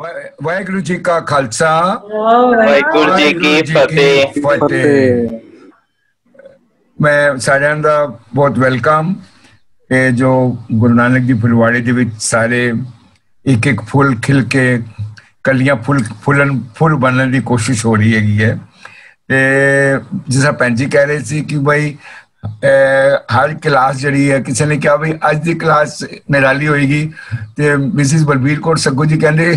ਵਾਹਿਗੁਰੂ ਜੀ ਕਾ ਖਾਲਸਾ ਵਾਹਿਗੁਰੂ ਜੀ ਕੀ ਫਤਿਹ। ਮੈਂ ਸਾਰਿਆਂ ਦਾ ਬਹੁਤ ਵੈਲਕਮ। ਇਹ ਜੋ ਗੁਰੂ ਨਾਨਕ ਦੀ ਫੁਲਵਾੜੀ ਦੇ ਵਿੱਚ ਸਾਰੇ ਇੱਕ ਇੱਕ ਫੁੱਲ ਖਿਲ ਕੇ ਕਲੀਆਂ ਫੁੱਲ ਬਣਨ ਦੀ ਕੋਸ਼ਿਸ਼ ਹੋ ਰਹੀ ਹੈਗੀ ਹੈ। ਤੇ ਜਿਸ ਤਰ੍ਹਾਂ ਭੈਣ ਜੀ ਕਹਿ ਰਹੇ ਸੀ ਕਿ ਬਈ हर क्लास जी है, किसी ने कहा भाई अज की क्लास निराली होएगी, तो मिसिज बलबीर कौर सग्गू जी कहते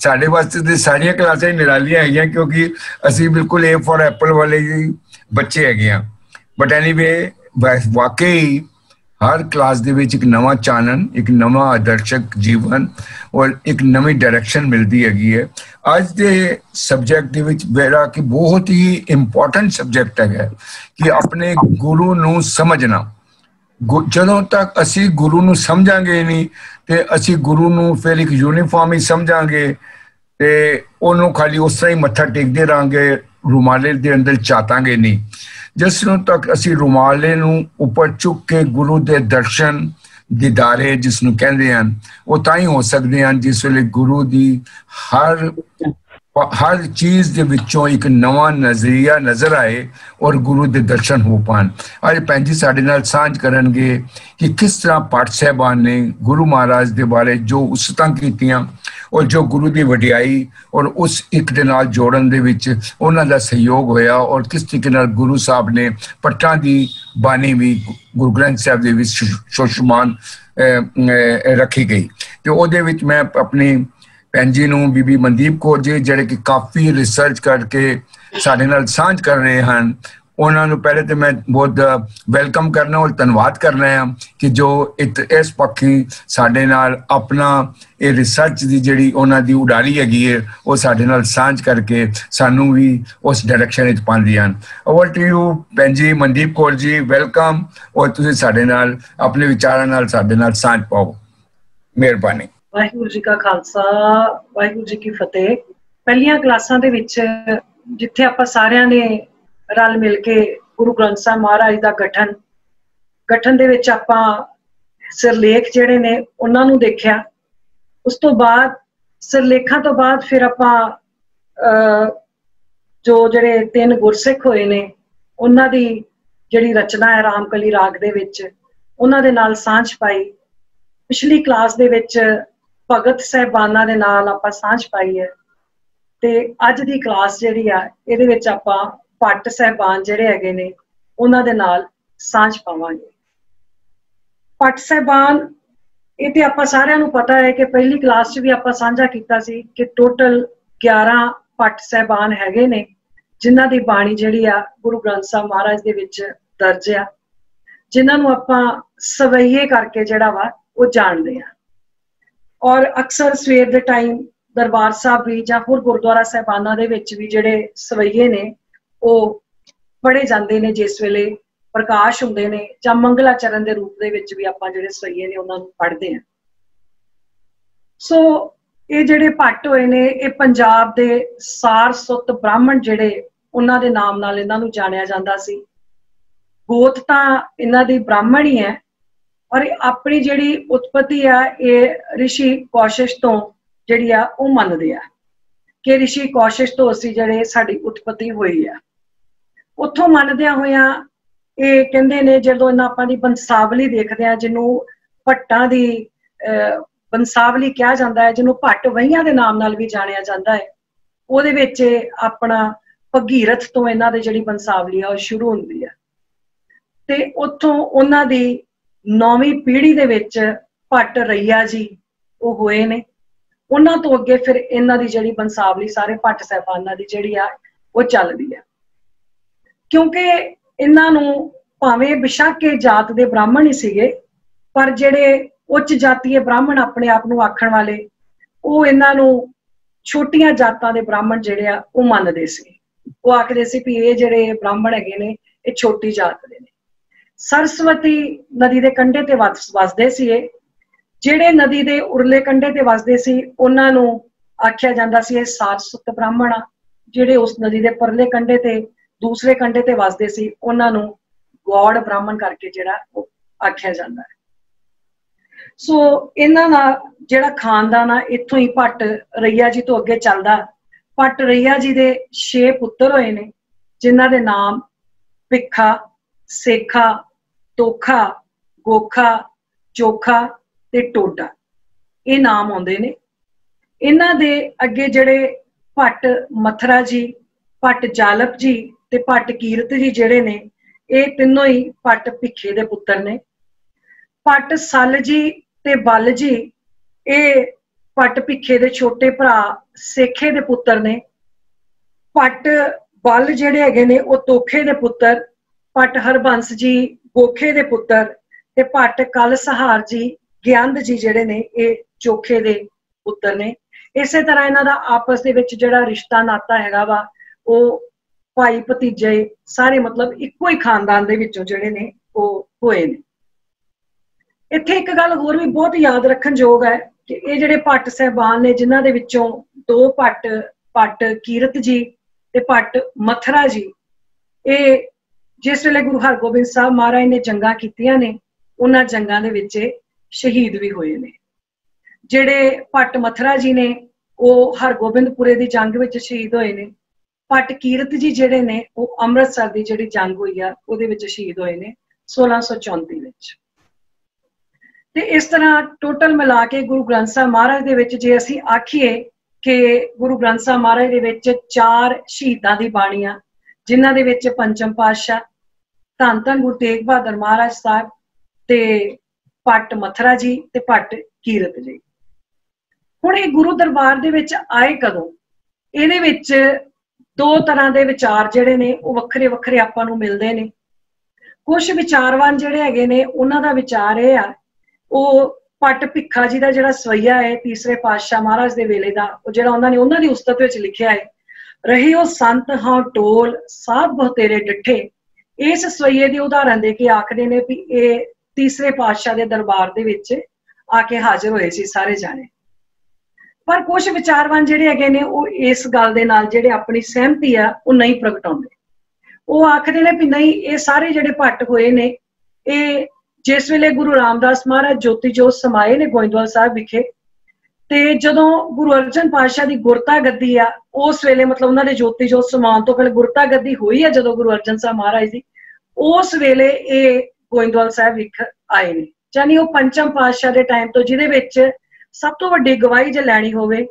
साढ़े वास्ते तो सारिया क्लासा ही निरालियां है, क्योंकि असी बिल्कुल ए फॉर एप्पल वाले बच्चे है। बट एनीवे वाकई हर क्लास दे विच एक नवा चानन, एक नवा आदर्शक जीवन और एक नवी डायरेक्शन मिलती हैगी है। अज के सबजैक्ट दे विच मेरा कि बहुत ही इंपॉर्टेंट सबजैक्ट है कि अपने गुरु नूं समझना। जदों तक असी गुरु नूं समझांगे नहीं ते असी गुरु नूं फिर एक यूनीफॉर्म ही समझांगे ते उन्होंने खाली उस तरह ही मत्था टेकते रहांगे, रुमाले दे अंदर चातांगे नहीं। जिसनों तक असी रुमाले नूं उपर चुक के गुरु दे दर्शन दीदारे जिसनों कहते हैं वो ताई हो सकते हैं जिस वेले गुरु दी हर चीज दे विचों एक नवा नजरिया नजर आए और गुरु दे दर्शन हो पान। अज भैन जी साडे नाल सांझ करनगे कि किस तरह पाठ साहबान ने गुरु महाराज दे बारे जो उसतां कीतियां और जो गुरु दी वडियाई और उस एक दे नाल जोड़न दे विच उन्हां दा सहयोग होया और किस तरीके नाल गुरु साहब ने पट्टां दी बानी भी गुरु ग्रंथ साहब दे विच शोशमान रखी गई। तो ओहदे विच मैं अपनी भैन जी नूं बीबी मनदीप कौर जी जिहड़े कि काफ़ी रिसर्च करके साडे नाल सांझ कर रहे हैं, उन्होंने पहले तो मैं बहुत वेलकम करना और धन्यवाद करना है कि जो इस पक्षी साडे नाल अपना ये रिसर्च की जिहड़ी उन्हां दी उडारी हैगी है वो साडे नाल सांझ करके सानू भी उस डायरेक्शन विच पाउंदियां हन। ओवर टू यू भैन जी मनदीप कौर जी, वेलकम और तुसीं साडे नाल अपने विचारां नाल साडे नाल सांझ पाओ। मेहरबानी। वाहिगुरू जी का खालसा, वाहिगुरू जी की फतेह। पहलियां क्लासां दे विच जिथे आपां सारियां ने रल मिल के गुरु ग्रंथ साहब महाराज दा गठन दे विच आपां सिरलेख जिहड़े ने उन्हां नूं देखिया। उस तो बाद सिरलेखां तो बाद फिर आपां जो जिहड़े 3 गुरसिख होए ने उन्हां दी जिहड़ी रचना है रामकली राग दे विच उन्हां दे नाल सांझ पाई। पिछली क्लास दे विच भगत साहबाना दे नाल आपां सांझ पाई है ते अज दी क्लास जिहड़ी आ इहदे विच आपां भट्ट साहबान जिहड़े हैगे ने उन्हां दे नाल सांझ पावांगे। भट्ट साहबान ये ते आपां सारिआं नूं पता है कि पहली क्लास च भी आपां सांझा कीता सी कि टोटल 11 भट्ट साहबान हैगे ने जिन्हां दी बाणी जिहड़ी आ गुरु ग्रंथ साहब महाराज दे विच दर्ज आ, जिन्हां नूं आपां सवैये करके जिहड़ा वा वो जानदे आ। और अक्सर सवेर दे टाइम दरबार साहब भी जां होर गुरुद्वारा साहबाना दे विच भी जिहड़े सवैये ने वो पढ़े जाते हैं जिस वेले प्रकाश हुंदे ने जां मंगलाचरण के रूप दे विच भी आपां जिहड़े सवैये ने उन्हां नूं पढ़दे हैं। सो ये जिहड़े भट्ट होए ने ये पंजाब दे सारस्वत ब्राह्मण जिहड़े उन्हां दे नाम नाल इन्हां नूं जाणिया जांदा सी। गोत तां इन्हां दी ब्राह्मण ही है और अपनी जिहड़ी उत्पत्ति आ ये ऋषि कौशिश तो जिहड़ी आ वो मनदे आ कि ऋषि कौशिश तो असीं जिहड़े साडी उत्पत्ति हुई है। उत्थों मनदियां होइयां ये कहंदे ने जदों इन्हां आपां दी बंसावली देखदे आ जिन्हों भट्टां दी बंसावली कहा जाता है, जिन्हों भट्ट वहियां दे नाम नाल भी जाणिया जाता है, उहदे विच अपना भगीरथ तो इन्हां दी जिहड़ी बंसावली आ शुरू हुंदी है ते उत्थों उन्हां दी 9वीं पीढ़ी दे विच भट्ट रैया जी वो होए ने। उन्हां तो अगे फिर इन्हां दी जिहड़ी बंसावली सारे भट्ट साहबानां दी जिहड़ी आ वो चलदी है, क्योंकि इन्हां नूं भावें बिशाके जात दे ब्राह्मण ही सीगे पर जिहड़े उच्च जातीय ब्राह्मण अपने आप नूं आखण वाले वो इन्हां नूं छोटियां जातां दे ब्राह्मण जिहड़े आ वो मनदे सी। वो आखदे सी भी ये जिहड़े ब्राह्मण हैगे ने ये छोटी जात दे ने। सरस्वती नदी दे कंढे ते वसदे सी। जिहड़े नदी दे उरले कंढे ते वसदे सी उन्हां नूं आख्या जांदा सी ये सारस्वत ब्राह्मण आ। जिहड़े उस नदी दे परले कंढे ते दूसरे कंढे ते वसदे सी उन्हां नूं गौड़ ब्राह्मण करके जिहड़ा आख्या जांदा है। सो इन्हां दा जिहड़ा खानदान आ इत्थों ही भट्ट रैया जी तो अगे चलदा। भट्ट रैया जी दे 6 पुत्तर होए ने, जिन्हां दे नाम भिखा, सेखा, तोखा, गोखा, चोखा ते टोडा ये नाम आउंदे ने। इन्हां दे अगे जिहड़े भट्ट मथरा जी, भट्ट जालप जी ते भट्ट कीरत जी जिहड़े ने ये तीनों ही भट्ट भिखे दे पुत्तर ने। भट्ट सल जी ते बल जी ये भट्ट भिखे दे छोटे भरा सेखे दे पुत्तर ने। भट्ट बल जिहड़े हैगे ने वो तोखे दे पुत्तर, भट्ट हरबंस जी गोखे दे पुत्तर ते भट्ट कल सहार जी ज्ञानद जी जिहड़े ने ये चोखे दे पुत्तर ने। इसे तरह इन्हां दा आपस दे विच जिहड़ा रिश्ता नाता हैगा वा वो भाई भतीजे सारे मतलब इक्को ही खानदान दे विचों जिहड़े ने वो होए ने। इत्थे एक गल होर भी बहुत याद रखण योग है कि ये जिहड़े भट्ट साहबान ने जिन्हां दे विचों 2 भट्ट कीरत जी ते भट्ट मथरा जी ये जिस वेले गुरु हरगोबिंद साहब महाराज ने जंगां कीतियां ने उन्हां जंगां दे विच शहीद भी होए ने। जिहड़े भट्ट मथरा जी ने वो हरगोबिंदपुरे दी जंग विच शहीद होए ने। भट्ट कीरत जी जिहड़े ने वो अमृतसर दी जिहड़ी जंग होई आ उहदे विच शहीद होए ने 1634 विच। ते इस तरह टोटल मिला के गुरु ग्रंथ साहब महाराज दे विच जे असीं आखीए कि गुरु ग्रंथ साहब महाराज दे विच 4 शहीदां दी बाणियां जिन्हां दे विच पंचम पातशाह धन धन गुरु तेग बहादुर महाराज साहब ते भट्ट मथरा जी ते भट्ट कीरत जी। हुण ये गुरु दरबार दे विच आए कदों? इहदे विच 2 तरह दे विचार जिहड़े ने वो वक्खरे वक्खरे आपां नूं मिलदे ने। कुछ विचारवान जिहड़े हैगे ने उन्हां दा विचार इह आ वो भट्ट भिखा जी का जिहड़ा सवैया है तीसरे पातशाह महाराज दे वेले दा जिहड़ा उन्हां दी उस्तत विच लिखिया है, रहे हो संत हाँ टोल साध बहुतेरे डिठे। इस सवैये दी उदाहरण दे के आखदे ने भी ये तीसरे पातशाह दे दरबार दे विच आके हाजिर होए सी सारे जाने। पर कुछ विचारवान जिहड़े हैगे ने वो इस गल दे नाल जिहड़े अपनी सहमति आ वो नहीं प्रगटाउंदे। वो आखदे ने भी नहीं ये सारे जिहड़े भट्ट होए ने ये जिस वेले गुरु रामदास महाराज ज्योति जोत समाए ने गोइंदवाल साहब विखे ते जदों गुरु अर्जन पातशाह दी गुरता गद्दी आ उस वेले मतलब उन्हां दे ज्योति जोत समाउण तो पहले गुरता गद्दी होई है जदों गुरु अर्जन साहब महाराज दी उस वेले ये गोइंदवाल साहब विख आए ने। यानी वो पंचम पातशाह दे टाइम तो जिहदे विच सब तो वड्डी गवाही जे लैणी होवे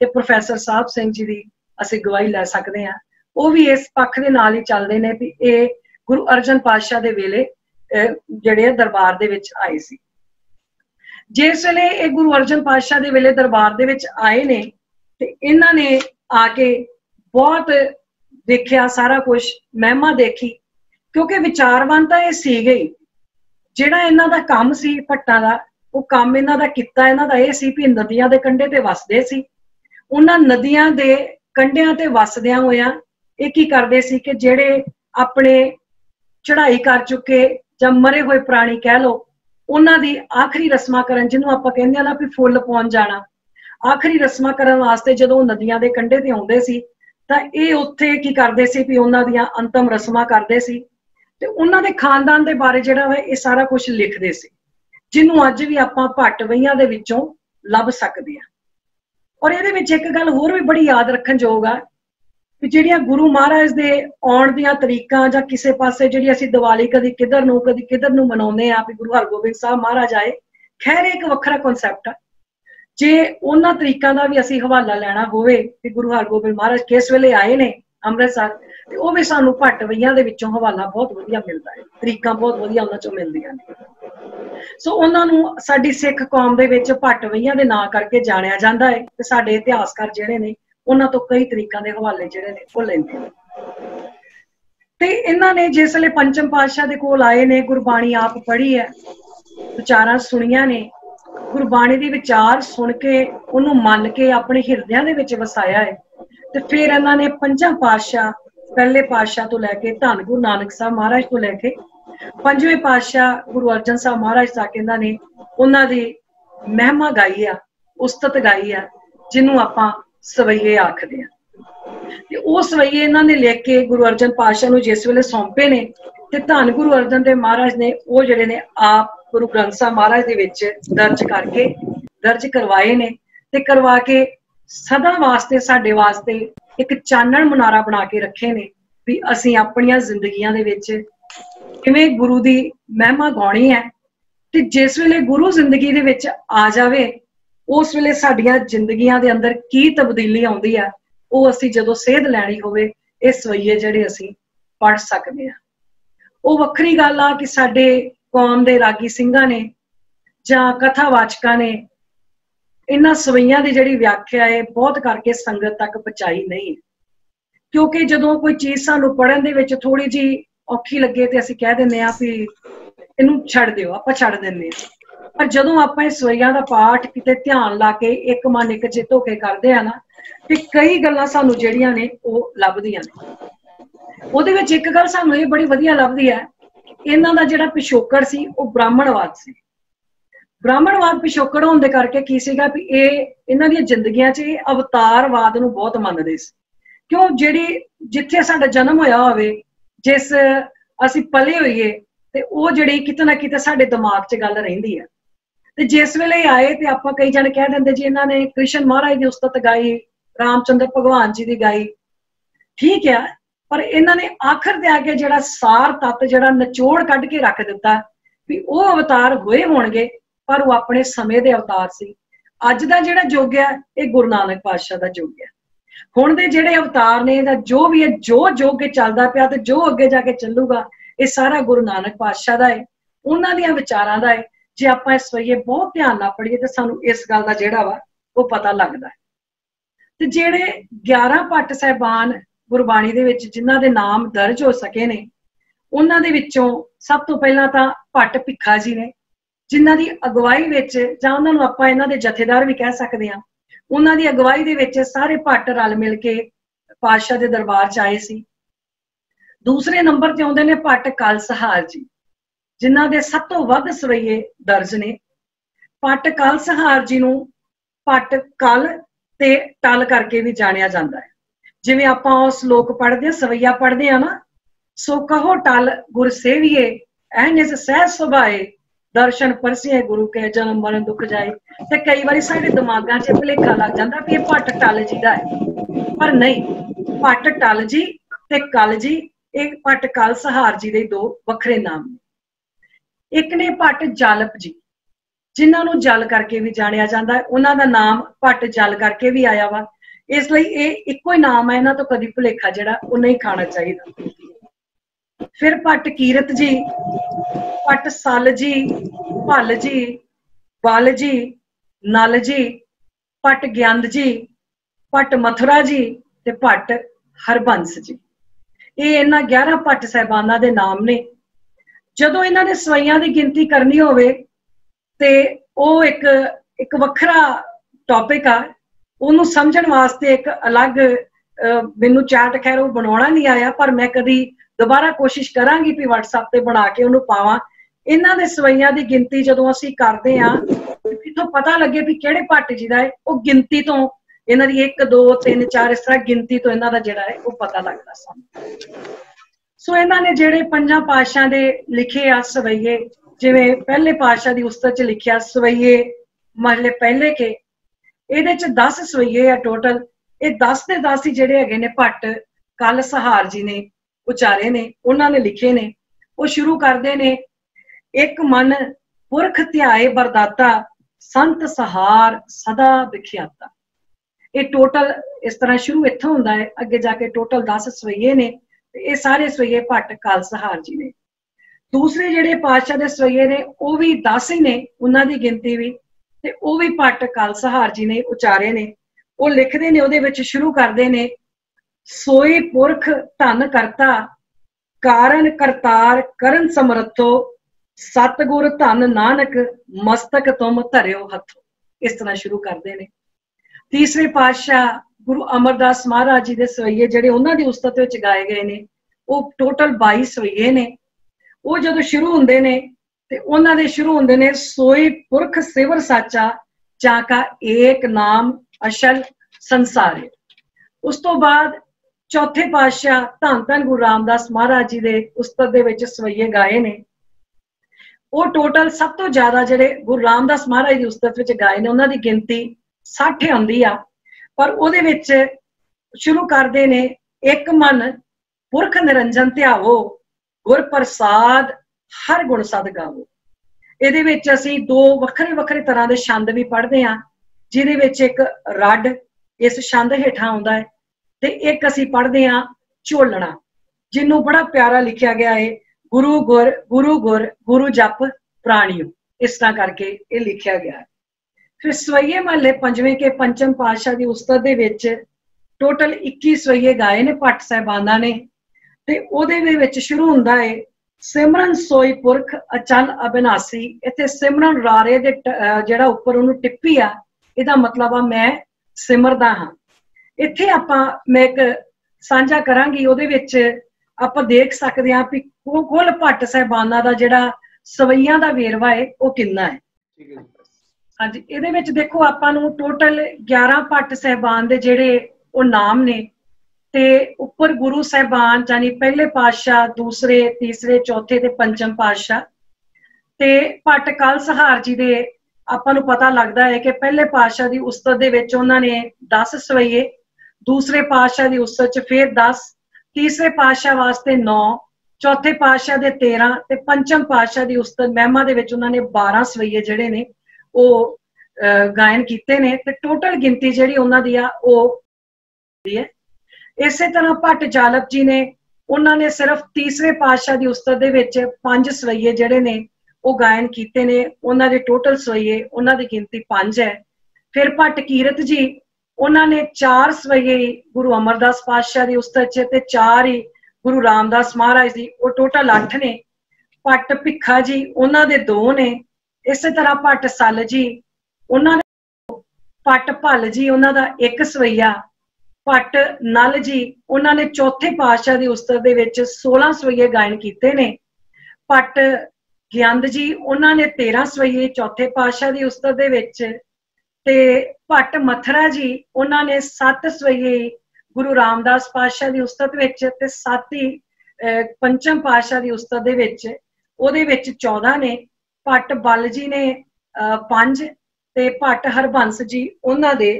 ते प्रोफैसर साहब सिंह जी दी असीं गवाही लै सकदे हां। वो भी इस पक्ष दे नाल ही चलदे ने भी ये गुरु अर्जन पातशाह दे वेले जिहड़े दरबार दे विच आए सी। जिस वेले ये गुरु अर्जन पातशाह दे वेले दरबार दे विच आए ने ते इन्हां ने आके बहुत देखिया सारा कुछ महिमा देखी क्योंकि विचारवान तां ये सीगे ही। जिहड़ा इन्हां दा काम सी भट्टां दा वो काम इन्हां दा कित्ता इन्हां दा ये सी भी नदियां दे कंढे ते वसदे सी। उन्हां नदियां दे कंढियां ते वसदियां होइयां ये की करदे सी कि जिहड़े अपने चढ़ाई कर चुके ਜਾਂ मरे हुए प्राणी कह लो उन्हां दी आखिरी रस्मां करन जिन्हों आपां कहंदे आ ना भी फुੱਲ पाउण जाना आखिरी रस्मां करन वास्ते जदों नदियां दे कंढे ते आउंदे सी तां इह उत्थे की करदे सी भी उन्हां दियां अंतम रस्मां करदे सी ते उन्हां दे खानदान दे बारे जिहड़ा वा इह सारा कुछ लिखदे सी जिन्हों अज भी आपां भट्ट वईयां दे विचों लभ सकदे आ। और इहदे विच इक गल होर भी बड़ी याद रखण योग आ कि जिहड़ियां गुरु महाराज दे आउण दीयां तरीकां जां किसे पासे जिहड़ी असीं दिवाली कदी किधर नूं मनाउने आ भी गुरु हरगोबिंद साहब महाराज आए खैर एक वखरा कॉन्सैप्ट आ। जे उन्हां तरीकां दा भी असीं हवाला लैना होवे कि गुरु हरगोबिंद महाराज किस वेले आए ने अमृतसर ते ओह भी सानूं भट्ट वईयां दे विचों हवाला बहुत वधिया मिलदा है, तरीकां बहुत वधिया उन्हां चों मिलदियां ने। सो उन्हां नूं साडी सिख कौम दे विच भट्ट वईयां दे नां करके जाणिया जांदा है ते साडे इतिहासकार जिहड़े ने उन्हां तो कई तरीकां दे हवाले जिहड़े ने ओह लैंदे ने। ते इन्हां ने जिस वेले पंचम पातशाह दे कोल आए ने गुरबाणी आप पढ़ी है विचारां सुनियां ने गुरबाणी दी विचार सुन के उन्हों मन के अपने हिरदियां दे विच वसाया है ते फिर इन्हां ने पंजां पातशाह पहले पातशाह तो लैके धन गुरु नानक साहब महाराज तो लैके पंजवें पातशाह गुरु अर्जन साहब महाराज तक इन्हां ने उन्हां दी महिमा गाई आ उस्तत गाई आ जिन्हों आपां सवैये आखदे आ। ते ओह सवैये इन्हां ने लिख के गुरु अर्जन पातशाह नूं जिस वेले सौंपे ने ते धन गुरु अर्जन देव महाराज ने ओह जिहड़े ने आप गुरु ग्रंथ साहब महाराज दे विच दर्ज करवाए ने ते करवा के सदा वास्ते साडे वास्ते एक चानण मुनारा बना के रखे ने भी असीं अपनियां जिंदगियां दे विच किवें गुरु दी महिमा गाउणी है। ते जिस वेले गुरु जिंदगी दे विच आ जावे उस वेले साडियां जिंदगियां दे अंदर की तब्दीली आउंदी है वो असीं जदों सेध लैणी होवे इह सवैये जिहड़े असीं पढ़ सकदे हां। वो वखरी गल आ कि साडे कौम दे रागी ਸਿੰਘਾਂ ने जां कथावाचकां ने इन्हां सवैयां दी जिहड़ी व्याख्या है बहुत करके संगत तक पहुंचाई नहीं, क्योंकि जदों कोई चीज़ सानूं पढ़न दे विच थोड़ी जी औखी लगे ते असीं कह दिंदे आ भी इहनूं छड्ड दिओ, आपां छड्ड दिंदे आ। पर जदों आपां इह सवैयां दा पाठ किते ध्यान ला के एक मन एक चित हो के करदे आ ना कि कई गल्लां सानूं जिहड़ियां ने वो लभदियां ने। ਉਹਦੇ ਵਿੱਚ ਇੱਕ ਗੱਲ ਸਾਨੂੰ ਇਹ ਬੜੀ ਵਧੀਆ ਲੱਭਦੀ ਹੈ, ਇਹਨਾਂ ਦਾ ਜਿਹੜਾ ਪਿਛੋਕੜ ਸੀ ਉਹ ਬ੍ਰਾਹਮਣਵਾਦ ਸੀ। ਬ੍ਰਾਹਮਣਵਾਦ ਪਿਛੋਕੜ ਹੋਣ ਦੇ ਕਰਕੇ ਕੀ ਸੀਗਾ ਵੀ ਇਹ ਇਹਨਾਂ ਦੀਆਂ ਜ਼ਿੰਦਗੀਆਂ 'ਚ ਇਹ ਅਵਤਾਰਵਾਦ ਨੂੰ ਬਹੁਤ ਮੰਨਦੇ ਸੀ। ਕਿਉਂ ਜਿਹੜੀ ਜਿੱਥੇ ਸਾਡਾ ਜਨਮ ਹੋਇਆ ਹੋਵੇ, ਜਿਸ ਅਸੀਂ ਪਲੇ ਹੋਈਏ ਤੇ ਉਹ ਜਿਹੜੀ ਕਿਤੇ ਨਾ ਕਿਤੇ ਸਾਡੇ ਦਿਮਾਗ 'ਚ ਗੱਲ ਰਹਿੰਦੀ ਹੈ। ਤੇ ਜਿਸ ਵੇਲੇ ਆਏ ਤੇ ਆਪਾਂ ਕਈ ਜਣੇ ਕਹਿ ਦਿੰਦੇ ਜੀ ਇਹਨਾਂ ਨੇ ਕ੍ਰਿਸ਼ਨ ਮਹਾਰਾਜ ਦੀ ਉਸਤਤ ਗਾਈ, ਰਾਮਚੰਦਰ ਭਗਵਾਨ ਜੀ ਦੀ ਗਾਈ, ਠੀਕ ਹੈ, पर इन्होंने आखिर ते आके जिहड़ा सार तत्त जिहड़ा निचोड़ कढ के रख दिता भी वो अवतार होए होणगे, पर वो अपने समय दे अवतार सी। अज दा जिहड़ा युग है ये गुरु नानक पातशाह दा युग है। हुण दे जिहड़े अवतार ने जो भी है, जो युग चलदा पिया ते जो अगे जाके चलूगा, ये सारा गुरु नानक पातशाह दा है, उन्हां दीआं विचारां दा है। जे आपां इस वईए बहुत ध्यान नाल पढ़ीए ते सानूं इस गल दा जिहड़ा वा वो पता लगदा है। ते जिहड़े 11 भट्ट साहिबान गुरबाणी दे विच जिन्हां दे नाम दर्ज हो सके ने, उन्हां दे विचों सब तो पहलां तां भट्ट भिक्खा जी ने, जिन्हां दी अगवाई विच जां उन्हां नूं आपां इन्हां दे जथेदार भी कह सकदे हां, उन्हां दी अगवाई दे विच सारे भट्ट रल मिल के पातशाह दे दरबार च आए सी। दूसरे नंबर ते आउंदे ने भट्ट कल सहार जी, जिन्हां दे सब तो वध सवैये दर्ज ने। भट्ट कल सहार जी नूं भट्ट कल ते टल करके भी जाणिया जांदा है। जिवें आपां उस लोक पढ़दे सवैया पढ़दे आ ना, सो कहो टल गुर सेविए ऐनिस सहज सुभाए, दर्शन परसिए गुरु के जन्म मरण दुख जाए। ते कई बारी साडे दिमागां 'च भुलेखा लग जांदा भी भट्ट टल जी दा है, पर नहीं, भट्ट टल जी ते कल जी एक भट्ट कल सहार जी दे दो वखरे नाम ने। एक ने भट्ट जालप जी, जिन्हां नूं जल करके भी जाणिया जांदा है, उन्हां दा नाम भट्ट जल करके भी आया वा। इसलिए ये इक्को ही नाम है, इन्हां तो कदी भुलेखा जिहड़ा वो नहीं खाना चाहिए। फिर भट्ट कीरत जी, भट्ट सल जी, भल जी, बल जी, नल जी, भट्ट ग्यंद जी, भट्ट मथुरा जी ते भट्ट हरबंस जी। ये इन्हां 11 भट्ट साहिबानां दे नाम ने। जदों इन्हां दे सवैयां दी गिनती करनी होवे ते वो एक वखरा टॉपिक आ, ਉਹਨੂੰ ਸਮਝਣ ਵਾਸਤੇ ਇੱਕ ਅਲੱਗ ਮੈਨੂੰ ਚਾਰਟ ਖੈਰ ਉਹ ਬਣਾਉਣਾ ਨਹੀਂ ਆਇਆ, ਪਰ ਮੈਂ ਕਦੀ ਦੁਬਾਰਾ ਕੋਸ਼ਿਸ਼ ਕਰਾਂਗੀ ਵੀ WhatsApp ਤੇ ਬਣਾ ਕੇ ਉਹਨੂੰ ਪਾਵਾਂ। ਇਹਨਾਂ ਦੇ ਸਵਈਆਂ ਦੀ ਗਿਣਤੀ ਜਦੋਂ ਅਸੀਂ ਕਰਦੇ ਆ ਇਥੋਂ ਪਤਾ ਲੱਗੇ ਵੀ ਕਿਹੜੇ ਭੱਟ ਜੀ ਦਾ ਹੈ, ਉਹ ਗਿਣਤੀ ਤੋਂ ਇਹਨਾਂ ਦੀ 1 2 3 4 ਇਸ ਤਰ੍ਹਾਂ ਗਿਣਤੀ ਤੋਂ ਇਹਨਾਂ ਦਾ ਜਿਹੜਾ ਹੈ ਉਹ ਪਤਾ ਲੱਗਦਾ ਸਾਨੂੰ। ਸੋ ਇਹਨਾਂ ਨੇ ਜਿਹੜੇ ਪੰਜਾਂ ਪਾਤਸ਼ਾਹਾਂ ਦੇ ਲਿਖੇ ਆ ਸਵਈਏ, ਜਿਵੇਂ ਪਹਿਲੇ ਪਾਤਸ਼ਾਹ ਦੀ ਉਸਤਤ ਚ ਲਿਖਿਆ ਸਵਈਏ ਮਹਲੇ ਪਹਿਲੇ ਕੇ, ਇਹਦੇ ਚ 10 ਸਵਈਏ ਆ ਟੋਟਲ। ਇਹ 10 ਦੇ 10 ਹੀ ਜਿਹੜੇ ਹੈਗੇ ਨੇ ਭੱਟ ਕਲ ਸਹਾਰ ਜੀ ਨੇ ਉਚਾਰੇ ਨੇ, ਉਹਨਾਂ ਨੇ ਲਿਖੇ ਨੇ। ਉਹ ਸ਼ੁਰੂ ਕਰਦੇ ਨੇ, ਇੱਕ ਮਨ ਪੁਰਖ ਧਿਆਏ ਬਰਦਾਤਾ, ਸੰਤ ਸਹਾਰ ਸਦਾ ਵਿਖਿਆਤਾ। ਇਹ ਟੋਟਲ ਇਸ ਤਰ੍ਹਾਂ ਸ਼ੁਰੂ ਇੱਥੋਂ ਹੁੰਦਾ ਹੈ, ਅੱਗੇ ਜਾ ਕੇ ਟੋਟਲ 10 ਸਵਈਏ ਨੇ ਤੇ ਇਹ ਸਾਰੇ ਸਵਈਏ ਭੱਟ ਕਲ ਸਹਾਰ ਜੀ ਨੇ। ਦੂਸਰੇ ਜਿਹੜੇ ਪਾਤਸ਼ਾਹ ਦੇ ਸਵਈਏ ਨੇ ਉਹ ਵੀ 10 ਹੀ ਨੇ, ਉਹਨਾਂ ਦੀ ਗਿਣਤੀ ਵੀ, ਤੇ ਉਹ ਵੀ ਭੱਟ ਕਲ ਸਹਾਰ ਜੀ ਨੇ ਉਚਾਰੇ ਨੇ। ਉਹ ਲਿਖਦੇ ਨੇ, ਉਹਦੇ ਵਿੱਚ ਸ਼ੁਰੂ ਕਰਦੇ ਨੇ, ਸੋਈ ਪੁਰਖ ਧਨ ਕਰਤਾ, ਕਾਰਨ ਕਰਤਾਰ ਕਰਨ ਸਮਰੱਥੋ, ਸਤਿਗੁਰ ਧਨ ਨਾਨਕ ਮਸਤਕ ਤੁਮ ਧਰਿਓ ਹੱਥੋਂ। ਇਸ ਤਰ੍ਹਾਂ ਸ਼ੁਰੂ ਕਰਦੇ ਨੇ। ਤੀਸਰੇ ਪਾਤਸ਼ਾਹ ਗੁਰੂ ਅਮਰਦਾਸ ਮਹਾਰਾਜ ਜੀ ਦੇ ਸਵਈਏ ਜਿਹੜੇ ਉਹਨਾਂ ਦੀ ਉਸਤਤ ਵਿੱਚ ਗਾਏ ਗਏ ਨੇ, ਉਹ ਟੋਟਲ 22 ਸਵਈਏ ਨੇ। ਉਹ ਜਦੋਂ ਸ਼ੁਰੂ ਹੁੰਦੇ ਨੇ ਤੇ ਉਹਨਾਂ ਦੇ ਸ਼ੁਰੂ ਹੁੰਦੇ ਨੇ, ਸੋਈ ਪੁਰਖ ਸਿਵਰ ਸਾਚਾ, ਜਾਂ ਕਾ ਏਕ ਨਾਮ ਅਸ਼ਲ ਸੰਸਾਰੇ। ਉਸ ਤੋਂ ਬਾਅਦ ਚੌਥੇ ਪਾਤਸ਼ਾਹ ਧੰਨ ਧੰਨ ਗੁਰੂ ਰਾਮਦਾਸ ਮਹਾਰਾਜ ਜੀ ਦੇ ਉਸਤਤ ਦੇ ਵਿੱਚ ਸਵਈਏ ਗਾਏ ਨੇ। वो टोटल सब तो ज्यादा जिहड़े गुरु रामदास महाराज की उस्तत विच गाए ने उन्हां दी गिनती 60 आउंदी आ। पर उहदे विच शुरू करदे ने एक मन पुरख निरंजन ध्यावो गुर प्रसाद हर गुण सद गावो। इहदे विच असीं दो वखरे वखरे तरह दे छंद भी पढ़दे हां, जिहदे विच एक रड इस छंद हेठां आउंदा है ते एक असीं पढ़दे हां झोलना, जिन्नू बड़ा प्यारा लिखिया गया है गुरु गुर गुरु गुर गुरु जप प्राणियो, इस तरह करके ये लिखिया गया है। फिर सवैये महले पंजवें के पंचम पातशाह की उस्तत दे विच टोटल 21 सवैये गाए ने भट्ट साहिबाना ने। ते ओहदे विच शुरू हुंदा है सिमरन सोई पुरख अचल अविनासी। इत्थे सिमरन रारे दे जिहड़ा उपर उहनूं टिप्पी आ, इहदा मतलब आ मैं सिमरदा हां। इत्थे आपां मैं एक साझा करांगी, ओहदे विच आपां देख सकदे हां भी कुल भट्ट साहिबाना दा जिहड़ा सवैयां दा वेरवा है वो कितना है। हाँ जी, इहदे विच देखो आपां नूं टोटल 11 भट्ट साहिबान दे जिहड़े वो नाम ने ते उपर गुरु साहिबान यानी पहले पातशाह, दूसरे, तीसरे, चौथे ते पंचम पातशाह। ते भट्ट कल सहार जी दे आपां नूं पता लगदा है कि पहले पातशाह दी उस्तत दे विच उन्हां ने 10 सवैये, दूसरे पातशाह दी उस्तत च फिर 10, तीसरे पातशाह वास्ते 9, चौथे पातशाह दे 13 ते पंचम पातशाह दी उस्तत महिमा दे विच उन्हां ने 12 सवैये जिहड़े ने वो गायन कीते ने। ते टोटल गिनती जिहड़ी उन्हां दी आ वो है। इसे तरह भट्ट जालप जी ने उन्होंने सिर्फ तीसरे पातशाह की उस्तत दे विच 5 सवैये जिहड़े ने वो गायन कीते ने। उन्हां दे टोटल सवैये उन्हां दी गिनती 5 है। फिर भट्ट कीरत जी उन्होंने 4 सवैये गुरु अमरदास पातशाह की उस्तत च ते 4 ही गुरु रामदास महाराज जी, वो टोटल 8 ने। भट्ट भिखा जी उन्हां दे 2 ने। इस तरह भट्ट सल जी उन्हां दे, भट्ट भल जी उन्हां दा 1 सवैया। भट्ट नल जी उन्होंने चौथे पातशाह की उस्तत दे विच 16 सवैये गायन कीते ने। भट्ट ज्ञंद जी उन्होंने 13 सवैये चौथे पातशाह की उस्तत दे विच। ते भट्ट मथरा जी उन्होंने 7 सवैये गुरु रामदास पातशाह की उस्तत विच ते 7 ही पंचम पातशाह की उस्तत दे विच, उहदे विच 14 ने। भट्ट बल जी ने 5 ते भट्ट हरबंस जी उन्हां दे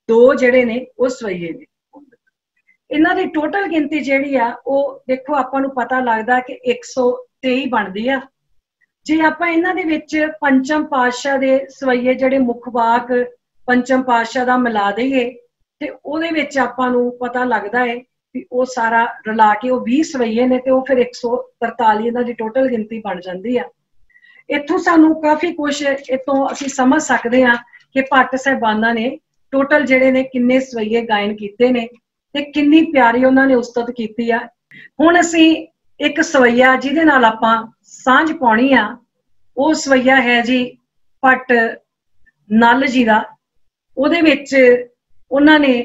2 जिहड़े ने वो सवैये ने। इन्हां दी टोटल गिनती जिहड़ी आ वो देखो आपां नूं पता लगदा कि 123 बनदी आ। जे आपां इन्हां दे विच पंचम पातशाह दे सवैये जिहड़े मुख वाक पंचम पातशाह दा मिला दईए ते उहदे विच आपां नूं पता लगदा है कि वो सारा रला के वो 20 सवैये ने ते वो फिर 143 इन्हां दी टोटल गिनती बन जांदी आ। इत्थों सानूं काफ़ी कुछ इत्थों असीं समझ सकदे हां कि भट्ट साहिबाना ने टोटल जिहड़े ने किन्ने सवैये गायन कीते ने ते किन्नी प्यारी उन्होंने उस्तत कीती आ। हुण असीं एक सवैया जिहदे नाल आपां सांझ पाउणी आ, वो सवैया है जी भट्ट नल जी दा। उहदे विच उन्होंने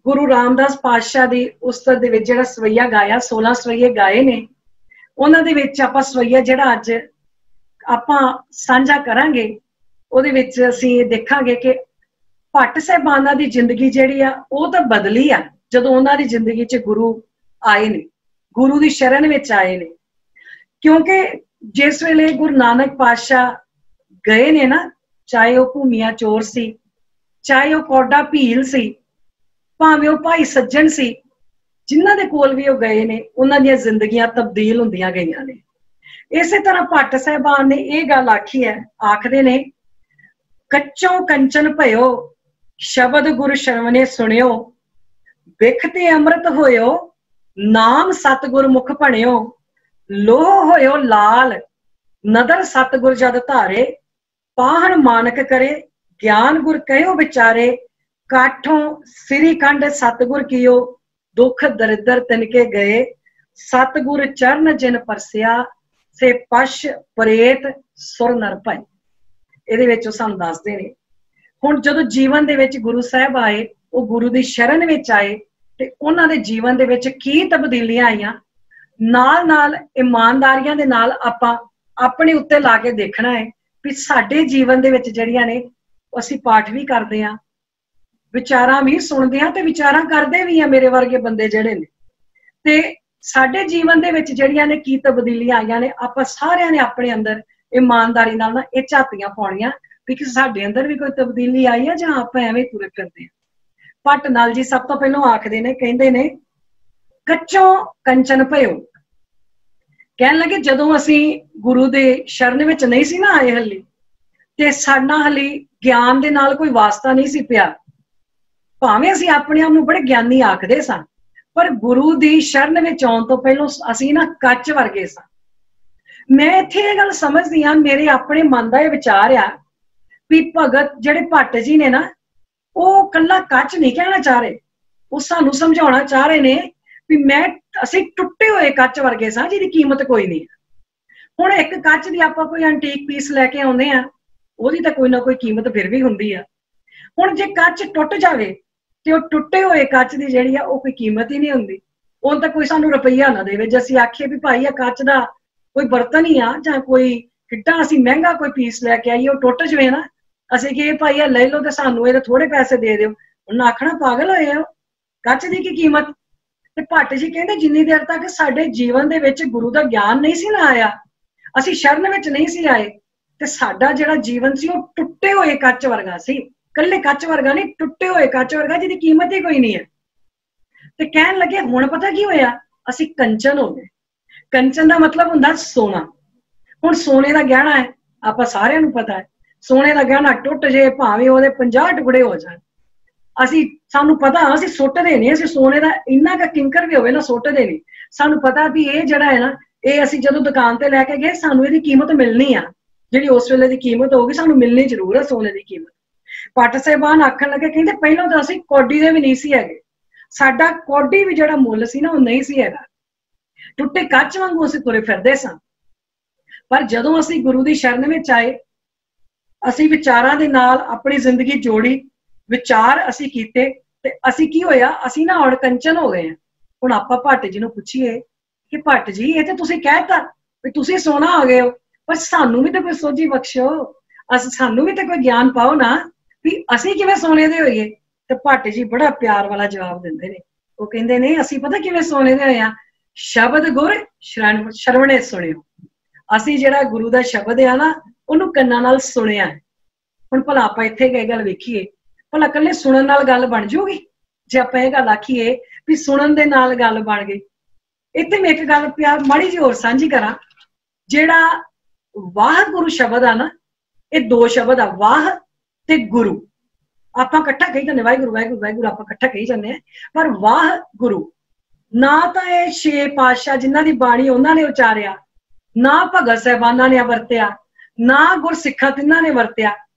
गुरु रामदास पातशाह की उस्तत दे विच जिहड़ा सवैया गाया 16 सवैये गाए ने। उन्हां दे विच आपां सवैया जिहड़ा अज आपां सांझा करांगे उहदे विच असीं देखांगे कि भट्ट साहिबाना की जिंदगी जिहड़ी आ वो तो बदली आ जदों उन्हां दी जिंदगी च गुरु आए ने, गुरु की शरण विच आए ने। क्योंकि जिस वेले गुरु नानक पातशाह गए ने ना, चाहे वह भूमिया चोर सी, चाहे वह कौडा भील सी, भावें वह भाई सज्जन सी, जिन्हां दे कोल भी वह गए ने उन्हां दीयां जिंदगियां तब्दील हुंदियां गईयां ने। इसे तरह भट्ट साहिबान ने यह गल आखी है, आखदे ने कच्चों कंचन भयो शब्द गुरु शरवणे सुनियो, बिख ते अमृत होयो नाम सतगुर मुख भणियो, लोह होयो लाल नदर सतगुर जद धारे, पाहन मानक करे ज्ञान गुर कहो विचारे, काठों सिरी खंड सतगुर कियो, दुख दरिद्र तिनके गए, सतगुर चरण जिन परसिया, से पश प्रेत सुर नर भय। ਇਹਦੇ ਵਿੱਚ ਉਹ ਸਾਨੂੰ ਦੱਸਦੇ ਨੇ ਹੁਣ ਜਦੋਂ ਜੀਵਨ ਦੇ ਵਿੱਚ ਗੁਰੂ ਸਾਹਿਬ ਆਏ, ਉਹ ਗੁਰੂ ਦੀ ਸ਼ਰਨ ਵਿੱਚ ਆਏ ਤੇ ਉਹਨਾਂ ਦੇ ਜੀਵਨ ਦੇ ਵਿੱਚ ਕੀ ਤਬਦੀਲੀਆਂ ਆਈਆਂ, ਨਾਲ ਨਾਲ ਇਮਾਨਦਾਰੀਆਂ ਦੇ ਨਾਲ ਆਪਾਂ ਆਪਣੇ ਉੱਤੇ ਲਾ ਕੇ ਦੇਖਣਾ ਹੈ ਵੀ ਸਾਡੇ ਜੀਵਨ ਦੇ ਵਿੱਚ ਜਿਹੜੀਆਂ ਨੇ ਅਸੀਂ ਪਾਠ ਵੀ ਕਰਦੇ ਆਂ, ਵਿਚਾਰਾਂ ਵੀ ਸੁਣਦੇ ਆਂ ਤੇ ਵਿਚਾਰਾਂ ਕਰਦੇ ਵੀ ਆ ਮੇਰੇ ਵਰਗੇ ਬੰਦੇ ਜਿਹੜੇ ਨੇ, ਤੇ ਸਾਡੇ ਜੀਵਨ ਦੇ ਵਿੱਚ ਜਿਹੜੀਆਂ ਨੇ ਕੀ ਤਬਦੀਲੀਆਂ ਆਈਆਂ ਨੇ ਆਪਾਂ ਸਾਰਿਆਂ ਨੇ ਆਪਣੇ ਅੰਦਰ ईमानदारी नाल ना ये झातियां पाउणियां भी कि साडे अंदर भी कोई तब्दीली आई है जां आपां एवें तुरे फिरदे आ। भट्ट नाल जी सब तो पहलों आखदे ने, कहंदे ने कच्चों कंचन भयो। कहण लगे जदों असीं गुरु दे शरण विच नहीं सी ना आए हली ते साडा हली ज्ञान दे नाल कोई वास्ता नहीं सी पिया, भावें असीं अपने आप नूं बड़े ज्ञानी आखदे सां, पर गुरु दी शरण विच आउण तो पहलों असीं ना कच्च वर्गे सां। मैं इत्थे इह गल समझदी हां, मेरे अपने मन दा इह विचार आ भी भगत जिहड़े भट्ट जी ने ना, ਉਹ ਕੱਲਾ ਕੱਚ नहीं कहना चाह रहे, ਉਹ ਸਾਨੂੰ ਸਮਝਾਉਣਾ ਚਾਹ ਰਹੇ ਨੇ ਵੀ ਮੈਂ ਅਸੀਂ ਟੁੱਟੇ ਹੋਏ ਕੱਚ ਵਰਗੇ ਸਾਂ ਜਿਹਦੀ ਕੀਮਤ ਕੋਈ ਨਹੀਂ। ਹੁਣ ਇੱਕ ਕੱਚ ਦੀ ਆਪਾਂ ਕੋਈ ਐਂਟੀਕ ਪੀਸ ਲੈ ਕੇ ਆਉਂਦੇ ਆ, ਉਹਦੀ ਤਾਂ ਕੋਈ ਨਾ ਕੋਈ ਕੀਮਤ ਫਿਰ ਵੀ ਹੁੰਦੀ ਆ। ਹੁਣ ਜੇ ਕੱਚ ਟੁੱਟ ਜਾਵੇ ਤੇ ਉਹ ਟੁੱਟੇ ਹੋਏ ਕੱਚ ਦੀ ਜਿਹੜੀ ਆ ਉਹ ਕੋਈ ਕੀਮਤ ਹੀ ਨਹੀਂ ਹੁੰਦੀ। ਉਹ ਤਾਂ ਕੋਈ ਸਾਨੂੰ ਰੁਪਈਆ ਨਾ ਦੇਵੇ ਜੇ ਅਸੀਂ ਆਖੀਏ ਵੀ ਭਾਈ ਆ ਕੱਚ ਦਾ ਕੋਈ ਬਰਤਨ ਹੀ ਆ ਜਾਂ ਕੋਈ ਕਿੱਡਾ ਅਸੀਂ ਮਹਿੰਗਾ ਕੋਈ ਪੀਸ ਲੈ ਕੇ ਆਈਏ, ਉਹ ਟੁੱਟ ਜਵੇ ਨਾ, ਅਸੀਂ ਕਹੀਏ ਭਾਈ ਆ ਲੈ ਲਓ ਤੇ ਸਾਨੂੰ ਇਹਦੇ ਥੋੜੇ ਪੈਸੇ ਦੇ ਦਿਓ, ਉਹਨਾਂ ਆਖਣਾ ਪਾਗਲ ਹੋਏ ਹੋ, ਕੱਚ ਦੀ ਕੀ ਕੀਮਤ। ਤੇ ਭੱਟ ਜੀ ਕਹਿੰਦੇ ਜਿੰਨੀ ਦੇਰ ਤੱਕ ਸਾਡੇ ਜੀਵਨ ਦੇ ਵਿੱਚ ਗੁਰੂ ਦਾ ਗਿਆਨ ਨਹੀਂ ਸੀ ਨਾ ਆਇਆ, ਅਸੀਂ ਸ਼ਰਨ ਵਿੱਚ ਨਹੀਂ ਸੀ ਆਏ, ਤੇ ਸਾਡਾ ਜਿਹੜਾ ਜੀਵਨ ਸੀ ਉਹ ਟੁੱਟੇ ਹੋਏ ਕੱਚ ਵਰਗਾ ਸੀ। ਕੱਲੇ ਕੱਚ ਵਰਗਾ ਨਹੀਂ, ਟੁੱਟੇ ਹੋਏ ਕੱਚ ਵਰਗਾ ਜਿਹਦੀ ਕੀਮਤ ਹੀ ਕੋਈ ਨਹੀਂ ਹੈ। ਤੇ ਕਹਿਣ ਲੱਗੇ ਹੁਣ ਪਤਾ ਕੀ ਹੋਇਆ, ਅਸੀਂ ਕੰਚਨ ਹੋ ਗਏ। ਕੰਚਨ ਦਾ ਮਤਲਬ ਹੁੰਦਾ ਸੋਨਾ। ਹੁਣ ਸੋਨੇ ਦਾ ਗਹਿਣਾ ਹੈ, ਆਪਾਂ ਸਾਰਿਆਂ ਨੂੰ ਪਤਾ ਹੈ, ਸੋਨੇ ਦਾ ਗਹਿਣਾ ਟੁੱਟ ਜੇ ਭਾਵੇਂ ਉਹਦੇ 50 ਟੁਕੜੇ ਹੋ ਜਾਣ, ਅਸੀਂ ਸਾਨੂੰ ਪਤਾ ਅਸੀਂ ਸੁੱਟਦੇ ਨਹੀਂ, ਅਸੀਂ ਸੋਨੇ ਦਾ ਇੰਨਾ ਕੁ ਕਿੰਕਰ ਵੀ ਹੋਵੇ ਨਾ ਸੁੱਟਦੇ ਨਹੀਂ। ਸਾਨੂੰ ਪਤਾ ਵੀ ਇਹ ਜਿਹੜਾ ਹੈ ਨਾ, ਇਹ ਅਸੀਂ ਜਦੋਂ ਦੁਕਾਨ ਤੇ ਲੈ ਕੇ ਗਏ ਸਾਨੂੰ ਇਹਦੀ ਕੀਮਤ ਮਿਲਣੀ ਆ, ਜਿਹੜੀ ਉਸ ਵੇਲੇ ਦੀ ਕੀਮਤ ਹੋਊਗੀ ਸਾਨੂੰ ਮਿਲਣੀ ਜ਼ਰੂਰ ਹੈ ਸੋਨੇ ਦੀ ਕੀਮਤ। ਭੱਟ ਸਾਹਿਬਾਨ ਆਖਣ ਲੱਗੇ, ਕਹਿੰਦੇ ਪਹਿਲਾਂ ਤਾਂ ਅਸੀਂ ਕੌਡੀ ਦੇ ਵੀ ਨਹੀਂ ਸੀ ਹੈਗੇ, ਸਾਡਾ ਕੌਡੀ ਵੀ ਜਿਹੜਾ ਮੁੱਲ ਸੀ ਨਾ ਉਹ ਨਹੀਂ ਸੀ ਹੈਗਾ, ਟੁੱਟੇ ਕੱਚ ਵਾਂਗੂ ਅਸੀਂ ਤੁਰੇ ਫਿਰਦੇ ਸਾਂ। ਪਰ ਜਦੋਂ ਅਸੀਂ ਗੁਰੂ ਦੀ ਸ਼ਰਨ ਵਿੱਚ ਆਏ, ਅਸੀਂ ਵਿਚਾਰਾਂ ਦੇ ਨਾਲ ਆਪਣੀ ਜ਼ਿੰਦਗੀ ਜੋੜੀ, ਵਿਚਾਰ ਅਸੀਂ ਕੀਤੇ, ਤੇ ਅਸੀਂ ਕੀ ਹੋਇਆ, ਅਸੀਂ ਨਾ ਹੁਣ ਕੰਚਨ ਹੋ ਗਏ ਆ। ਹੁਣ ਆਪਾਂ ਭੱਟ ਜੀ ਨੂੰ ਪੁੱਛੀਏ ਕਿ ਭੱਟ ਜੀ ਇਹ ਤੇ ਤੁਸੀਂ ਕਹਿਤਾ ਵੀ ਤੁਸੀਂ ਸੋਨਾ ਹੋ ਗਏ ਹੋ, ਪਰ ਸਾਨੂੰ ਵੀ ਤਾਂ ਕੋਈ ਸੋਝੀ ਬਖਸ਼ੋ, ਸਾਨੂੰ ਵੀ ਤਾਂ ਕੋਈ ਗਿਆਨ ਪਾਓ ਨਾ ਵੀ ਅਸੀਂ ਕਿਵੇਂ ਸੋਨੇ ਦੇ ਹੋਈਏ। ਤੇ ਭੱਟ ਜੀ ਬੜਾ ਪਿਆਰ ਵਾਲਾ ਜਵਾਬ ਦਿੰਦੇ ਨੇ, ਉਹ ਕਹਿੰਦੇ ਨੇ ਅਸੀਂ ਪਤਾ ਕਿਵੇਂ ਸੋਨੇ ਦੇ ਹੋਏ ਆ, ਸ਼ਬਦ ਗੁਰ ਸ਼ਰਵਣੇ ਸੁਣਿਓ। ਅਸੀਂ ਜਿਹੜਾ ਗੁਰੂ ਦਾ ਸ਼ਬਦ ਆ ਨਾ ਉਹਨੂੰ ਕੰਨਾਂ ਨਾਲ ਸੁਣਿਆ। ਹੁਣ ਭਲਾ ਆਪਾਂ ਇੱਥੇ ਇਹ ਗੱਲ ਵੇਖੀਏ, ਭਲਾ ਇਕੱਲੇ ਸੁਣਨ ਨਾਲ ਗੱਲ ਬਣ ਜਾਊਗੀ? ਜੇ ਆਪਾਂ ਇਹ ਗੱਲ ਆਖੀਏ ਵੀ ਸੁਣਨ ਦੇ ਨਾਲ ਗੱਲ ਬਣ ਗਈ, ਇੱਥੇ ਮੈਂ ਇੱਕ ਗੱਲ ਪਿਆਰ ਮਾੜੀ ਜਿਹੀ ਹੋਰ ਸਾਂਝੀ ਕਰਾਂ। ਜਿਹੜਾ ਵਾਹਿਗੁਰੂ ਸ਼ਬਦ ਆ ਨਾ, ਇਹ ਦੋ ਸ਼ਬਦ ਆ, ਵਾਹ ਤੇ ਗੁਰੂ। ਆਪਾਂ ਇਕੱਠਾ ਕਹੀ ਜਾਂਦੇ ਵਾਹਿਗੁਰੂ ਵਾਹਿਗੁਰੂ ਵਾਹਿਗੁਰੂ, ਆਪਾਂ ਇਕੱਠਾ ਕਹੀ ਜਾਂਦੇ ਆ, ਪਰ ਵਾਹਿਗੁਰੂ ਨਾ ਤਾਂ ਇਹ 6 ਪਾਤਸ਼ਾਹ ਜਿਨ੍ਹਾਂ ਦੀ ਬਾਣੀ ਉਹਨਾਂ ਨੇ ਉਚਾਰਿਆ, ਨਾ ਭਗਤ ਸਾਹਿਬਾਨਾਂ ਨੇ ਵਰਤਿਆ, ਨਾ ਗੁਰਸਿੱਖਾਂ ਤਿੰਨਾਂ ਨੇ ਵਰਤਿਆ,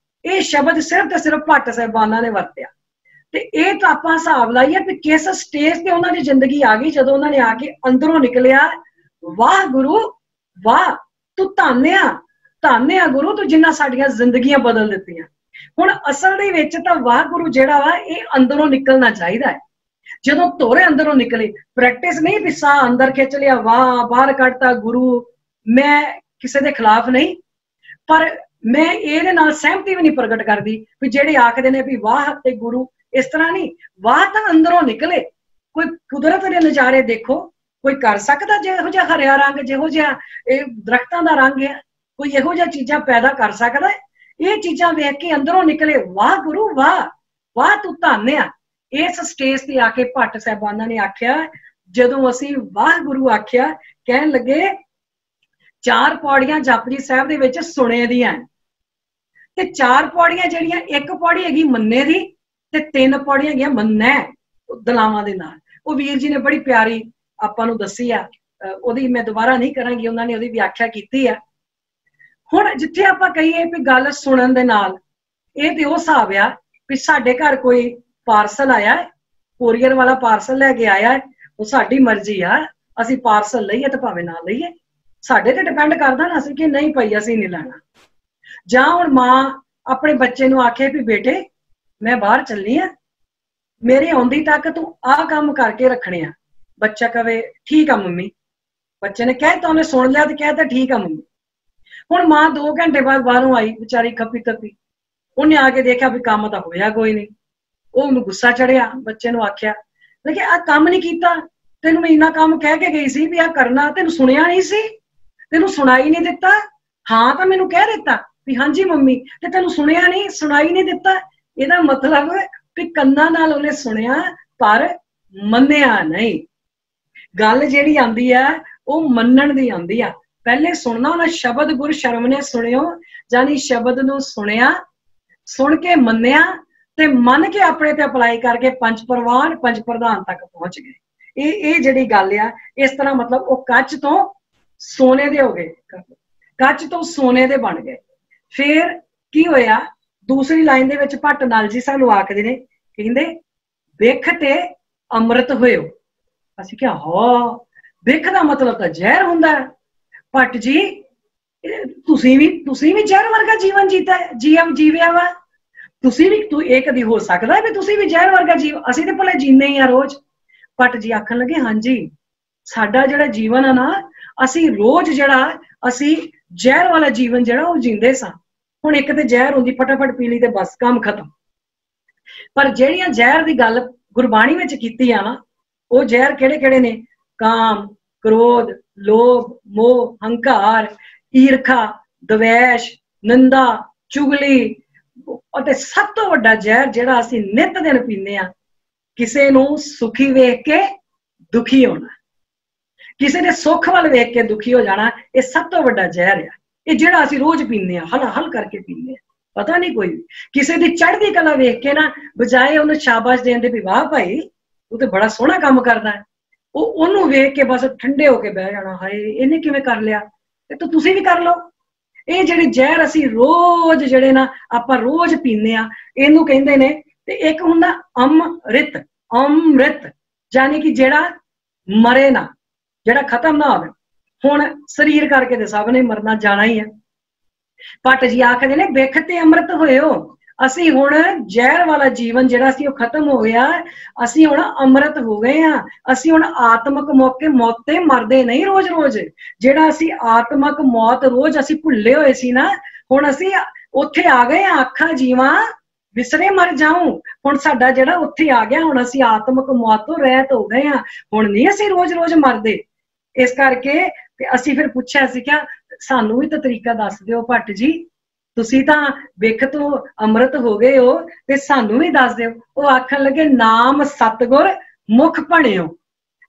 ਇਹ ਸ਼ਬਦ ਸਿਰਫ ਤੇ ਸਿਰਫ ਭੱਟ ਸਾਹਿਬਾਨਾਂ ਨੇ ਵਰਤਿਆ। ਤੇ ਇਹ ਤਾਂ ਆਪਾਂ ਹਿਸਾਬ ਲਾਈਏ ਵੀ ਕਿਸ ਸਟੇਜ ਤੇ ਉਹਨਾਂ ਦੀ ਜ਼ਿੰਦਗੀ ਆ ਗਈ, ਜਦੋਂ ਉਹਨਾਂ ਨੇ ਆ ਕੇ ਅੰਦਰੋਂ ਨਿਕਲਿਆ, ਵਾਹ ਗੁਰੂ ਵਾਹ, ਤੂੰ ਧੰਨਿਆ ਧੰਨਿਆ ਗੁਰੂ, ਤੂੰ ਜਿੰਨਾ ਸਾਡੀਆਂ ਜ਼ਿੰਦਗੀਆਂ ਬਦਲ ਦਿੱਤੀਆਂ। ਹੁਣ ਅਸਲ ਦੇ ਵਿੱਚ ਤਾਂ ਵਾਹਿਗੁਰੂ ਜਿਹੜਾ ਵਾ ਇਹ ਅੰਦਰੋਂ ਨਿਕਲਣਾ ਚਾਹੀਦਾ ਹੈ। ਜਦੋਂ ਧੋਰੇ ਅੰਦਰੋਂ ਨਿਕਲੇ, ਪ੍ਰੈਕਟਿਸ ਨਹੀਂ ਵੀ ਸਾਹ ਅੰਦਰ ਖਿੱਚ ਲਿਆ, ਵਾਹ ਬਾਹਰ ਕੱਢਤਾ ਗੁਰੂ। ਮੈਂ ਕਿਸੇ ਦੇ ਖਿਲਾਫ ਨਹੀਂ, ਪਰ ਮੈਂ ਇਹਦੇ ਨਾਲ ਸਹਿਮਤੀ ਵੀ ਨਹੀਂ ਪ੍ਰਗਟ ਕਰਦੀ ਵੀ ਜਿਹੜੇ ਆਖਦੇ ਨੇ ਵੀ ਵਾਹ ਤੇ ਗੁਰੂ, ਇਸ ਤਰ੍ਹਾਂ ਨਹੀਂ। ਵਾਹ ਤਾਂ ਅੰਦਰੋਂ ਨਿਕਲੇ। ਕੋਈ ਕੁਦਰਤ ਦੇ ਨਜ਼ਾਰੇ ਦੇਖੋ, ਕੋਈ ਕਰ ਸਕਦਾ ਜਿਹੋ ਜਿਹਾ ਹਰਿਆ ਰੰਗ, ਜਿਹੋ ਜਿਹਾ ਇਹ ਦਰਖਤਾਂ ਦਾ ਰੰਗ ਹੈ, ਕੋਈ ਇਹੋ ਜਿਹਾ ਚੀਜ਼ਾਂ ਪੈਦਾ ਕਰ ਸਕਦਾ। ਇਹ ਚੀਜ਼ਾਂ ਵੇਖ ਕੇ ਅੰਦਰੋਂ ਨਿਕਲੇ, ਵਾਹ ਗੁਰੂ ਵਾਹ ਵਾਹ, ਤੂੰ ਧੰਨ ਆ। ਇਸ ਸਟੇਜ ਤੇ ਆ ਕੇ ਭੱਟ ਸਾਹਿਬਾਨਾਂ ਨੇ ਆਖਿਆ, ਜਦੋਂ ਅਸੀਂ ਵਾਹ ਗੁਰੂ ਆਖਿਆ, ਕਹਿਣ ਲੱਗੇ 4 ਪੌੜੀਆਂ ਜਪਜੀ ਸਾਹਿਬ ਦੇ ਵਿੱਚ ਸੁਣੇ ਦੀਆਂ, ਤੇ 4 ਪੌੜੀਆਂ ਜਿਹੜੀਆਂ, ਇੱਕ ਪੌੜੀ ਹੈਗੀ ਮੰਨੇ ਦੀ ਤੇ 3 ਪੌੜੀਆਂ ਹੈਗੀਆਂ ਮੰਨੈ ਦਲਾਵਾਂ ਦੇ ਨਾਲ। ਉਹ ਵੀਰ ਜੀ ਨੇ ਬੜੀ ਪਿਆਰੀ ਆਪਾਂ ਨੂੰ ਦੱਸੀ ਆ, ਉਹਦੀ ਮੈਂ ਦੁਬਾਰਾ ਨਹੀਂ ਕਰਾਂਗੀ, ਉਹਨਾਂ ਨੇ ਉਹਦੀ ਵਿਆਖਿਆ ਕੀਤੀ ਆ। ਹੁਣ ਜਿੱਥੇ ਆਪਾਂ ਕਹੀਏ ਵੀ ਗੱਲ ਸੁਣਨ ਦੇ ਨਾਲ, ਇਹ ਤੇ ਉਹ ਹਿਸਾਬ ਆ ਵੀ ਸਾਡੇ ਘਰ ਕੋਈ ਪਾਰਸਲ ਆਇਆ, ਕੋਰੀਅਰ ਵਾਲਾ ਪਾਰਸਲ ਲੈ ਕੇ ਆਇਆ, ਉਹ ਸਾਡੀ ਮਰਜ਼ੀ ਆ, ਅਸੀਂ ਪਾਰਸਲ ਲਈਏ ਤੇ ਭਾਵੇਂ ਨਾ ਲਈਏ, ਸਾਡੇ ਤੇ ਡਿਪੈਂਡ ਕਰਦਾ ਨਾ ਅਸੀਂ ਕਿ ਨਹੀਂ ਭਾਈ ਅਸੀਂ ਨਹੀਂ ਲੈਣਾ। ਜਾਂ ਹੁਣ ਮਾਂ ਆਪਣੇ ਬੱਚੇ ਨੂੰ ਆਖੇ ਵੀ ਬੇਟੇ ਮੈਂ ਬਾਹਰ ਚੱਲੀ ਆ, ਮੇਰੇ ਆਉਂਦੀ ਤੱਕ ਤੂੰ ਆਹ ਕੰਮ ਕਰਕੇ ਰੱਖਣੇ ਆ। ਬੱਚਾ ਕਵੇ ਠੀਕ ਆ ਮੰਮੀ, ਬੱਚੇ ਨੇ ਕਹਿਤਾ, ਉਹਨੇ ਸੁਣ ਲਿਆ ਤੇ ਕਹਿਤਾ ਠੀਕ ਆ ਮੰਮੀ। ਹੁਣ ਮਾਂ 2 ਘੰਟੇ ਬਾਅਦ ਬਾਹਰੋਂ ਆਈ, ਵਿਚਾਰੀ ਖੱਪੀ ਤੱਪੀ, ਉਹਨੇ ਆ ਕੇ ਦੇਖਿਆ ਵੀ ਕੰਮ ਤਾਂ ਹੋਇਆ ਕੋਈ ਨਹੀਂ। ਉਹਨੂੰ ਗੁੱਸਾ ਚੜਿਆ, ਬੱਚੇ ਨੂੰ ਆਖਿਆ ਲੇਕਿਨ ਆਹ ਕੰਮ ਨਹੀਂ ਕੀਤਾ, ਤੈਨੂੰ ਮੈਂ ਇੰਨਾ ਕੰਮ ਕਹਿ ਕੇ ਗਈ ਸੀ ਵੀ ਆਹ ਕਰਨਾ, ਤੈਨੂੰ ਸੁਣਿਆ ਨਹੀਂ ਸੀ, ਤੈਨੂੰ ਸੁਣਾਈ ਨਹੀਂ ਦਿੱਤਾ, हाँ तो मैनू कह दिता भी हाँ जी मम्मी, ते तेनू सुनिया नहीं, सुनाई नहीं दिता। ਇਹਦਾ मतलब भी ਕੰਨਾਂ ਨਾਲ ਉਹਨੇ ਸੁਣਿਆ पर ਮੰਨਿਆ नहीं। गल ਜਿਹੜੀ आंदी है वो ਮੰਨਣ ਦੀ आंदी है। पहले सुनना ना शब्द गुर शर्म ने सुनियो, जानी शब्द नू सुनिया, सुन के मन्निया ते मन के अपने ते अप्लाई करके पंच परवान पंच प्रधान तक पहुंच गए। ये जिहड़ी गल आ, इस तरह मतलब वो कच तो सोने दे हो गए, कच तो सोने दे बन गए। फिर की होया, दूसरी लाइन दे विच भट्ट नाल जी सानू आखदे ने, कहंदे विख ते अमृत होयो। असीं क्या हाँ विख दा मतलब तां जहर हुंदा है। भट्ट जी तुसीं भी जहर वर्गा जीवन जीता है, जीविया वा तुसीं भी, तू ये कदी हो सकदा है भी तुसीं भी जहर वर्गा जीव, असीं ते भले जीने ही आ रोज। भट्ट जी आखन लगे हाँ जी साडा जिहड़ा जीवन है ना, असीं रोज जिहड़ा असीं जहर वाला जीवन जिहड़ा वो जींदे सां। हुण एक ते जहर हुंदी फटाफट पी ली ते बस काम खत्म। पर जिहड़ियां जहर दी गल गुरबाणी विच कीती आ ना, वो जहर किहड़े किहड़े ने? काम, क्रोध, लोभ, मोह, हंकार, ईरखा, द्वेष, निंदा, चुगली, और सब तो वड्डा जहर जिहड़ा असीं नित दिन पीने आ, किसे नूं सुखी वेख के दुखी होना, किसी ने सुख वाल वेख के दुखी हो जाना, ये सब तो वड्डा जहर है। ये जिहड़ा असीं रोज पीने हल हल करके पीने, पता नहीं कोई किसी दी चढ़दी कला वेख के ना, बजाए उन्हें शाबाश देण दे भी वाह भाई तू ते बड़ा सोहना काम करदा है, ओनू वेख के बस ठंडे होके बह जाना, हाय इहने किवें कर लिया, तो तुसीं भी कर लो। ये जिहड़ी जहर असीं रोज जिहड़े ना आपां रोज पीने आ, इहनू कहिंदे ने। ते एक हुंदा अमृत, अमृत जानी कि जिहड़ा मरे ना, जिहड़ा खत्म ना होवे। हुण शरीर करके ते सब ने मरना जाना ही है। भट्ट जी आखदे ने विख ते अमृत होयो, असीं हुण जहर वाला जीवन जिहड़ा सी ओह खत्म हो गया, असीं हुण अमृत हो गए हां। असीं हुण आत्मक मौके मौत ते मरदे नहीं रोज रोज, जिहड़ा असीं आत्मक मौत रोज असीं भुल्ले होए सी ना, हुण असीं उत्थे आ गए हां। आखा जीवां विसरे मर जाऊं, हुण साडा जिहड़ा उत्थे आ गया, हुण असीं आत्मक मौत तो रहत हो गए हां, हुण नहीं असीं रोज रोज मरदे। इस करके असीं फिर पुछया सी क्या सानू भी तो तरीका दस दिओ भट्ट जी, तुसीं तां विख तो अमृत हो गए हो ते सानू भी दस दिओ। वो आखन लगे नाम सतगुर मुख भणियो।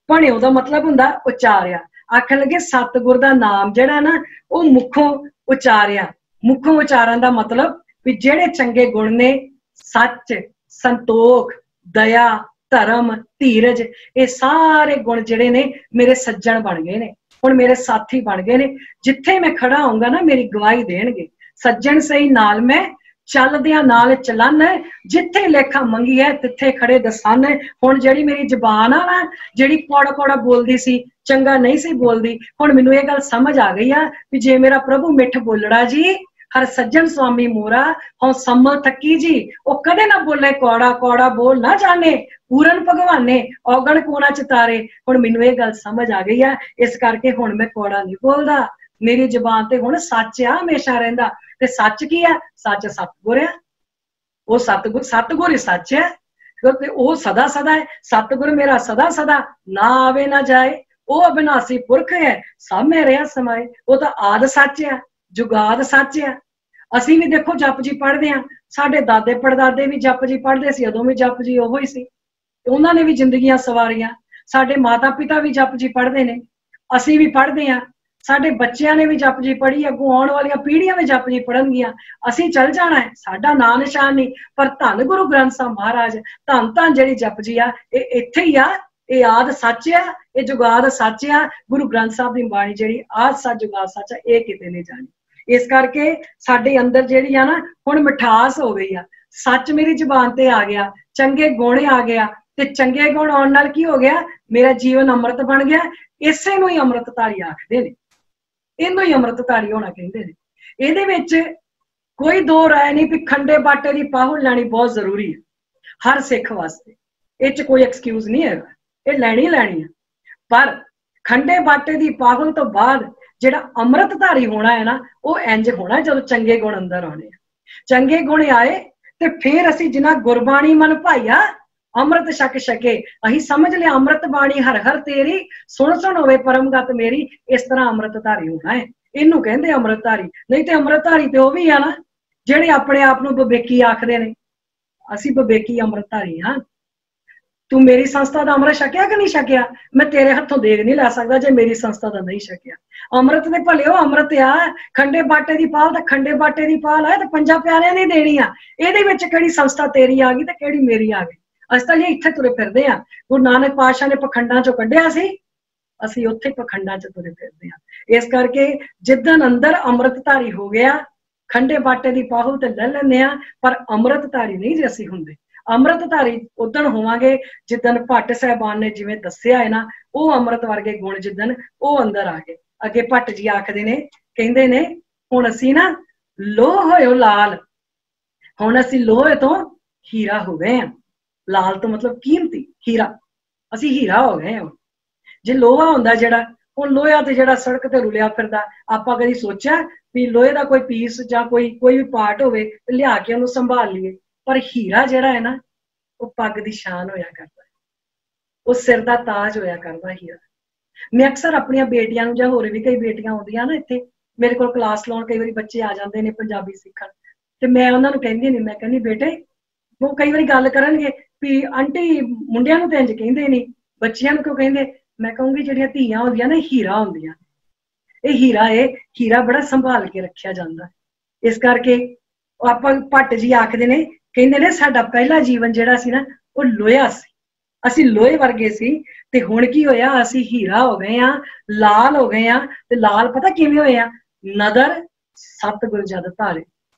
भणियो दा मतलब हुंदा उचारिया। आखन लगे सतगुर दा नाम जिहड़ा ना वो मुखों उचारिया। मुखों उचारन दा मतलब भी जिहड़े चंगे गुण ने, सच, संतोख, दया, धर्म, धीरज, ये सारे गुण जिहड़े ने मेरे सज्जन बन गए ने, हुण मेरे साथी बन गए ने। जिथे मैं खड़ा होऊंगा ना मेरी गवाही देणगे। सज्जन सही नाल मैं चलदियां नाल चलन, जिथे लेखा मंगी है तिथे खड़े दसन। हुण जिहड़ी मेरी जबान आ ना, जिहड़ी कौड़ा कौड़ा बोलदी सी, चंगा नहीं सी बोलदी, हुण मैनूं ये गल समझ आ गई आ भी जे मेरा प्रभु मिठ बोलड़ा जी, हर सज्जन स्वामी मोरा हूं सम्मल थकी जी, वो कदे ना बोले कौड़ा कौड़ा बोल ना जाने, पूरन भगवाने औगण कोना चितारे। हुण मैनूं ये गल समझ आ गई है, इस करके हुण मैं कौड़ा नहीं बोलदा। मेरी जबान ते हुण सच आ हमेशा रहिंदा। ते सच की है? सच सतगुर है। वो सतगुर ही सच है, क्योंकि वो सदा सदा है। सतगुर मेरा सदा सदा ना आवे ना जाए, वो अविनाशी पुरख है, सब में रहा समाए। वो तो आद सच है, जुगाद सच है। असीं भी देखो जप जी पढ़दे आ, साडे दादे पड़दादे भी जप जी पढ़दे सी, उदों भी जप जी ओहो ही सी, उन्हां ने भी जिंदगियां सवारियां। साडे माता पिता भी जप जी पढ़दे ने, असीं भी पढ़दे आ, साडे बच्चियां ने भी जप जी पढ़ी, अगों आउण वालियां पीढ़ियां भी जप जी पढ़नगियां। असीं चल जाना है, साडा नां निशान नहीं, पर धन गुरु ग्रंथ साहिब महाराज, धन धन जिहड़ी जप जी आ ये इत्थे ही आ। ये आद सच आ, ये जुगाद सच आ। गुरु ग्रंथ साहिब दी बाणी जिहड़ी आद सच जुगाद सच आ, ये किते नहीं जानी। इस करके साडे अंदर जिहड़ी आ ना हुण मिठास हो गई आ, सच मेरी जुबान ते आ गया, चंगे गुण आ गया, ते चंगे गुण आउण नाल की हो गया, मेरा जीवन अमृत बन गया। इसे नूं ही अमृतधारी आखदे ने, इहनूं ही अमृतधारी होना कहंदे ने। इहदे विच कोई दो राय नहीं भी खंडे बाटे दी पाहुल लैणी बहुत जरूरी है हर सिख वास्ते, इह च कोई एक्सक्यूज नहीं है, ये लैणी लैणी है। पर खंडे बाटे दी पाहुल तो बाद जिहड़ा अमृतधारी होना है ना, वो इंज होना जदों चंगे गुण अंदर आने। चंगे गुण आए ते फिर असीं जिन्ना गुरबाणी मन भाईया अमृत छक छके, असीं समझ लिया अमृत बाणी हर हर तेरी, सुन सुन होवे परमगत मेरी। इस तरह अमृतधारी होना है। ਇਹਨੂੰ ਕਹਿੰਦੇ ਅੰਮ੍ਰਿਤਧਾਰੀ। ਨਹੀਂ ਤੇ ਅੰਮ੍ਰਿਤਧਾਰੀ ਤੇ ਉਹ ਵੀ ਆ ਨਾ ਜਿਹੜੇ ਆਪਣੇ ਆਪ ਨੂੰ ਵਿਵੇਕੀ ਆਖਦੇ ਨੇ। ਅਸੀਂ ਵਿਵੇਕੀ ਅੰਮ੍ਰਿਤਧਾਰੀ ਹਾਂ। ਤੂੰ ਮੇਰੀ ਸੰਸਥਾ ਦਾ ਅੰਮ੍ਰਿਤ ਛਕਿਆ ਕਿ ਨਹੀਂ ਛਕਿਆ? ਮੈਂ ਤੇਰੇ ਹੱਥੋਂ ਦੇਗ ਨਹੀਂ ਲੈ ਸਕਦਾ ਜੇ ਮੇਰੀ ਸੰਸਥਾ ਦਾ ਨਹੀਂ ਛਕਿਆ। ਅੰਮ੍ਰਿਤ ਦੇ ਭਲੇ ਉਹ ਅੰਮ੍ਰਿਤ ਆ, ਖੰਡੇ ਬਾਟੇ ਦੀ ਪਾਲ ਤਾਂ ਖੰਡੇ ਬਾਟੇ ਦੀ ਪਾਲ ਹੈ ਤੇ ਪੰਜਾਂ ਪਿਆਰਿਆਂ ਨੇ ਦੇਣੀ ਆ। ਇਹਦੇ ਵਿੱਚ ਕਿਹੜੀ ਸੰਸਥਾ ਤੇਰੀ ਆ ਗਈ ਤੇ ਕਿਹੜੀ ਮੇਰੀ ਆ ਗਈ? ਅਸੀਂ ਤਾਂ ਇਹ ਇੱਥੇ ਤੁਰੇ ਫਿਰਦੇ ਆ। ਗੁਰੂ ਨਾਨਕ ਪਾਤਸ਼ਾਹ ਨੇ ਪਖੰਡਾਂ ਚੋਂ ਕੱਢਿਆ ਸੀ, ਅਸੀਂ ਉੱਥੇ ਪਖੰਡਾਂ ਚ ਤੁਰੇ ਫਿਰਦੇ ਆ। ਇਸ ਕਰਕੇ ਜਿੱਦਣ ਅੰਦਰ ਅੰਮ੍ਰਿਤਧਾਰੀ ਹੋ ਗਿਆ, ਖੰਡੇ ਬਾਟੇ ਦੀ ਪਾਹੁਲ ਤੇ ਲੈ ਲੈਂਦੇ ਆ, ਪਰ ਅੰਮ੍ਰਿਤਧਾਰੀ ਨਹੀਂ ਜੇ ਅਸੀਂ ਹੁੰਦੇ। ਅੰਮ੍ਰਿਤਧਾਰੀ ਉਦਣ ਹੋਵਾਂਗੇ ਜਿੱਦਣ ਭੱਟ ਸਾਹਿਬਾਨ ਨੇ ਜਿਵੇਂ ਦੱਸਿਆ ਹੈ ਨਾ, ਉਹ ਅੰਮ੍ਰਿਤ ਵਰਗੇ ਗੁਣ ਜਿੱਦਣ ਉਹ ਅੰਦਰ ਆ ਗਏ। ਅੱਗੇ ਭੱਟ ਜੀ ਆਖਦੇ ਨੇ, ਕਹਿੰਦੇ ਨੇ ਹੁਣ ਅਸੀਂ ਨਾ ਲੋਹ ਹੋਇਓ ਲਾਲ, ਹੁਣ ਅਸੀਂ ਲੋਹੇ ਤੋਂ ਹੀਰਾ ਹੋ ਗਏ ਆ। ਲਾਲ ਤੋਂ ਮਤਲਬ ਕੀਮਤੀ, ਹੀਰਾ। ਅਸੀਂ ਹੀਰਾ ਹੋ ਗਏ ਹਾਂ। ਜੇ ਲੋਹਾ ਹੁੰਦਾ ਜਿਹੜਾ, ਹੁਣ ਲੋਹਾ ਤੇ ਜਿਹੜਾ ਸੜਕ ਤੇ ਰੁਲਿਆ ਫਿਰਦਾ, ਆਪਾਂ ਕਦੀ ਸੋਚਿਆ ਵੀ ਲੋਹੇ ਦਾ ਕੋਈ ਪੀਸ ਜਾਂ ਕੋਈ ਵੀ ਪਾਰਟ ਹੋਵੇ ਤੇ ਲਿਆ ਕੇ ਉਹਨੂੰ ਸੰਭਾਲ ਲਈਏ? ਪਰ ਹੀਰਾ ਜਿਹੜਾ ਹੈ ਨਾ, ਉਹ ਪੱਗ ਦੀ ਸ਼ਾਨ ਹੋਇਆ ਕਰਦਾ, ਉਹ ਸਿਰ ਦਾ ਤਾਜ ਹੋਇਆ ਕਰਦਾ ਹੀਰਾ। ਮੈਂ ਅਕਸਰ ਆਪਣੀਆਂ ਬੇਟੀਆਂ ਨੂੰ, ਜਾਂ ਹੋਰ ਵੀ ਕਈ ਬੇਟੀਆਂ ਆਉਂਦੀਆਂ ਨਾ ਇੱਥੇ ਮੇਰੇ ਕੋਲ ਕਲਾਸ ਲਾਉਣ, ਕਈ ਵਾਰੀ ਬੱਚੇ ਆ ਜਾਂਦੇ ਨੇ ਪੰਜਾਬੀ ਸਿੱਖਣ, ਤੇ ਮੈਂ ਉਹਨਾਂ ਨੂੰ ਕਹਿੰਦੀ ਨਹੀਂ, ਮੈਂ ਕਹਿੰਦੀ ਬੇਟੇ, ਉਹ ਕਈ ਵਾਰੀ ਗੱਲ ਕਰਨਗੇ ਵੀ ਆਂਟੀ ਮੁੰਡਿਆਂ ਨੂੰ ਤਾਂ ਇੰਝ ਕਹਿੰਦੇ ਨਹੀਂ, ਬੱਚਿਆਂ ਨੂੰ ਕਿਉਂ ਕਹਿੰਦੇ? ਮੈਂ ਕਹੂੰਗੀ ਜਿਹੜੀਆਂ ਧੀਆਂ ਹੁੰਦੀਆਂ ਨੇ ਹੀਰਾ ਹੁੰਦੀਆਂ, ਇਹ ਹੀਰਾ ਹੈ, ਹੀਰਾ ਬੜਾ ਸੰਭਾਲ ਕੇ ਰੱਖਿਆ ਜਾਂਦਾ। ਇਸ ਕਰਕੇ ਆਪਾਂ ਭੱਟ ਜੀ ਆਖਦੇ ਨੇ, ਕਹਿੰਦੇ ਨੇ ਸਾਡਾ ਪਹਿਲਾ ਜੀਵਨ ਜਿਹੜਾ ਸੀ ਨਾ, ਉਹ ਲੋਹਾ ਸੀ, ਅਸੀਂ ਲੋਹੇ ਵਰਗੇ ਸੀ, ਤੇ ਹੁਣ ਕੀ ਹੋਇਆ? ਅਸੀਂ ਹੀਰਾ ਹੋ ਗਏ ਆ, ਲਾਲ ਹੋ ਗਏ ਆ। ਤੇ ਲਾਲ ਪਤਾ ਕਿਵੇਂ ਹੋਏ ਆ? ਨਦਰ ਸਤਿਗੁਰ ਜਦ ਧਾਰੇ,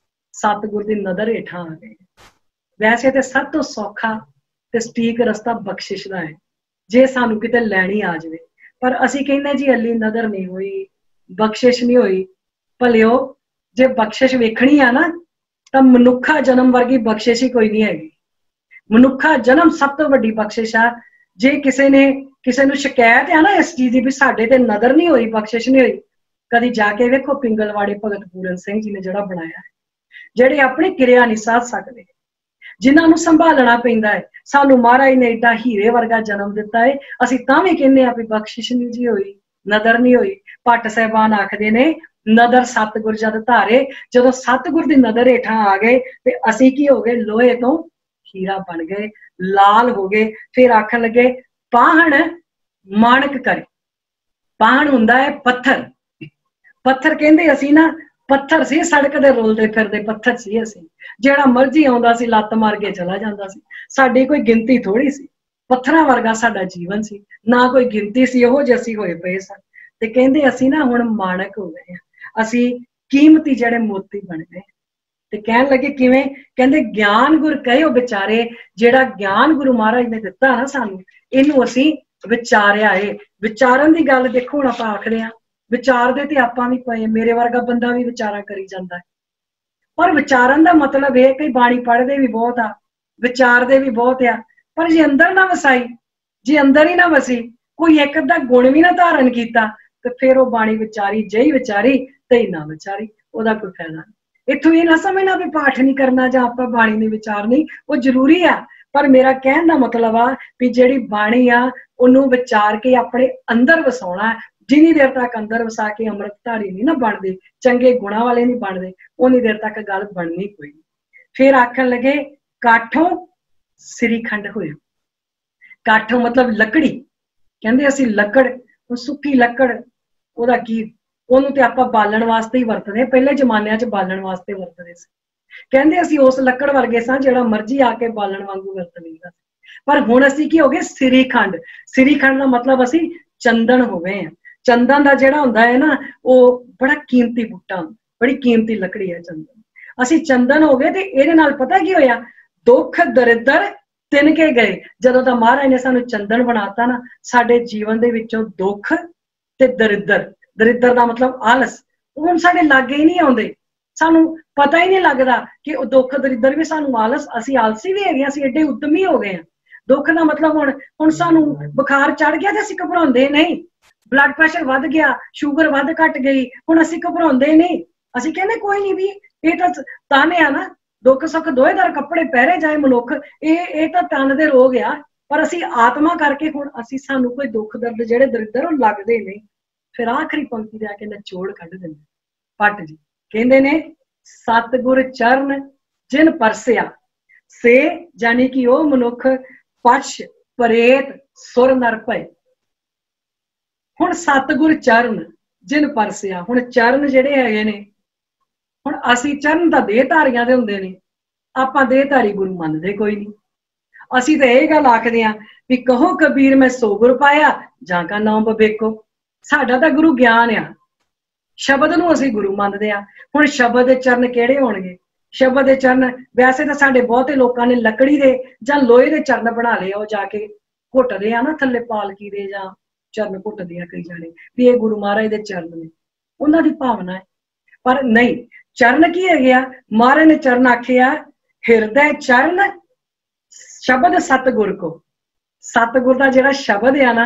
ਸਤਿਗੁਰ ਦੀ ਨਦਰ ਹੇਠਾਂ ਆ ਗਏ। ਵੈਸੇ ਤੇ ਸਭ ਤੋਂ ਸੌਖਾ ਤੇ ਸਟੀਕ ਰਸਤਾ ਬਖਸ਼ਿਸ਼ ਦਾ ਹੈ, ਜੇ ਸਾਨੂੰ ਕਿਤੇ ਲੈਣੀ ਆ ਜਾਵੇ। ਪਰ ਅਸੀਂ ਕਹਿੰਦੇ ਜੀ ਅੱਲੀ ਨਦਰ ਨਹੀਂ ਹੋਈ, ਬਖਸ਼ਿਸ਼ ਨਹੀਂ ਹੋਈ। ਭਲਿਓ ਜੇ ਬਖਸ਼ਿਸ਼ ਵੇਖਣੀ ਆ ਨਾ, ਤਾਂ ਮਨੁੱਖਾ ਜਨਮ ਵਰਗੀ ਬਖਸ਼ਿਸ਼ ਹੀ ਕੋਈ ਨਹੀਂ ਹੈਗੀ। ਮਨੁੱਖਾ ਜਨਮ ਸਭ ਤੋਂ ਵੱਡੀ ਬਖਸ਼ਿਸ਼ ਆ। ਜੇ ਕਿਸੇ ਨੂੰ ਸ਼ਿਕਾਇਤ ਆ ਨਾ ਇਸ ਚੀਜ਼ ਦੀ ਵੀ ਸਾਡੇ ਤੇ ਨਦਰ ਨਹੀਂ ਹੋਈ, ਬਖਸ਼ਿਸ਼ ਨਹੀਂ ਹੋਈ, ਕਦੀ ਜਾ ਕੇ ਵੇਖੋ ਪਿੰਗਲਵਾੜੇ ਭਗਤ ਪੂਰਨ ਸਿੰਘ ਜੀ ਨੇ ਜਿਹੜਾ ਬਣਾਇਆ, ਜਿਹੜੇ ਆਪਣੀ ਕਿਰਿਆ ਨਹੀਂ ਸਾਧ ਸਕਦੇ, ਜਿਨ੍ਹਾਂ ਨੂੰ ਸੰਭਾਲਣਾ ਪੈਂਦਾ ਹੈ। ਸਾਨੂੰ ਮਹਾਰਾਜ ਨੇ ਏਡਾ ਹੀਰੇ ਵਰਗਾ ਜਨਮ ਦਿੱਤਾ ਹੈ, ਅਸੀਂ ਤਾਂ ਵੀ ਕਹਿੰਦੇ ਆ ਵੀ ਬਖਸ਼ਿਸ਼ ਨਹੀਂ ਜੀ ਹੋਈ, ਨਦਰ ਨਹੀਂ ਹੋਈ। ਭੱਟ ਸਾਹਿਬਾਨ ਆਖਦੇ ਨੇ, ਨਦਰ ਸਤਿਗੁਰ ਜਦ ਧਾਰੇ, ਜਦੋਂ ਸਤਿਗੁਰ ਦੀ ਨਦਰ ਹੇਠਾਂ ਆ ਗਏ ਤੇ ਅਸੀਂ ਕੀ ਹੋ ਗਏ? ਲੋਹੇ ਤੋਂ ਹੀਰਾ ਬਣ ਗਏ, ਲਾਲ ਹੋ ਗਏ। ਫਿਰ ਆਖਣ ਲੱਗੇ, ਪਾਹਣ ਮਾਣਕ ਕਰੇ। ਪਾਹਣ ਹੁੰਦਾ ਹੈ ਪੱਥਰ। ਪੱਥਰ ਕਹਿੰਦੇ ਅਸੀਂ ਨਾ, ਪੱਥਰ ਸੀ, ਸੜਕ ਦੇ ਰੋਲਦੇ ਫਿਰਦੇ ਪੱਥਰ ਸੀ ਅਸੀਂ, ਜਿਹੜਾ ਮਰਜ਼ੀ ਆਉਂਦਾ ਸੀ ਲੱਤ ਮਾਰ ਕੇ ਚਲਾ ਜਾਂਦਾ ਸੀ। ਸਾਡੀ ਕੋਈ ਗਿਣਤੀ ਥੋੜੀ ਸੀ, ਪੱਥਰਾਂ ਵਰਗਾ ਸਾਡਾ ਜੀਵਨ ਸੀ, ਨਾ ਕੋਈ ਗਿਣਤੀ ਸੀ, ਉਹੋ ਜਿਹੇ ਅਸੀਂ ਹੋਏ ਪਏ ਸਨ। ਤੇ ਕਹਿੰਦੇ ਅਸੀਂ ਨਾ ਹੁਣ ਮਾਣਕ ਹੋ ਗਏ ਆ, ਅਸੀਂ ਕੀਮਤੀ ਜਿਹੜੇ ਮੋਤੀ ਬਣ ਗਏ। ਤੇ ਕਹਿਣ ਲੱਗੇ ਕਿਵੇਂ? ਕਹਿੰਦੇ ਗਿਆਨ ਗੁਰ ਕਹਿਓ ਵਿਚਾਰੇ, ਜਿਹੜਾ ਗਿਆਨ ਗੁਰੂ ਮਹਾਰਾਜ ਨੇ ਦਿੱਤਾ ਨਾ ਸਾਨੂੰ, ਇਹਨੂੰ ਅਸੀਂ ਵਿਚਾਰਿਆ ਏ। ਵਿਚਾਰਨ ਦੀ ਗੱਲ ਦੇਖੋ, ਹੁਣ ਆਪਾਂ ਆਖਦੇ ਆ ਵਿਚਾਰਦੇ ਤੇ ਆਪਾਂ ਵੀ ਪਏ, ਮੇਰੇ ਵਰਗਾ ਬੰਦਾ ਵੀ ਵਿਚਾਰਾ ਕਰੀ ਜਾਂਦਾ ਹੈ। ਪਰ ਵਿਚਾਰਨ ਦਾ ਮਤਲਬ ਇਹ ਕਿ ਬਾਣੀ ਪੜ੍ਹਦੇ ਵੀ ਬਹੁਤ ਆ, ਵਿਚਾਰਦੇ ਵੀ ਬਹੁਤ ਆ, ਪਰ ਜੇ ਅੰਦਰ ਨਾ ਵਸਾਈ, ਜੇ ਅੰਦਰ ਹੀ ਨਾ ਵਸੀ, ਕੋਈ ਇੱਕ ਅੱਧਾ ਗੁਣ ਵੀ ਨਾ ਧਾਰਨ ਕੀਤਾ, ਤੇ ਫਿਰ ਉਹ ਬਾਣੀ ਵਿਚਾਰੀ ਜਈ ਵਿਚਾਰੀ ਤੇ ਨਾ ਵਿਚਾਰੀ, ਉਹਦਾ ਕੋਈ ਫਾਇਦਾ ਨਹੀਂ। ਇੱਥੋਂ ਇਹ ਨਾ ਸਮਝਣਾ ਵੀ ਪਾਠ ਨਹੀਂ ਕਰਨਾ ਜਾਂ ਆਪਾਂ ਬਾਣੀ ਨਹੀਂ ਵਿਚਾਰਨੀ, ਉਹ ਜ਼ਰੂਰੀ ਆ। ਪਰ ਮੇਰਾ ਕਹਿਣ ਦਾ ਮਤਲਬ ਆ ਵੀ ਜਿਹੜੀ ਬਾਣੀ ਆ ਉਹਨੂੰ ਵਿਚਾਰ ਕੇ ਆਪਣੇ ਅੰਦਰ ਵਸਾਉਣਾ। ਜਿੰਨੀ ਦੇਰ ਤੱਕ ਅੰਦਰ ਵਸਾ ਕੇ ਅੰਮ੍ਰਿਤਧਾਰੀ ਨਹੀਂ ਨਾ ਬਣਦੇ, ਚੰਗੇ ਗੁਣਾਂ ਵਾਲੇ ਨਹੀਂ ਬਣਦੇ, ਉਨੀ ਦੇਰ ਤੱਕ ਗੱਲ ਬਣਨੀ ਕੋਈ। ਫਿਰ ਆਖਣ ਲੱਗੇ, ਕਾਠੋਂ ਸ੍ਰੀਖੰਡ ਹੋਇਆ। ਕਾਠੋਂ ਮਤਲਬ ਲੱਕੜੀ, ਕਹਿੰਦੇ ਅਸੀਂ ਲੱਕੜ, ਉਹ ਸੁੱਕੀ ਲੱਕੜ, ਉਹਦਾ ਕੀ, ਉਹਨੂੰ ਤੇ ਆਪਾਂ ਬਾਲਣ ਵਾਸਤੇ ਹੀ ਵਰਤਦੇ, ਪਹਿਲੇ ਜ਼ਮਾਨਿਆਂ 'ਚ ਬਾਲਣ ਵਾਸਤੇ ਵਰਤਦੇ ਸੀ। ਕਹਿੰਦੇ ਅਸੀਂ ਉਸ ਲੱਕੜ ਵਰਗੇ ਸਾਂ ਜਿਹੜਾ ਮਰਜ਼ੀ ਆ ਕੇ ਬਾਲਣ ਵਾਂਗੂ ਵਰਤ ਲਈਦਾ। ਪਰ ਹੁਣ ਅਸੀਂ ਕੀ ਹੋ ਗਏ? ਸ੍ਰੀਖੰਡ। ਸ੍ਰੀਖੰਡ ਦਾ ਮਤਲਬ ਅਸੀਂ ਚੰਦਨ ਹੋ ਗਏ ਆ। ਚੰਦਨ ਦਾ ਜਿਹੜਾ ਹੁੰਦਾ ਹੈ ਨਾ, ਉਹ ਬੜਾ ਕੀਮਤੀ ਬੂਟਾ ਹੁੰਦਾ, ਬੜੀ ਕੀਮਤੀ ਲੱਕੜੀ ਹੈ ਚੰਦਨ। ਅਸੀਂ ਚੰਦਨ ਹੋ ਗਏ। ਤੇ ਇਹਦੇ ਨਾਲ ਪਤਾ ਕੀ ਹੋਇਆ? ਦੁੱਖ ਦਰਿਦਰ ਤਿੰਨ ਕੇ ਗਏ। ਜਦੋਂ ਦਾ ਮਹਾਰਾਜ ਨੇ ਸਾਨੂੰ ਚੰਦਨ ਬਣਾਤਾ ਨਾ, ਸਾਡੇ ਜੀਵਨ ਦੇ ਵਿੱਚੋਂ ਦੁੱਖ ਤੇ ਦਰਿਦਰ, ਦਰਿਦਰ ਦਾ ਮਤਲਬ ਆਲਸ, ਉਹ ਹੁਣ ਸਾਡੇ ਲਾਗੇ ਹੀ ਨਹੀਂ ਆਉਂਦੇ। ਸਾਨੂੰ ਪਤਾ ਹੀ ਨਹੀਂ ਲੱਗਦਾ ਕਿ ਉਹ ਦੁੱਖ ਦਰਿਦਰ ਵੀ ਸਾਨੂੰ ਆਲਸ, ਅਸੀਂ ਆਲਸੀ ਵੀ ਹੈਗੇ, ਅਸੀਂ ਏਡੇ ਉਦਮੀ ਹੋ ਗਏ ਹਾਂ। ਦੁੱਖ ਦਾ ਮਤਲਬ ਹੁਣ ਸਾਨੂੰ ਬੁਖਾਰ ਚੜ ਗਿਆ ਤੇ ਅਸੀਂ ਘਬਰਾਉਂਦੇ ਨਹੀਂ, ਬਲੱਡ ਪ੍ਰੈਸ਼ਰ ਵੱਧ ਗਿਆ, ਸ਼ੂਗਰ ਵੱਧ ਘਟ ਗਈ, ਹੁਣ ਅਸੀਂ ਘਬਰਾਉਂਦੇ ਨਹੀਂ। ਅਸੀਂ ਕਹਿੰਦੇ ਕੋਈ ਨਹੀਂ ਵੀ ਇਹ ਤਾਂ ਤਾਨੇ ਆ ਨਾ, ਦੁੱਖ ਸੁੱਖ ਦੋਏ ਦਰ ਕੱਪੜੇ ਪਹਿਰੇ ਜਾਏ ਮਨੁੱਖ, ਇਹ ਤਾਂ ਤਨ ਦੇ ਰੋਗ ਆ। ਪਰ ਅਸੀਂ ਆਤਮਾ ਕਰਕੇ ਹੁਣ ਸਾਨੂੰ ਕੋਈ ਦੁੱਖ ਦਰਦ ਜਿਹੜੇ ਦਰਿਦਰ ਉਹ ਲੱਗਦੇ ਨਹੀਂ। फिर आखिरी पंक्ति दे आके निचोड़ कढ दिंदे भट्ट जी, कहंदे ने सतगुर चरण जिन परसिया से, जानी कि वह मनुख पक्ष प्रेत सुर नर भय। हुण सतगुर चरण जिन परसिया, हुण चरण जिहड़े हैगे ने, हुण असीं चरण तां देहधारियां दे हुंदे ने, आपां देहधारी गुरु मनदे कोई नहीं। असीं तां इह गल आखदे आं भी कहो कबीर मैं सो गुर पाया जां का नाम बबेको। साडा तां गुरु ज्ञान आ, शब्द नूं असीं गुरु मनदे आं। हुण शब्द दे चरण किहड़े होणगे? शब्द दे चरण वैसे तां साडे बहुते लोकां ने लकड़ी दे जां लोहे दे चरण बना लए, ओ जाके घुटदे आ ना थल्ले पालकी दे, जां चरण घुटदे आ कई जाने भी ये गुरु महाराज दे चरण ने, उन्हां दी भावना है। पर नहीं, चरण की है गया? महाराज ने चरण आखिया हिरदे चरण शब्द सतगुर को। सतगुर दा जिहड़ा शब्द है ना,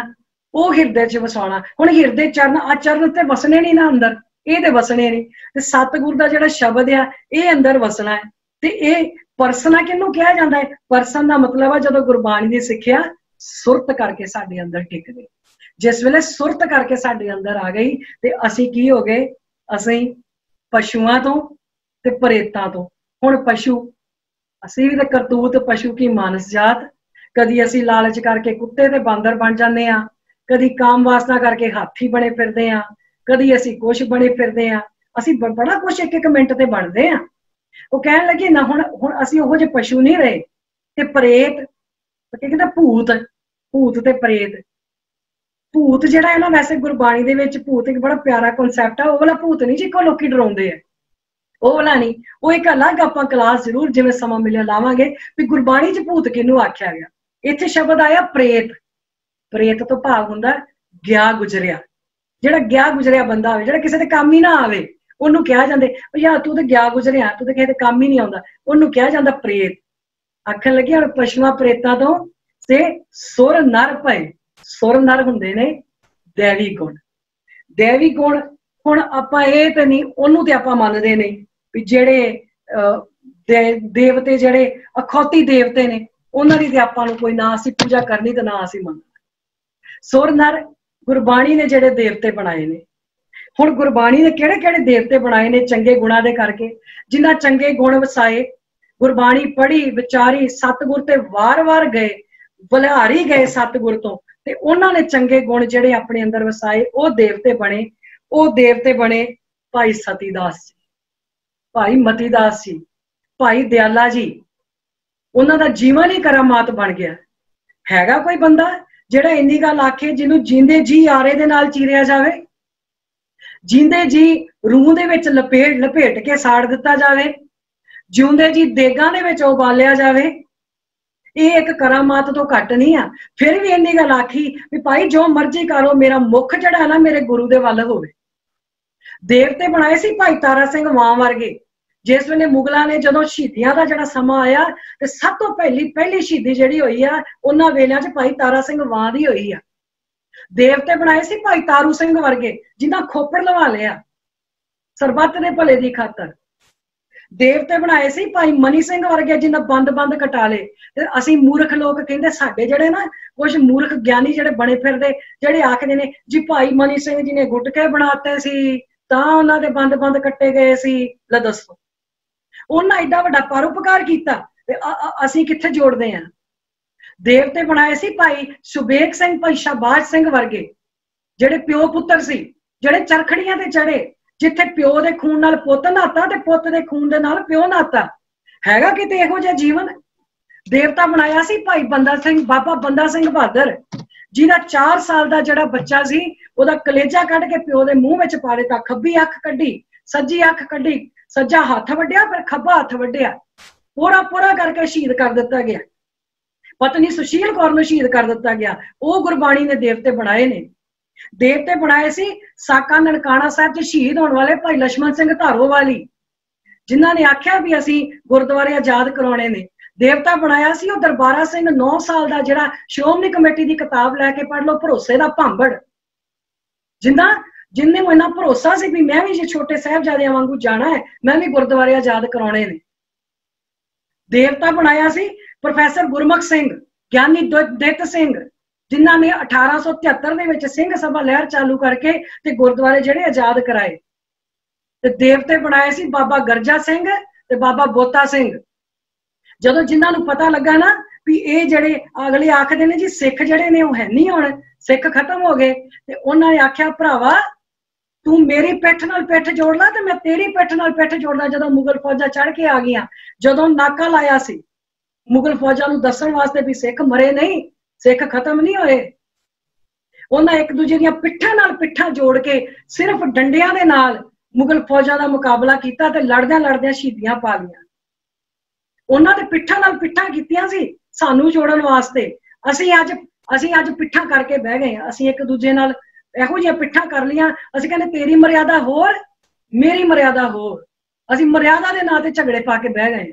वो हिरदे च वसाउणा। हुण हिरदे चरण, आ चरण ते वसने नहीं ना अंदर, ये ते वसने नहीं, ते सतगुर दा जिहड़ा शब्द है ये अंदर वसना है। ते ये परसना किहनूं कहा जांदा है? परसन दा मतलब है जदों गुरबाणी दी सिੱਖਿਆ सुरत करके साडे अंदर टिक गई। जिस वेले सुरत करके साडे अंदर आ गई ते असीं की हो गए? असीं पशुआं तो ते प्रेतां तो। हुण पशु असीं भी ते करतूत पशु की मानस जात, कदी असीं लालच करके कुत्ते ते बांदर बन जांदे आ, कदी काम वासना करके हाथी बने फिरदे आ, कदी असीं कुछ बने फिरदे आ, असीं बड़ा कुछ एक एक मिनट ते बनदे आ। वो कहण लगे ना हुण हुण असीं ओहो जे पशु नहीं रहे। ते प्रेत कहंदा भूत, भूत ते प्रेत। भूत जिहड़ा है ना, वैसे गुरबाणी दे विच भूत एक बड़ा प्यारा कॉन्सैप्ट है। ओह वाला भूत नहीं जिक्को लोकी डराउंदे आ, ओह वाला नहीं। वो एक अलग आपां क्लास जरूर जिवें समां मिलिया लावांगे भी गुरबाणी च भूत किहनूं आख्या गया। इत्थे शब्द आया प्रेत। प्रेत तो भाव हुंदा गया गुजरिया। जिहड़ा गया गुजरिया बंदा होवे, जिहड़ा किसी दे काम ही ना आवे, ओनूं कहा जांदे यार तू ते गया गुजरिया, तू ते किसी दे काम ही नहीं आउंदा, ओनूं कहा जांदा प्रेत। आखण लगे हुण पशुआं प्रेतां तो से सुर नर भय। सुर नर हुंदे ने दैवी गुण। दैवी गुण हुण आपां इह ते नहीं, ओनूं ते आपां मनदे नहीं भी जिहड़े देवते जिहड़े अखौती देवते ने, उन्हां दी ते आपां नूं कोई ना असीं पूजा करनी ते ना असीं मनना। सुर नर गुरबाणी ने जिहड़े देवते बनाए ने। हुण गुरबाणी ने किहड़े किहड़े देवते बनाए ने? चंगे गुणां दे करके, जिन्हां चंगे गुण वसाए, गुरबाणी पढ़ी विचारी, सतगुर ते वार-वार गए, बलिहारी गए सतगुर तो, ते उन्हां ने चंगे गुण जिहड़े अपने अंदर वसाए, वो देवते बने। वो देवते बने भाई सतीदास जी, भाई मतीदास जी, भाई दयाला जी। उन्हां दा जीवन ही करामात बन गया। हैगा कोई बंदा जिहड़ा इन्नी गल आखे जिन्हों जींदे जी आरे दे नाल चीरिया जावे, जींदे जी रूह दे विच लपेट के साड़ दिता जावे, जिउंदे जी देगां दे विच उबालिया जावे? ये एक करामात तो घट नहीं आ। फिर भी इन्नी गल आखी भी भाई जो मर्जी करो, मेरा मुख जिहड़ा ना मेरे गुरु दे वल होवे। देवते बनाए सी भाई तारा सिंह वां वर्गे। जिस वेले मुगलों ने जदों शहीदियां दा जिहड़ा समा आया, ते सब तो पहली शहीदी जिहड़ी होई आ उन्हां वेलियां च भाई तारा सिंह वां दी होई आ। देवते बनाए सी भाई तारू सिंह वर्गे, जिन्हां खोपड़ लवा लिया सरबत दे भले दी खातर। देवते बनाए सी भाई मनी सिंह वर्गे, जिन्हां बंद कटा ले। ते असीं मूर्ख लोग कहिंदे साडे जिहड़े ना कुछ मूर्ख ज्ञानी जिहड़े बने फिरदे, जिहड़े आखदे ने जी भाई मनी सिंह जी ने गुटके बनाते सी तां उन्हां दे बंद कट्टे गए सी। लै दसो उन्हां एडा वड्डा परोपकार कीता ते असीं कित्थे जोड़दे आ? देवते बनाए सी भाई सुबेग सिंह, भाई शाहबाज सिंह वर्गे, जिहड़े प्यो पुत्तर सी, जिहड़े चरखड़ियां ते चढ़े, जिथे प्यो दे खून नाल पुत्त नाता ते पुत्त दे खून दे नाल प्यो नाता। हैगा किते इहो जिहा जीवन? देवता बनाया सी भाई बंदा सिंह, बाबा बंदा सिंह बहादुर, जिहदा 4 साल दा जिहड़ा बच्चा सी ओहदा कलेजा कढ के प्यो दे मूंह विच पा दित्ता। खब्बी अख कड्ढी, सज्जी अख कड्ढी, सज्जा हत्थ वड्डिया पर खब्बा हत्थ वड्डिया, पूरा करके शहीद कर दिता गया। पत्नी सुशील कौर नूं शहीद कर दिता गया। वो गुरबाणी ने देवते बनाए ने। देवते बनाए सी साका ननकाना साहब च शहीद होने वाले भाई लक्ष्मण सिंह धारोवाली, जिन्हां ने आख्या भी असीं गुरुद्वारे आजाद करवाने ने। देवता बनाया सी वो दरबारा सिंह 9 साल का, जिहड़ा श्रोमणी कमेटी की किताब लैके पढ़ लो, भरोसे का भांबड़, जिन्हें इन्ना भरोसा सी भी मैं भी छोटे साहिबजादियां वांगू जाना है, मैं भी गुरुद्वारे आजाद करवाने ने। देवता बनाया सी प्रोफैसर गुरमुख सिंह, ज्ञानी दित सिंह, ਜਿਨ੍ਹਾਂ ਨੇ 1873 ਦੇ ਵਿੱਚ ਸਿੰਘ ਸਭਾ ਲਹਿਰ ਚਾਲੂ ਕਰਕੇ ਤੇ ਗੁਰਦੁਆਰੇ ਜਿਹੜੇ ਆਜ਼ਾਦ ਕਰਾਏ ਤੇ ਦੇਵਤੇ ਬਣਾਏ ਸੀ ਬਾਬਾ ਗਰਜਾ ਸਿੰਘ ਤੇ ਬਾਬਾ ਬੋਤਾ ਸਿੰਘ। ਜਦੋਂ ਜਿਨ੍ਹਾਂ ਨੂੰ ਪਤਾ ਲੱਗਾ ਨਾ ਵੀ ਇਹ ਜਿਹੜੇ ਅਗਲੇ ਆਖਦੇ ਨੇ ਜੀ ਸਿੱਖ ਜਿਹੜੇ ਨੇ ਉਹ ਹੈ ਨਹੀਂ, ਹੁਣ ਸਿੱਖ ਖਤਮ ਹੋ ਗਏ, ਤੇ ਉਹਨਾਂ ਨੇ ਆਖਿਆ ਭਰਾਵਾ ਤੂੰ ਮੇਰੀ ਪਿੱਠ ਨਾਲ ਪਿੱਠ ਜੋੜ ਲਾ ਤੇ ਮੈਂ ਤੇਰੀ ਪਿੱਠ ਨਾਲ ਪਿੱਠ ਜੋੜਦਾ। ਜਦੋਂ ਮੁਗਲ ਫੌਜਾਂ ਚੜ ਕੇ ਆ ਗਈਆਂ, ਜਦੋਂ ਨਾਕਾ ਲਾਇਆ ਸੀ ਮੁਗਲ ਫੌਜਾਂ ਨੂੰ ਦੱਸਣ ਵਾਸਤੇ ਵੀ ਸਿੱਖ ਮਰੇ ਨਹੀਂ, ਸਿੱਖ ਖਤਮ ਨਹੀਂ ਹੋਏ, ਉਹਨਾਂ ਇੱਕ ਦੂਜੇ ਦੀਆਂ ਪਿੱਠਾਂ ਨਾਲ ਪਿੱਠਾਂ ਜੋੜ ਕੇ ਸਿਰਫ ਡੰਡਿਆਂ ਦੇ ਨਾਲ ਮੁਗਲ ਫੌਜਾਂ ਦਾ ਮੁਕਾਬਲਾ ਕੀਤਾ ਤੇ ਲੜਦਿਆਂ ਲੜਦਿਆਂ ਸ਼ਹੀਦੀਆਂ ਪਾ ਲਈਆਂ। ਉਹਨਾਂ ਦੇ ਪਿੱਠਾਂ ਨਾਲ ਪਿੱਠਾਂ ਕੀਤੀਆਂ ਸੀ ਸਾਨੂੰ ਜੋੜਨ ਵਾਸਤੇ। ਅਸੀਂ ਅੱਜ ਪਿੱਠਾਂ ਕਰਕੇ ਬਹਿ ਗਏ ਹਾਂ। ਅਸੀਂ ਇੱਕ ਦੂਜੇ ਨਾਲ ਇਹੋ ਜਿਹੀਆਂ ਪਿੱਠਾਂ ਕਰ ਲੀਆਂ, ਅਸੀਂ ਕਹਿੰਦੇ ਤੇਰੀ ਮਰਿਆਦਾ ਹੋਰ ਮੇਰੀ ਮਰਿਆਦਾ ਹੋਰ, ਅਸੀਂ ਮਰਿਆਦਾ ਦੇ ਨਾਂ ਤੇ ਝਗੜੇ ਪਾ ਕੇ ਬਹਿ ਗਏ।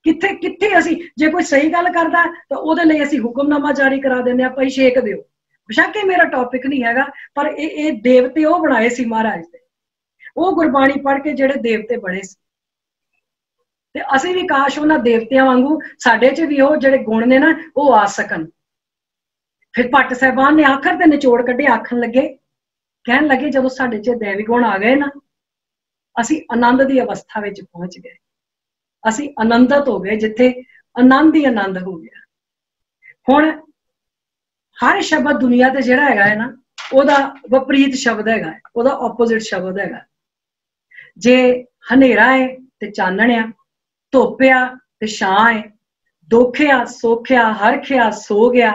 ਕਿੱਥੇ ਕਿੱਥੇ ਅਸੀਂ ਜੇ ਕੋਈ ਸਹੀ ਗੱਲ ਕਰਦਾ ਤਾਂ ਉਹਦੇ ਲਈ ਅਸੀਂ ਹੁਕਮਨਾਮਾ ਜਾਰੀ ਕਰਾ ਦਿੰਦੇ ਆ, ਭਾਈ ਛੇਕ ਦਿਓ। ਬੇਸ਼ੱਕ ਇਹ ਮੇਰਾ ਟੌਪਿਕ ਨਹੀਂ ਹੈਗਾ, ਪਰ ਇਹ ਦੇਵਤੇ ਉਹ ਬਣਾਏ ਸੀ ਮਹਾਰਾਜ ਦੇ, ਉਹ ਗੁਰਬਾਣੀ ਪੜ੍ਹ ਕੇ ਜਿਹੜੇ ਦੇਵਤੇ ਬਣੇ ਸੀ। ਤੇ ਅਸੀਂ ਵੀ ਕਾਸ਼ ਉਹਨਾਂ ਦੇਵਤਿਆਂ ਵਾਂਗੂ ਸਾਡੇ 'ਚ ਵੀ ਉਹ ਜਿਹੜੇ ਗੁਣ ਨੇ ਨਾ ਉਹ ਆ ਸਕਣ। ਫਿਰ ਭੱਟ ਸਾਹਿਬਾਨ ਨੇ ਆਖਰ ਤੇ ਨਿਚੋੜ ਕੱਢੇ, ਆਖਣ ਲੱਗੇ, ਕਹਿਣ ਲੱਗੇ ਜਦੋਂ ਸਾਡੇ 'ਚ ਦੇਵੀ ਗੁਣ ਆ ਗਏ ਨਾ, ਅਸੀਂ ਆਨੰਦ ਦੀ ਅਵਸਥਾ ਵਿੱਚ ਪਹੁੰਚ ਗਏ, ਅਸੀਂ ਆਨੰਦਤ ਹੋ ਗਏ, ਜਿੱਥੇ ਆਨੰਦ ਹੀ ਆਨੰਦ ਹੋ ਗਿਆ। ਹੁਣ ਹਰ ਸ਼ਬਦ ਦੁਨੀਆ ਤੇ ਜਿਹੜਾ ਹੈਗਾ ਹੈ ਨਾ ਉਹਦਾ ਵਿਪਰੀਤ ਸ਼ਬਦ ਹੈਗਾ, ਉਹਦਾ ਆਪੋਜ਼ਿਟ ਸ਼ਬਦ ਹੈਗਾ। ਜੇ ਹਨੇਰਾ ਹੈ ਤੇ ਚਾਨਣ ਆ, ਧੁੱਪ ਆ ਤੇ ਛਾਂ ਹੈ, ਦੁੱਖ ਆ ਸੁੱਖ ਆ, ਹਰਖ ਆ ਸੋ ਗਿਆ।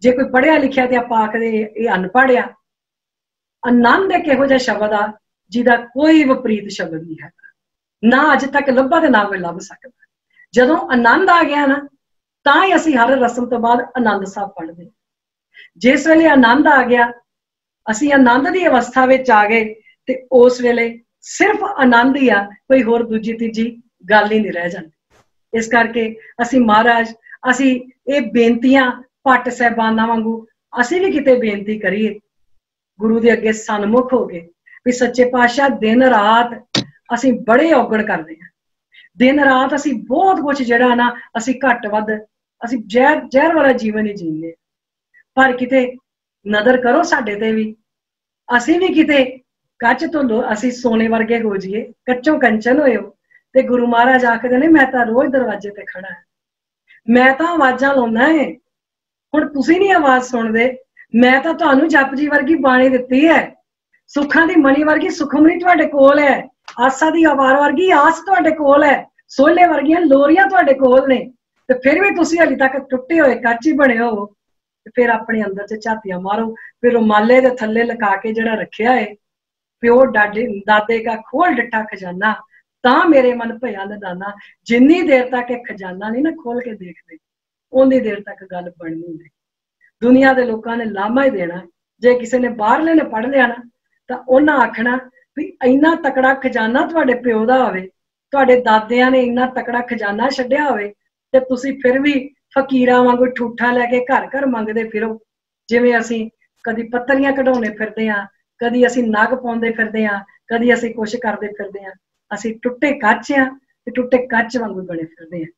ਜੇ ਕੋਈ ਪੜ੍ਹਿਆ ਲਿਖਿਆ ਤੇ ਆਪਾਂ ਆਖਦੇ ਇਹ ਅਨਪੜ੍ਹ ਆ। ਆਨੰਦ ਇੱਕ ਇਹੋ ਜਿਹਾ ਸ਼ਬਦ ਆ ਜਿਹਦਾ ਕੋਈ ਵਿਪਰੀਤ ਸ਼ਬਦ ਨਹੀਂ ਹੈਗਾ, ਨਾ ਅੱਜ ਤੱਕ ਲੱਭਾ ਤੇ ਨਾ ਕੋਈ ਲੱਭ ਸਕਦਾ। ਜਦੋਂ ਆਨੰਦ ਆ ਗਿਆ ਨਾ ਤਾਂ ਹੀ ਅਸੀਂ ਹਰ ਰਸਮ ਤੋਂ ਬਾਅਦ ਆਨੰਦ ਸਾਹਿਬ ਪੜ੍ਹਦੇ। ਜਿਸ ਵੇਲੇ ਆਨੰਦ ਆ ਗਿਆ, ਅਸੀਂ ਆਨੰਦ ਦੀ ਅਵਸਥਾ ਵਿੱਚ ਆ ਗਏ, ਤੇ ਉਸ ਵੇਲੇ ਸਿਰਫ ਆਨੰਦ ਹੀ ਆ, ਕੋਈ ਹੋਰ ਦੂਜੀ ਤੀਜੀ ਗੱਲ ਹੀ ਨਹੀਂ ਰਹਿ ਜਾਂਦੀ। ਇਸ ਕਰਕੇ ਅਸੀਂ ਮਹਾਰਾਜ, ਅਸੀਂ ਇਹ ਬੇਨਤੀਆਂ ਭੱਟ ਸਾਹਿਬਾਨਾਂ ਵਾਂਗੂ ਅਸੀਂ ਵੀ ਕਿਤੇ ਬੇਨਤੀ ਕਰੀਏ ਗੁਰੂ ਦੇ ਅੱਗੇ ਸਨਮੁਖ ਹੋ ਗਏ ਵੀ ਸੱਚੇ ਪਾਤਸ਼ਾਹ ਦਿਨ ਰਾਤ ਅਸੀਂ ਬੜੇ ਔਗਣ ਕਰਦੇ ਹਾਂ, ਦਿਨ ਰਾਤ ਅਸੀਂ ਬਹੁਤ ਕੁਝ ਜਿਹੜਾ ਨਾ ਅਸੀਂ ਘੱਟ ਵੱਧ ਅਸੀਂ ਜ਼ਹਿਰ ਵਾਲਾ ਜੀਵਨ ਹੀ ਜੀਂਦੇ। ਪਰ ਕਿਤੇ ਨਜ਼ਰ ਕਰੋ ਸਾਡੇ ਤੇ ਵੀ, ਅਸੀਂ ਵੀ ਕਿਤੇ ਕੱਚ ਤੋਂ ਅਸੀਂ ਸੋਨੇ ਵਰਗੇ ਹੋ ਜਾਈਏ, ਕੱਚੋਂ ਕੰਚਨ ਹੋਇਓ। ਤੇ ਗੁਰੂ ਮਹਾਰਾਜ ਆਖਦੇ ਨੇ ਮੈਂ ਤਾਂ ਰੋਜ਼ ਦਰਵਾਜ਼ੇ ਤੇ ਖੜਾ ਹਾਂ, ਮੈਂ ਤਾਂ ਆਵਾਜ਼ਾਂ ਲਾਉਣਾ ਹੈ, ਹੁਣ ਤੁਸੀਂ ਨਹੀਂ ਆਵਾਜ਼ ਸੁਣਦੇ। ਮੈਂ ਤਾਂ ਤੁਹਾਨੂੰ ਜਪਜੀ ਵਰਗੀ ਬਾਣੀ ਦਿੱਤੀ ਹੈ, ਸੁੱਖਾਂ ਦੀ ਮਣੀ ਵਰਗੀ ਸੁਖਮਨੀ ਤੁਹਾਡੇ ਕੋਲ ਹੈ, ਆਸਾ ਦੀ ਆਵਾਰ ਵਰਗੀ ਆਸ ਤੁਹਾਡੇ ਕੋਲ ਹੈ, ਸੋਲੇ ਵਰਗੀਆਂ ਲੋਰੀਆਂ ਤੁਹਾਡੇ ਕੋਲ ਨੇ, ਤੇ ਫਿਰ ਵੀ ਤੁਸੀਂ ਹਾਲੇ ਤੱਕ ਟੁੱਟੇ ਹੋਏ ਕੱਚ ਹੀ ਬਣੇ ਹੋ। ਤੇ ਫਿਰ ਆਪਣੇ ਅੰਦਰ 'ਚ ਝਾਤੀਆਂ ਮਾਰੋ, ਫਿਰ ਰੁਮਾਲੇ ਦੇ ਥੱਲੇ ਲਗਾ ਕੇ ਜਿਹੜਾ ਰੱਖਿਆ ਹੈ ਪਿਓ ਦਾਦੇ ਕਾ ਖੋਲ ਡਿੱਠਾ ਖਜ਼ਾਨਾ, ਤਾਂ ਮੇਰੇ ਮਨ ਭਇਆ ਨਦਾਨਾ। ਜਿੰਨੀ ਦੇਰ ਤੱਕ ਇਹ ਖਜ਼ਾਨਾ ਨਹੀਂ ਨਾ ਖੋਲ ਕੇ ਦੇਖਦੇ, ਉਨੀ ਦੇਰ ਤੱਕ ਗੱਲ ਬਣਨੀ ਨਹੀਂ। ਦੁਨੀਆ ਦੇ ਲੋਕਾਂ ਨੇ ਲਾਮਾ ਹੀ ਦੇਣਾ। ਜੇ ਕਿਸੇ ਨੇ ਬਾਹਰਲੇ ਨੇ ਪੜ੍ਹ ਲਿਆ ਨਾ ਤਾਂ ਉਹਨਾਂ ਆਖਣਾ ਵੀ ਇੰਨਾ ਤਕੜਾ ਖਜ਼ਾਨਾ ਤੁਹਾਡੇ ਪਿਓ ਦਾ ਹੋਵੇ, ਤੁਹਾਡੇ ਦਾਦਿਆਂ ਨੇ ਇੰਨਾ ਤਕੜਾ ਖਜ਼ਾਨਾ ਛੱਡਿਆ ਹੋਵੇ, ਤੇ ਤੁਸੀਂ ਫਿਰ ਵੀ ਫਕੀਰਾਂ ਵਾਂਗੂ ਠੂਠਾ ਲੈ ਕੇ ਘਰ ਘਰ ਮੰਗਦੇ ਫਿਰੋ। ਜਿਵੇਂ ਅਸੀਂ ਕਦੀ ਪੱਤਰੀਆਂ ਕਢਾਉਣੇ ਫਿਰਦੇ ਹਾਂ, ਕਦੀ ਅਸੀਂ ਨਗ ਪਾਉਂਦੇ ਫਿਰਦੇ ਹਾਂ, ਕਦੀ ਅਸੀਂ ਕੁਛ ਕਰਦੇ ਫਿਰਦੇ ਹਾਂ। ਅਸੀਂ ਟੁੱਟੇ ਕੱਚ ਆ ਤੇ ਟੁੱਟੇ ਕੱਚ ਵਾਂਗੂ ਬਣੇ ਫਿਰਦੇ ਹਾਂ।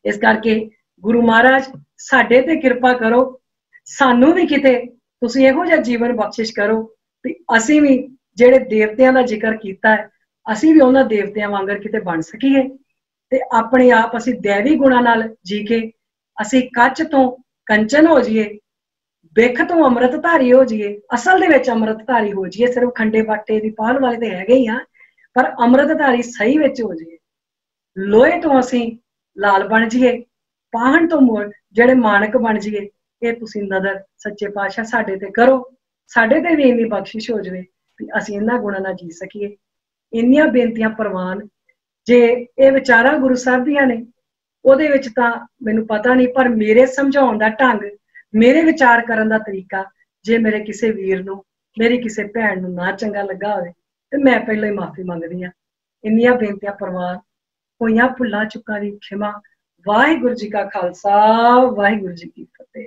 ਇਸ ਕਰਕੇ ਗੁਰੂ ਮਹਾਰਾਜ ਸਾਡੇ ਤੇ ਕਿਰਪਾ ਕਰੋ, ਸਾਨੂੰ ਵੀ ਕਿਤੇ ਤੁਸੀਂ ਇਹੋ ਜਿਹਾ ਜੀਵਨ ਬਖਸ਼ਿਸ਼ ਕਰੋ ਵੀ ਅਸੀਂ ਵੀ ਜਿਹੜੇ ਦੇਵਤਿਆਂ ਦਾ ਜ਼ਿਕਰ ਕੀਤਾ ਹੈ, ਅਸੀਂ ਵੀ ਉਹਨਾਂ ਦੇਵਤਿਆਂ ਵਾਂਗਰ ਕਿਤੇ ਬਣ ਸਕੀਏ, ਤੇ ਆਪਣੇ ਆਪ ਅਸੀਂ ਦੇਵੀ ਗੁਣਾਂ ਨਾਲ ਜੀ ਕੇ ਅਸੀਂ ਕੱਚ ਤੋਂ ਕੰਚਨ ਹੋ ਜਾਈਏ, ਬਿੱਖ ਤੋਂ ਅੰਮ੍ਰਿਤ ਧਾਰੀ ਹੋ ਜਾਈਏ, ਅਸਲ ਦੇ ਵਿੱਚ ਅੰਮ੍ਰਿਤ ਧਾਰੀ ਹੋ ਜਾਈਏ। ਸਿਰਫ ਖੰਡੇ ਬਾਟੇ ਦੀ ਪਾਲ ਵਾਲੇ ਤੇ ਹੈਗੇ ਹੀ ਆ, ਪਰ ਅੰਮ੍ਰਿਤ ਧਾਰੀ ਸਹੀ ਵਿੱਚ ਹੋ ਜਾਈਏ। ਲੋਹੇ ਤੋਂ ਅਸੀਂ ਲਾਲ ਬਣ ਜਾਈਏ, ਪਾਹਣ ਤੋਂ ਜਿਹੜੇ ਮਾਨਕ ਬਣ ਜਾਈਏ। ਇਹ ਤੁਸੀਂ ਨਜ਼ਰ ਸੱਚੇ ਪਾਤਸ਼ਾਹ ਸਾਡੇ ਤੇ ਕਰੋ, ਸਾਡੇ ਤੇ ਵੀ ਇੰਨੀ ਬਖਸ਼ਿਸ਼ ਹੋ ਜਾਵੇ ਵੀ ਅਸੀਂ ਇਹਨਾਂ ਗੁਣਾਂ ਨਾਲ ਜੀ ਸਕੀਏ। ਇੰਨੀਆਂ ਬੇਨਤੀਆਂ ਪ੍ਰਵਾਨ ਜੇ ਇਹ ਵਿਚਾਰਾਂ ਗੁਰੂ ਸਾਹਿਬ ਦੀਆਂ ਨੇ, ਉਹਦੇ ਵਿੱਚ ਤਾਂ ਮੈਨੂੰ ਪਤਾ ਨਹੀਂ, ਪਰ ਮੇਰੇ ਸਮਝਾਉਣ ਦਾ ਢੰਗ, ਮੇਰੇ ਵਿਚਾਰ ਕਰਨ ਦਾ ਤਰੀਕਾ ਜੇ ਮੇਰੇ ਕਿਸੇ ਵੀਰ ਨੂੰ, ਮੇਰੀ ਕਿਸੇ ਭੈਣ ਨੂੰ ਨਾ ਚੰਗਾ ਲੱਗਾ ਹੋਵੇ ਤੇ ਮੈਂ ਪਹਿਲਾਂ ਹੀ ਮਾਫੀ ਮੰਗਦੀ ਹਾਂ। ਇੰਨੀਆਂ ਬੇਨਤੀਆਂ ਪ੍ਰਵਾਨ, ਹੋਈਆਂ ਭੁੱਲਾਂ ਚੁੱਕਾਂ ਦੀ ਖਿਮਾ। ਵਾਹਿਗੁਰੂ ਜੀ ਕਾ ਖਾਲਸਾ, ਵਾਹਿਗੁਰੂ ਜੀ ਕੀ ਫਤਿਹ।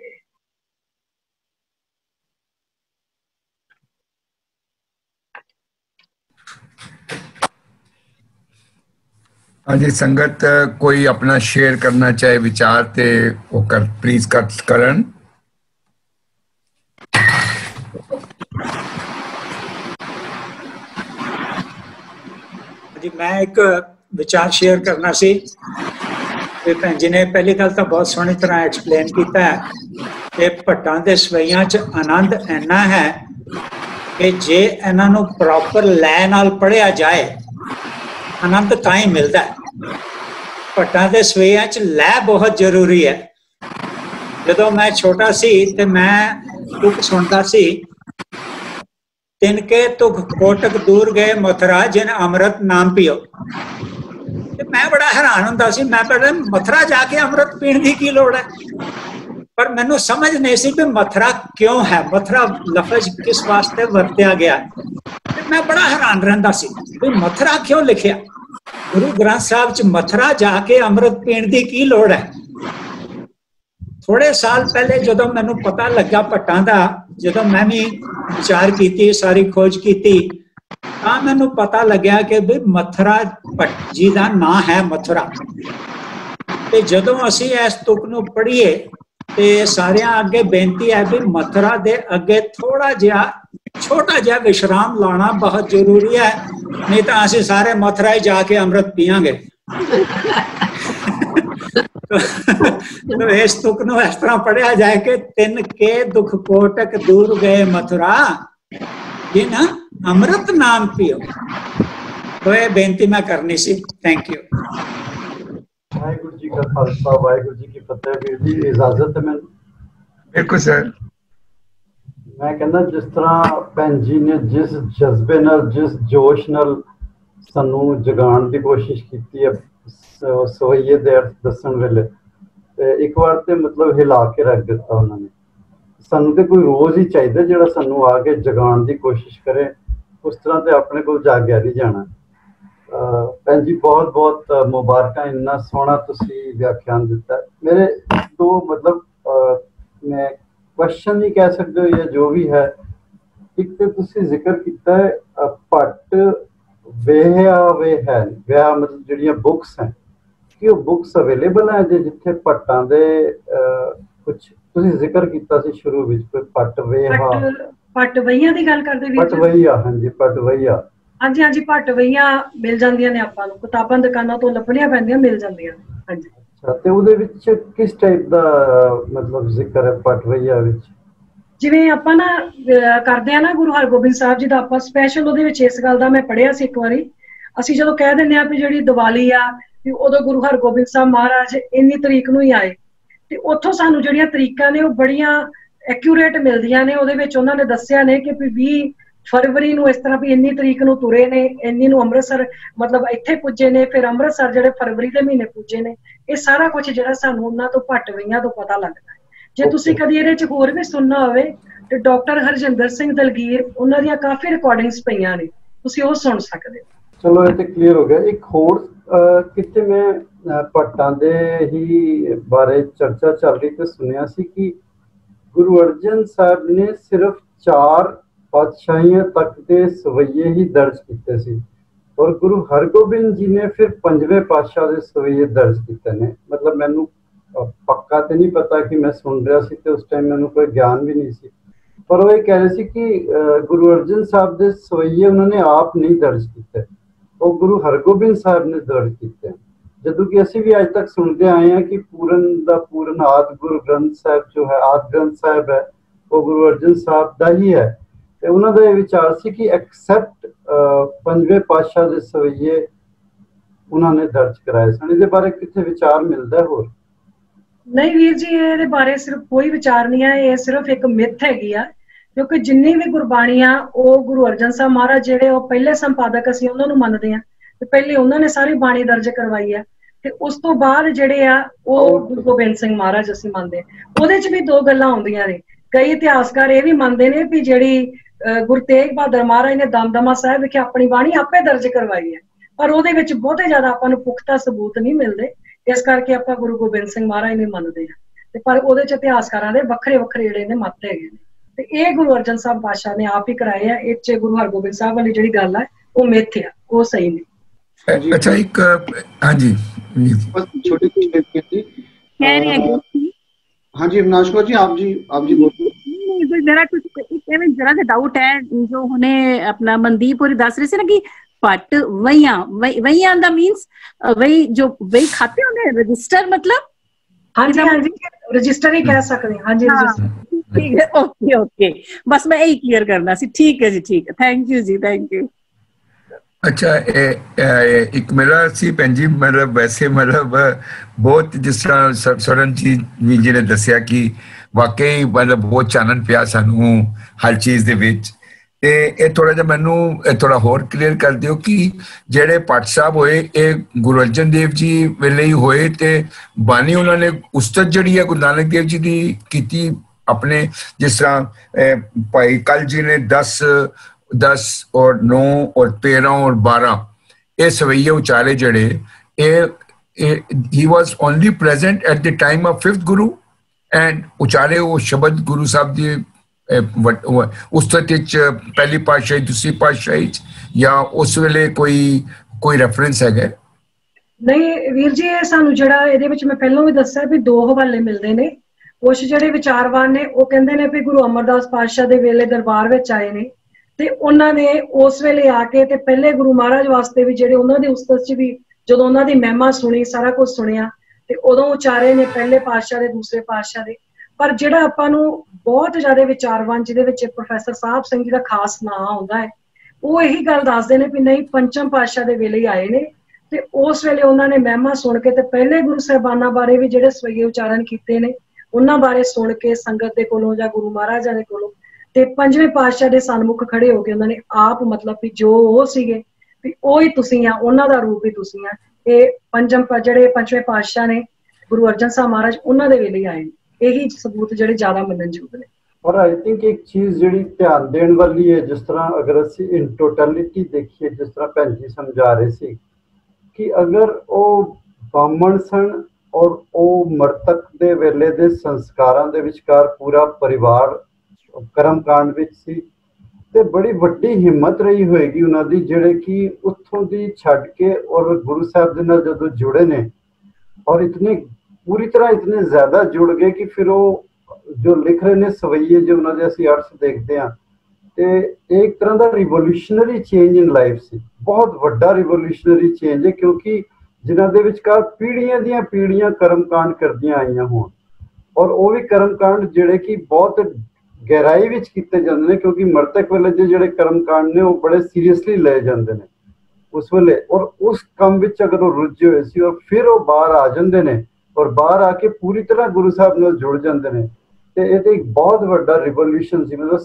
ਹਾਂਜੀ संगत कोई अपना शेयर करना चाहे विचार ते वो कर प्लीज कर करन। जी मैं एक विचार शेयर करना सी। भैन जी ने पहली गल तो बहुत सोहनी तरह एक्सप्लेन किया है कि भट्टां दे सवैयां च आनंद इन्ना है कि जे इन्हां नूं प्रॉपर लै नाल पढ़िया जाए आनंद तां ही मिलता है। भट्टां दे सवैयां च लै बहुत जरूरी है। जदों मैं छोटा सी ते मैं तुक सुनता सी, तिनके तुक कोटक दूर गए मथुरा जिन अमृत नाम पियो। मैं बड़ा हैरान होंदा सी, मैं पहले मथुरा जाके अमृत पीण दी की लोड़ है, पर मैनू समझ नहीं सी कि मथुरा क्यों है, मथुरा लफज किस वास्ते वरत्या गया। मैं बड़ा हैरान रहंदा सी भी मथुरा क्यों लिखिया, गुरु ग्रंथ साहब च मथुरा जाके अमृत पीण दी की लोड़ है। थोड़े साल पहले जो मैनू पता लगा भट्टां दा, जो मैं भी विचार की सारी खोज की, मैनू पता लग्या कि भी मथुरा भट्ट जी का नाम है मथुरा। ते जदों असी इस तुक नूं पढ़ीए ते सारियां अगे बेनती है भी मथुरा दे अगे थोड़ा जिहा छोटा जिहा विश्राम लाना बहुत जरूरी है, नहीं तो असी सारे मथुरा ही जाके अमृत पियांगे। तो इस तुक नूं इस तरह पढ़िया जाए कि तिन के दुख कोटक दूर गए मथुरा जिन अमृत नाम पियो। तो ये बेनती मैं करनी सी। Thank you. वाहिगुरु जी का खालसा वाहिगुरु जी की फतेह। वीर जी इजाजत है मैनूं? बिल्कुल सर। मैं कहना जिस तरह भैन जी ने जिस जज्बे नाल जिस जोश नाल सानू जगाण की कोशिश की है सवैये दे अर्थ दसन वेले, एक बार तो मतलब हिला के रख दिता उन्होंने। सानू तो कोई रोज ही चाहिए जिहड़ा सानू आके जगाण की कोशिश करे, उस तरह तो अपने को जाग्या नहीं जाना। भैन जी बहुत बहुत मुबारक, इन्ना सोहना तुसी व्याख्यान दिता। मेरे दो मतलब मैं क्वेश्चन नहीं कह सकते हो या जो भी है, एक तो तुसी जिक्र किया है भट्ट वेहा वे है विहा मतलब जिहड़ियां बुक्स हैं कि वो बुक्स अवेलेबल है जिथे भट्टां दे कुछ तुसी जिक्र किया सी शुरू विच कोई भट्ट वेहा पटवईयां दी गल करदे वीर जी? पटवईया, हाँ जी पटवईया। हाँ जी हाँ जी, पटवईयां मिल जांदियां ने आपां नूं, किताबां दुकानां तो लभणियां पैंदियां, मिल जांदियां ने। हाँ जी। अच्छा, ते उहदे विच किस टाइप दा मतलब जिक्र है पटवईया विच? जिवें आपां ना करदे आ ना गुरु हरगोबिंद साहब जी दा, आपां स्पैशल उहदे विच इस गल दा मैं पढ़िया सी एक वारी। ਅਸੀਂ ਜਦੋਂ ਕਹਿ ਦਿੰਦੇ ਆ ਵੀ ਜਿਹੜੀ ਦੀਵਾਲੀ ਆ ਵੀ ਉਦੋਂ ਗੁਰੂ ਹਰਗੋਬਿੰਦ ਸਾਹਿਬ ਮਹਾਰਾਜ ਇੰਨੀ ਤਰੀਕ ਨੂੰ ਹੀ ਆਏ, ਤੇ ਉੱਥੋਂ ਸਾਨੂੰ ਜਿਹੜੀਆਂ ਤਰੀਕਾਂ ਨੇ ਉਹ ਬੜੀਆਂ ਐਕਿਊਰੇਟ ਮਿਲਦੀਆਂ ਨੇ। ਉਹਦੇ ਵਿੱਚ ਉਹਨਾਂ ਨੇ ਦੱਸਿਆ ਨੇ ਕਿ ਵੀ 20 ਫਰਵਰੀ ਨੂੰ ਇਸ ਤਰ੍ਹਾਂ ਵੀ ਇੰਨੀ ਤਰੀਕ ਨੂੰ ਤੁਰੇ ਨੇ, ਇੰਨੀ ਨੂੰ ਅੰਮ੍ਰਿਤਸਰ ਮਤਲਬ ਇੱਥੇ ਪੁੱਜੇ ਨੇ, ਫਿਰ ਅੰਮ੍ਰਿਤਸਰ ਜਿਹੜੇ ਫਰਵਰੀ ਦੇ ਮਹੀਨੇ ਪੁੱਜੇ ਨੇ। ਇਹ ਸਾਰਾ ਕੁਝ ਜਿਹੜਾ ਸਾਨੂੰ ਉਹਨਾਂ ਤੋਂ ਭੱਟਵਈਆਂ ਤੋਂ ਪਤਾ ਲੱਗਦਾ ਹੈ। ਜੇ ਤੁਸੀਂ ਕਦੀ ਇਹਦੇ ਚ ਹੋਰ ਵੀ ਸੁਣਨਾ ਹੋਵੇ ਤੇ ਡਾਕਟਰ ਹਰਜਿੰਦਰ ਸਿੰਘ ਦਲਗੀਰ ਉਹਨਾਂ ਦੀਆਂ ਕਾਫੀ ਰਿਕਾਰਡਿੰਗਸ ਪਈਆਂ ਨੇ, ਤੁਸੀਂ ਉਹ ਸੁਣ ਸਕਦੇ ਹੋ। चलो ये तो क्लियर हो गया। एक होर किते मैं भट्टां दे ही बारे चर्चा चल रही तो सुनिया सी कि गुरु अर्जन साहब ने सिर्फ 4 पातशाहियां तक के सवैये ही दर्ज किए सी और गुरु हरगोबिंद जी ने फिर 5वें पातशाह के सवैये दर्ज किए ने। मतलब मैनू पक्का तो नहीं पता कि मैं सुन रहा सी ते उस टाइम मैनू कोई ज्ञान भी नहीं सी, पर वो ये कह रहे सी कि गुरु अर्जन साहब के सवैये उन्होंने आप नहीं दर्ज किए, वो गुरु हरगोबिंद साहब ने दर्ज किए। जदों कि असी भी अज तक सुनते आए हैं कि पूरन दा पूरन आदि गुरु ग्रंथ साहब जो है आदि ग्रंथ साहब है वो गुरु अर्जन साहब का ही है। तो उन्होंने ये विचार सी कि एक्सैप्ट 5वें पातशाह के सवैये उन्होंने दर्ज कराए सन। इहदे बारे कितने विचार मिलता है होर? नहीं वीर जी, ये बारे सिर्फ कोई विचार नहीं है, ये सिर्फ एक मिथ हैगी आ। क्योंकि जिन्नी भी गुरबाणी आ वो गुरु अर्जन साहब महाराज जेडे वो पहले संपादक असीं उन्हां नूं मनदे आ ते पहले उन्होंने सारी बाणी दर्ज करवाई है ते उस तो बाद जेडे आ वो गुरु गोबिंद सिंह महाराज असीं मनदे। ओहदे च भी दो गल्लां आउंदियां ने। कई इतिहासकार ये भी मनदे ने कि जेड़ी गुरु तेग बहादुर महाराज ने दमदमा साहिब विखे अपनी बाणी आपे दर्ज करवाई है, पर ओहदे विच बहुते ज्यादा आपां नूं पुख्ता सबूत नहीं मिलदे, इस करके आपां गुरु गोबिंद सिंह महाराज नूं मनदे आ ते पर ओहदे च इतिहासकारां दे वखरे वखरे जेडे ने मत हैगे ने। ये गुरु अर्जन साहब पातशाह ने आप ही कराए हैं। इस गुरु हरगोबिंद साहब वाली जिहड़ी गल है वो मिथ है, वो सही नहीं। अच्छा एक हाँ जी छोटी सी हाँ जी अविनाश जी आप जी बोलिए। जरा कुछ जरा सा डाउट है जो उन्हें अपना मनदीप और दस रहे थे ना कि पट वहियां वहियां दा मीन्स वही जो वही खाते होंगे रजिस्टर मतलब हाँ जी रजिस्टर ही कह सकते हैं। हाँ जी ठीक है ओके ओके बस मैं यही क्लियर करना सी। ठीक है जी ठीक है थैंक यू जी थैंक यू। अच्छा एक मेरा सी भैन जी मतलब वैसे मतलब बहुत जिस तरह सरण जी ने दसिया कि वाकई मतलब बहुत चानन पिया सानू हर चीज़ दे विच ਤੇ ਇਹ ਥੋੜਾ ਜਿਹਾ ਮੈਨੂੰ ਥੋੜਾ ਹੋਰ ਕਲੀਅਰ ਕਰ ਦਿਓ ਕਿ ਜਿਹੜੇ ਪਾਠ ਸਾਹਿਬ ਹੋਏ ਇਹ ਗੁਰੂ ਅਰਜਨ ਦੇਵ ਜੀ ਵੇਲੇ ਹੀ ਹੋਏ ਤੇ ਬਾਣੀ ਉਹਨਾਂ ਨੇ ਉਸਤਤ ਜਿਹੜੀ ਹੈ ਗੁਰੂ ਨਾਨਕ ਦੇਵ ਜੀ ਦੀ ਕੀਤੀ ਆਪਣੇ ਜਿਸ ਤਰ੍ਹਾਂ ਭਾਈ ਕੱਲ ਜੀ ਨੇ 10 और 9 और 13 और 12 ਇਹ ਸਵਈਏ ਉਚਾਰੇ ਜਿਹੜੇ ਇਹ he was only present at the time of 5th Guru and ਉਚਾਰੇ ਉਹ ਸ਼ਬਦ ਗੁਰੂ ਸਾਹਿਬ ਦੀ ਉਸਤਤ ਵਿੱਚ ਪਹਿਲੀ ਪਾਤਸ਼ਾਹੀ ਦੂਸਰੀ ਪਾਤਸ਼ਾਹੀ ਜਾਂ ਉਸ ਵੇਲੇ ਕੋਈ ਰੈਫਰੈਂਸ ਹੈਗਾ? ਨਹੀਂ ਵੀਰ ਜੀ ਇਹ ਸਾਨੂੰ ਜਿਹੜਾ ਇਹਦੇ ਵਿੱਚ ਮੈਂ ਪਹਿਲਾਂ ਵੀ ਦੱਸਿਆ ਵੀ ਦੋ ਹਵਾਲੇ ਮਿਲਦੇ ਨੇ। ਕੁਛ ਜਿਹੜੇ ਵਿਚਾਰਵਾਨ ਨੇ ਉਹ ਕਹਿੰਦੇ ਨੇ ਵੀ ਗੁਰੂ ਅਮਰਦਾਸ ਪਾਤਸ਼ਾਹ ਦੇ ਵੇਲੇ ਦਰਬਾਰ ਵਿੱਚ ਆਏ ਨੇ ਤੇ ਉਹਨਾਂ ਨੇ ਉਸ ਵੇਲੇ ਆ ਕੇ ਤੇ ਪਹਿਲੇ ਗੁਰੂ ਮਹਾਰਾਜ ਵਾਸਤੇ ਵੀ ਜਿਹੜੇ ਉਹਨਾਂ ਦੇ ਉਸਤਤ 'ਚ ਵੀ ਜਦੋਂ ਉਹਨਾਂ ਦੀ ਮਹਿਮਾ ਸੁਣੀ ਸਾਰਾ ਕੁਝ ਸੁਣਿਆ ਤੇ ਉਦੋਂ ਉਚਾਰੇ ਨੇ ਪਹਿਲੇ ਪਾਤਸ਼ਾਹ ਦੇ ਦੂਸਰੇ ਪਾਤਸ਼ਾਹ ਦੇ। ਪਰ ਜਿਹੜਾ ਆਪਾਂ ਨੂੰ ਬਹੁਤ ਜ਼ਿਆਦਾ ਵਿਚਾਰਵਾਨ ਜਿਹਦੇ ਵਿੱਚ ਪ੍ਰੋਫੈਸਰ ਸਾਹਿਬ ਸਿੰਘ ਜੀ ਦਾ ਖਾਸ ਨਾਂ ਆਉਂਦਾ ਹੈ ਉਹ ਇਹੀ ਗੱਲ ਦੱਸਦੇ ਨੇ ਵੀ ਨਹੀਂ ਪੰਚਮ ਪਾਤਸ਼ਾਹ ਦੇ ਵੇਲੇ ਹੀ ਆਏ ਨੇ ਤੇ ਉਸ ਵੇਲੇ ਉਹਨਾਂ ਨੇ ਮਹਿਮਾ ਸੁਣ ਕੇ ਤੇ ਪਹਿਲੇ ਗੁਰੂ ਸਾਹਿਬਾਨਾਂ ਬਾਰੇ ਵੀ ਜਿਹੜੇ ਸਵਈਏ ਉਚਾਰਨ ਕੀਤੇ ਨੇ ਉਹਨਾਂ ਬਾਰੇ ਸੁਣ ਕੇ ਸੰਗਤ ਦੇ ਕੋਲੋਂ ਜਾਂ ਗੁਰੂ ਮਹਾਰਾਜਾਂ ਦੇ ਕੋਲੋਂ ਤੇ ਪੰਜਵੇਂ ਪਾਤਸ਼ਾਹ ਦੇ ਸਨਮੁਖ ਖੜੇ ਹੋ ਕੇ ਉਹਨਾਂ ਨੇ ਆਪ ਮਤਲਬ ਵੀ ਜੋ ਉਹ ਸੀਗੇ ਵੀ ਉਹ ਹੀ ਤੁਸੀਂ ਆ ਉਹਨਾਂ ਦਾ ਰੂਪ ਵੀ ਤੁਸੀਂ ਆ। ਇਹ ਜਿਹੜੇ ਪੰਜਵੇਂ ਪਾਤਸ਼ਾਹ ਨੇ ਗੁਰੂ ਅਰਜਨ ਸਾਹਿਬ ਮਹਾਰਾਜ ਉਹਨਾਂ ਦੇ ਵੇਲੇ ਆਏ ਨੇ। ਇਹੀ ਸਬੂਤ ਜਿਹੜੇ ਜ਼ਿਆਦਾ ਮੰਨਣਯੋਗ ਨੇ। और आई थिंक एक चीज जिहड़ी ध्यान देने वाली है जिस तरह अगर असी इन टोटलिटी देखिए जिस तरह भैन जी समझा रहे सी कि अगर वो ब्राह्मण सन और वो मृतक दे वेले दे संस्कारां दे विचकार पूरा परिवार कर्म कांड विच सी ते बड़ी वड्डी हिम्मत रही होएगी उन्हां दी जिहड़े कि उत्थों दी छड्ड के और गुरु साहब दे नाल जदों जुड़े ने और इतने पूरी तरह इतने ज्यादा जुड़ गए कि फिर वो जो लिख रहे ने सवैये जो उन्होंने असी अर्थ देखते हैं ते एक तरह का रिवोल्यूशनरी चेंज इन लाइफ से बहुत बड़ा रिवोल्यूशनरी चेंज है क्योंकि जिन्हों के विचकार पीढ़ियां दियां पीढ़ियां कर्म कांड करदियां आईयां होण और वो भी कर्म कांड जिहड़े कि बहुत गहराई विच कीते जांदे ने क्योंकि मृतक वेले जिहड़े कर्म कांड ने वो बड़े सीरियसली लए जांदे ने उस वेले और उस काम विच अगर वो रुझे होए सी और फिर वो बाहर आ जांदे ने और बाहर आके पूरी तरह गुरु साहब नाल जुड़ जांदे ने ते ये एक बहुत बड़ा रिवोल्यूशन सी। मतलब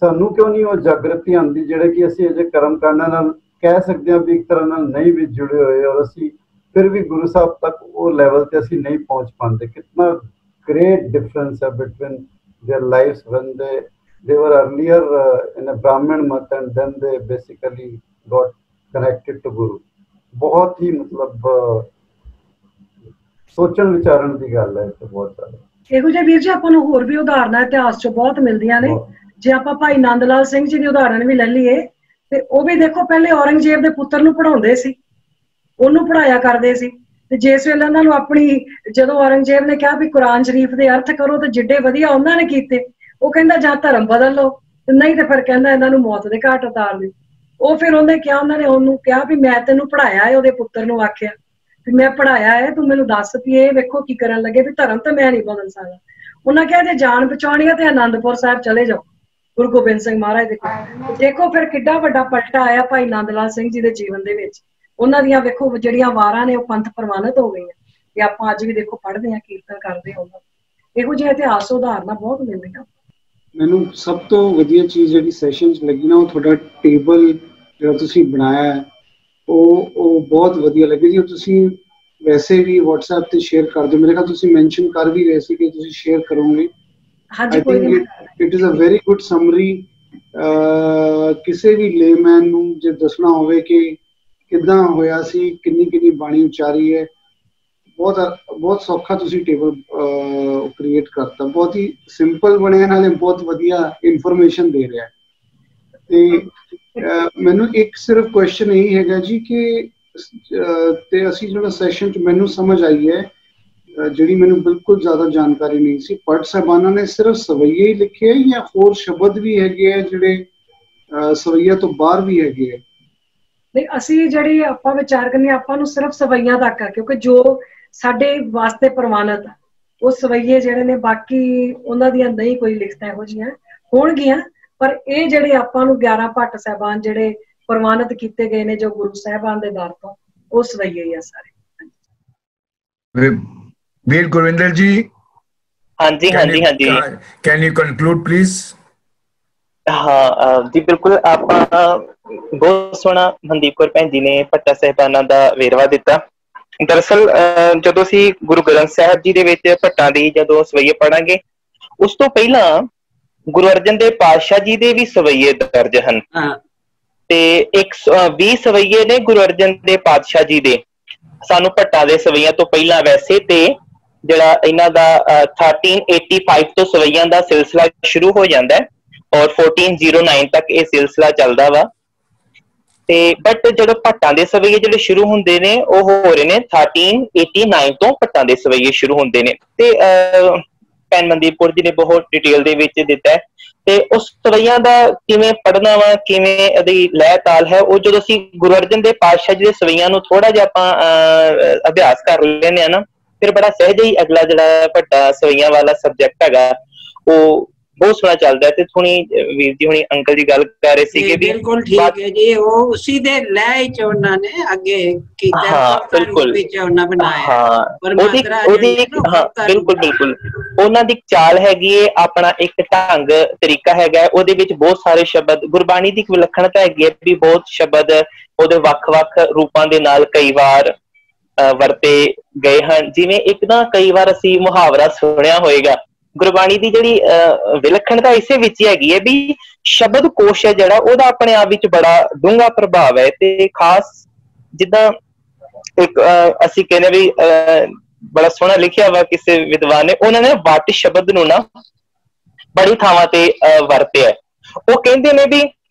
सानू क्यों नहीं वो जागृति आंदी जिहड़े कि असीं अजे कर्म कांडां नाल कह सकते हैं भी एक तरह नाल नहीं भी जुड़े हुए और असीं फिर भी गुरु साहब तक वो लेवल ते असीं नहीं पहुंच पाते। कितना ग्रेट डिफरेंस है between their lives when they were earlier in a Brahmin मत and then they basically got connected to Guru। बहुत ही मतलब सोचण विचारण दी गल है इत्थे बहुत सारा। ਇਹੋ ਜਿਹੇ ਵੀਰ ਜੀ ਆਪਾਂ ਨੂੰ ਹੋਰ ਵੀ ਉਦਾਹਰਨਾਂ ਇਤਿਹਾਸ 'ਚ ਬਹੁਤ ਮਿਲਦੀਆਂ ਨੇ। ਜੇ ਆਪਾਂ ਭਾਈ ਨੰਦ ਲਾਲ ਸਿੰਘ ਜੀ ਦੀ ਉਦਾਹਰਣ ਵੀ ਲੈ ਲਈਏ ਤੇ ਉਹ ਵੀ ਦੇਖੋ ਪਹਿਲੇ ਔਰੰਗਜ਼ੇਬ ਦੇ ਪੁੱਤਰ ਨੂੰ ਪੜਾਉਂਦੇ ਸੀ ਉਹਨੂੰ ਪੜਾਇਆ ਕਰਦੇ ਸੀ ਤੇ ਜਿਸ ਵੇਲੇ ਉਹਨਾਂ ਨੂੰ ਆਪਣੀ ਜਦੋਂ ਔਰੰਗਜ਼ੇਬ ਨੇ ਕਿਹਾ ਵੀ ਕੁਰਾਨ ਸ਼ਰੀਫ ਦੇ ਅਰਥ ਕਰੋ ਤੇ ਜਿੱਡੇ ਵਧੀਆ ਉਹਨਾਂ ਨੇ ਕੀਤੇ ਉਹ ਕਹਿੰਦਾ ਜਾਂ ਧਰਮ ਬਦਲ ਲਓ ਤੇ ਨਹੀਂ ਤੇ ਫਿਰ ਕਹਿੰਦਾ ਇਹਨਾਂ ਨੂੰ ਮੌਤ ਦੇ ਘਾਟ ਉਤਾਰ ਦਿਓ। ਉਹ ਫਿਰ ਉਹਨੇ ਕਿਹਾ ਉਹਨਾਂ ਨੇ ਉਹਨੂੰ ਕਿਹਾ ਵੀ ਮੈਂ ਤੈਨੂੰ ਪੜਾਇਆ ਹੈ ਉਹਦੇ ਪੁੱਤਰ ਨੂੰ ਆਖਿਆ ਵੀ ਮੈਂ ਪੜਾਇਆ ਹੈ ਤੂੰ ਮੈਨੂੰ ਦੱਸ ਵੀ ਇਹ ਵੇਖੋ ਕੀ ਕਰਨ ਲੱਗੇ ਵੀ ਧਰਮ ਤਾਂ ਮੈਂ ਨਹੀਂ ਬਦਲ ਸਕਦਾ। ਉਹਨਾਂ ਕਿਹਾ ਜੇ ਜਾਨ ਬਚਾਉਣੀ ਹੈ ਤੇ ਆਨੰਦਪੁਰ ਸਾਹਿਬ ਚਲੇ ਜਾਓ ਗੁਰੂ ਗੋਬਿੰਦ ਸਿੰਘ ਮਹਾਰਾਜ ਦੇ ਕੋਲ। ਦੇਖੋ ਫਿਰ ਕਿੱਡਾ ਵੱਡਾ ਪਲਟਾ ਆਇਆ ਭਾਈ ਨੰਦ ਲਾਲ ਸਿੰਘ ਜੀ ਦੇ ਜੀਵਨ ਦੇ ਵਿੱਚ। ਉਹਨਾਂ ਦੀਆਂ ਵੇਖੋ ਜਿਹੜੀਆਂ ਵਾਰਾਂ ਨੇ ਉਹ ਪੰਥ ਪ੍ਰਵਾਨਿਤ ਹੋ ਗਈਆਂ ਤੇ ਆਪਾਂ ਅੱਜ ਵੀ ਦੇਖੋ ਪੜ੍ਹਦੇ ਹਾਂ ਕੀਰਤਨ ਕਰਦੇ ਹਾਂ। ਇਹੋ ਜਿਹੇ ਇਤਿਹਾਸ ਉਦਾਹਰਨਾਂ ਬਹੁਤ ਮਿਲਦੀਆਂ। ਮੈਨੂੰ ਸਭ ਤੋਂ ਵਧੀਆ ਚੀਜ਼ ਜਿਹੜੀ ਸੈਸ਼ਨ 'ਚ ਲੱਗੀ ਨਾ ਉਹ ਤੁਹਾਡਾ ਟੇਬਲ ਜਿਹੜਾ ਤੁਸੀਂ ਬਣਾਇਆ ਉਹ ਬਹੁਤ ਵਧੀਆ ਲੱਗੀ ਜੀ। ਤੁਸੀਂ ਵੈਸੇ ਵੀ WhatsApp ਤੇ ਸ਼ੇਅਰ ਕਰ ਦਿਓ। ਮੇਰੇ ਖਿਆਲ ਤੁਸੀਂ ਮੈਂਸ਼ਨ ਕਰ ਵੀ ਰਹੇ ਸੀ ਕਿ ਤੁਸੀਂ ਸ਼ੇਅਰ ਕਰੋਗੇ। I think it is a very good summary। ਕਿਸੇ ਵੀ ਲੇਮੈਨ ਨੂੰ ਜੇ ਦੱਸਣਾ ਹੋਵੇ ਕਿ ਕਿੱਦਾਂ ਹੋਇਆ ਸੀ ਕਿੰਨੀ ਬਾਣੀ ਉਚਾਰੀ ਹੈ ਬਹੁਤ ਸੌਖਾ ਤੁਸੀਂ ਟੇਬਲ ਕ੍ਰੀਏਟ ਕਰਤਾ। ਬਹੁਤ ਹੀ ਸਿੰਪਲ ਬਣਿਆ ਨਾਲੇ ਬਹੁਤ ਵਧੀਆ ਇਨਫੋਰਮੇਸ਼ਨ ਦੇ ਰਿਹਾ। ਤੇ ਮੈਨੂੰ ਇੱਕ ਸਿਰਫ ਕੁਐਸਚਨ ਇਹੀ ਹੈਗਾ ਜੀ ਕਿ ਤੇ ਅਸੀਂ ਜਿਹੜਾ ਸੈਸ਼ਨ 'ਚ ਮੈਨੂੰ ਸਮਝ ਆਈ ਹੈ ਜਿਹੜੀ ਮੈਨੂੰ ਬਿਲਕੁਲ ਜ਼ਿਆਦਾ ਜਾਣਕਾਰੀ ਨਹੀਂ ਸੀ ਪਟ ਸਾਹਿਬਾਨਾਂ ਨੇ ਸਿਰਫ ਸਵਈਏ ਹੀ ਲਿਖੇ ਜਾਂ ਹੋਰ ਸ਼ਬਦ ਵੀ ਹੈਗੇ ਆ ਜਿਹੜੇ ਸਵਈਆ ਤੋਂ ਬਾਹਰ ਵੀ ਹੈਗੇ ਆ? ਨਹੀਂ, ਅਸੀਂ ਜਿਹੜੀ ਆਪਾਂ ਵਿਚਾਰ ਕਰਨੀ ਆਪਾਂ ਨੂੰ ਸਿਰਫ ਸਵਈਆਂ ਤੱਕ ਆ, ਕਿਉਂਕਿ ਜੋ ਸਾਡੇ ਵਾਸਤੇ ਪ੍ਰਵਾਨਿਤ ਆ ਉਹ ਸਵਈਏ ਜਿਹੜੇ ਨੇ, ਬਾਕੀ ਉਹਨਾਂ ਦੀਆਂ ਨਹੀਂ ਕੋਈ ਲਿਖਤਾਂ ਇਹੋ ਜਿਹੀਆਂ ਹੋਣਗੀਆਂ, ਪਰ ਇਹ ਜਿਹੜੇ ਆਪਾਂ ਨੂੰ 11 ਭੱਟ ਸਾਹਿਬਾਨ ਜਿਹੜੇ ਪ੍ਰਵਾਨਿਤ ਕੀਤੇ ਗਏ ਨੇ ਜੋ ਗੁਰੂ ਸਾਹਿਬਾਨ ਦੇ ਦਰ ਤੋਂ, ਉਹ ਸਵਈਏ ਹੀ ਆ ਸਾਰੇ। ਵੀਰ ਗੁਰਵਿੰਦਰ ਜੀ। ਹਾਂਜੀ ਹਾਂਜੀ ਹਾਂਜੀ, ਕੈਨ ਯੂ ਕਨਕਲੂਡ ਪਲੀਜ਼? ਹਾਂ ਜੀ ਬਿਲਕੁਲ, ਆਪਾਂ ਬਹੁਤ ਸੋਹਣਾ ਮਨਦੀਪ ਕੌਰ ਭੈਣ ਜੀ ਨੇ ਭੱਟਾਂ ਸਾਹਿਬਾਨਾਂ ਦਾ ਵੇਰਵਾ ਦਿੱਤਾ। ਦਰਅਸਲ ਜਦੋਂ ਅਸੀਂ ਗੁਰੂ ਗ੍ਰੰਥ ਸਾਹਿਬ ਜੀ ਦੇ ਵਿੱਚ ਭੱਟਾਂ ਦੀ ਜਦੋਂ ਸਵਈਏ ਪੜਾਂਗੇ, ਉਸ ਤੋਂ ਪਹਿਲਾਂ ਗੁਰੂ ਅਰਜਨ ਦੇਵ ਪਾਤਸ਼ਾਹ ਜੀ ਦੇ ਵੀ ਸਵਈਏ ਦਰਜ ਹਨ, ਤੇ 120 ਸਵਈਏ ਨੇ ਗੁਰੂ ਅਰਜਨ ਦੇਵ ਪਾਤਸ਼ਾਹ ਜੀ ਦੇ। ਸਾਨੂੰ ਭੱਟਾਂ ਦੇ ਸਵਈਆਂ ਤੋਂ ਪਹਿਲਾਂ ਵੈਸੇ ਤੇ ਜਿਹੜਾ ਇਹਨਾਂ ਦਾ 1385 ਤੋਂ ਸਵਈਆਂ ਦਾ ਸਿਲਸਿਲਾ ਸ਼ੁਰੂ ਹੋ ਜਾਂਦਾ ਹੈ, ਔਰ 1409 ਤੱਕ ਇਹ ਸਿਲਸਿਲਾ ਚੱਲਦਾ ਵਾ। ਤੇ ਬਟ ਜਦੋਂ ਭੱਟਾਂ ਦੇ ਸਵਈਏ ਜਿਹੜੇ ਸ਼ੁਰੂ ਹੁੰਦੇ ਨੇ ਉਹ ਹੋ ਰਹੇ ਨੇ 1389 ਤੋਂ ਭੱਟਾਂ ਦੇ ਸਵਈਏ ਸ਼ੁਰੂ ਹੁੰਦੇ ਨੇ। ਤੇ ਭੈਣ ਮਨਦੀਪ ਕੌਰ ਜੀ ਨੇ ਬਹੁਤ ਡਿਟੇਲ ਦੇ ਵਿੱਚ ਦਿੱਤਾ ਹੈ, ਤੇ ਉਸ ਸਵਈਆਂ ਦਾ ਕਿਵੇਂ ਪੜ੍ਹਨਾ ਵਾ, ਕਿਵੇਂ ਇਹਦੀ ਲਹਿ ਤਾਲ ਹੈ, ਉਹ ਜਦੋਂ ਅਸੀਂ ਗੁਰੂ ਅਰਜਨ ਦੇਵ ਪਾਤਸ਼ਾਹ ਜੀ ਦੇ ਸਵਈਆਂ ਨੂੰ ਥੋੜਾ ਜਿਹਾ ਆਪਾਂ ਅਭਿਆਸ ਕਰ ਲੈਂਦੇ ਆ ਨਾ, ਫਿਰ ਬੜਾ ਸਹਿਜ ਹੀ ਅਗਲਾ ਜਿਹੜਾ ਭੱਟਾ ਸਵਈਆਂ ਵਾਲਾ ਸਬਜੈਕਟ ਹੈਗਾ ਉਹ ਬਹੁਤ ਸੋਹਣਾ ਚੱਲਦਾ ਹੈ। ਤੇ ਥੋੜੀ ਵੀਰ ਜੀ ਹੁਣੀ ਅੰਕਲ ਜੀ ਗੱਲ ਕਰ ਰਹੇ ਸੀਗੇ ਵੀ ਬਿਲਕੁਲ ਠੀਕ ਹੈ ਜੀ, ਉਹ ਉਸੇ ਦੇ ਲੈ ਚ ਉਹਨਾਂ ਨੇ ਅੱਗੇ ਕੀਤਾ। ਹਾਂ ਬਿਲਕੁਲ, ਵਿੱਚ ਉਹਨਾਂ ਬਣਾਇਆ। ਹਾਂ ਉਹਦੀ ਹਾਂ ਬਿਲਕੁਲ ਬਿਲਕੁਲ, ਉਹਨਾਂ ਦੀ ਚਾਲ ਹੈਗੀ ਹੈ, ਆਪਣਾ ਇੱਕ ਢੰਗ ਤਰੀਕਾ ਹੈਗਾ, ਉਹਦੇ ਵਿੱਚ ਬਹੁਤ ਸਾਰੇ ਸ਼ਬਦ, ਗੁਰਬਾਣੀ ਦੀ ਇੱਕ ਵਿਲੱਖਣਤਾ ਹੈਗੀ ਹੈ ਵੀ ਬਹੁਤ ਸ਼ਬਦ ਉਹਦੇ ਵੱਖ-ਵੱਖ ਰੂਪਾਂ ਦੇ ਨਾਲ ਕਈ ਵਾਰ ਵਰਤੇ ਗਏ ਹਨ। ਜਿਵੇਂ ਇੱਕ ਨਾ ਕਈ ਵਾਰ ਅਸੀਂ ਮੁਹਾਵਰਾ ਸੁਣਿਆ ਹੋਏਗਾ, ਗੁਰਬਾਣੀ ਦੀ ਜਿਹੜੀ ਵਿਲੱਖਣਤਾ ਇਸੇ ਵਿੱਚ ਹੀ ਹੈਗੀ ਹੈ ਵੀ ਸ਼ਬਦ ਕੋਸ਼ ਹੈ ਜਿਹੜਾ ਉਹਦਾ ਆਪਣੇ ਆਪ ਵਿੱਚ ਬੜਾ ਡੂੰਘਾ ਪ੍ਰਭਾਵ ਹੈ। ਤੇ ਖਾਸ ਜਿੱਦਾਂ ਇੱਕ ਅਸੀਂ ਕਹਿੰਦੇ ਵੀ ਬੜਾ ਸੋਹਣਾ ਲਿਖਿਆ ਵਾ ਕਿਸੇ ਵਿਦਵਾਨ ਨੇ, ਉਹਨਾਂ ਨੇ ਵੱਟ ਸ਼ਬਦ ਨੂੰ ਨਾ ਬੜੀ ਥਾਵਾਂ ਤੇ ਵਰਤਿਆ। ਉਹ ਕਹਿੰਦੇ ਨੇ ਵੀ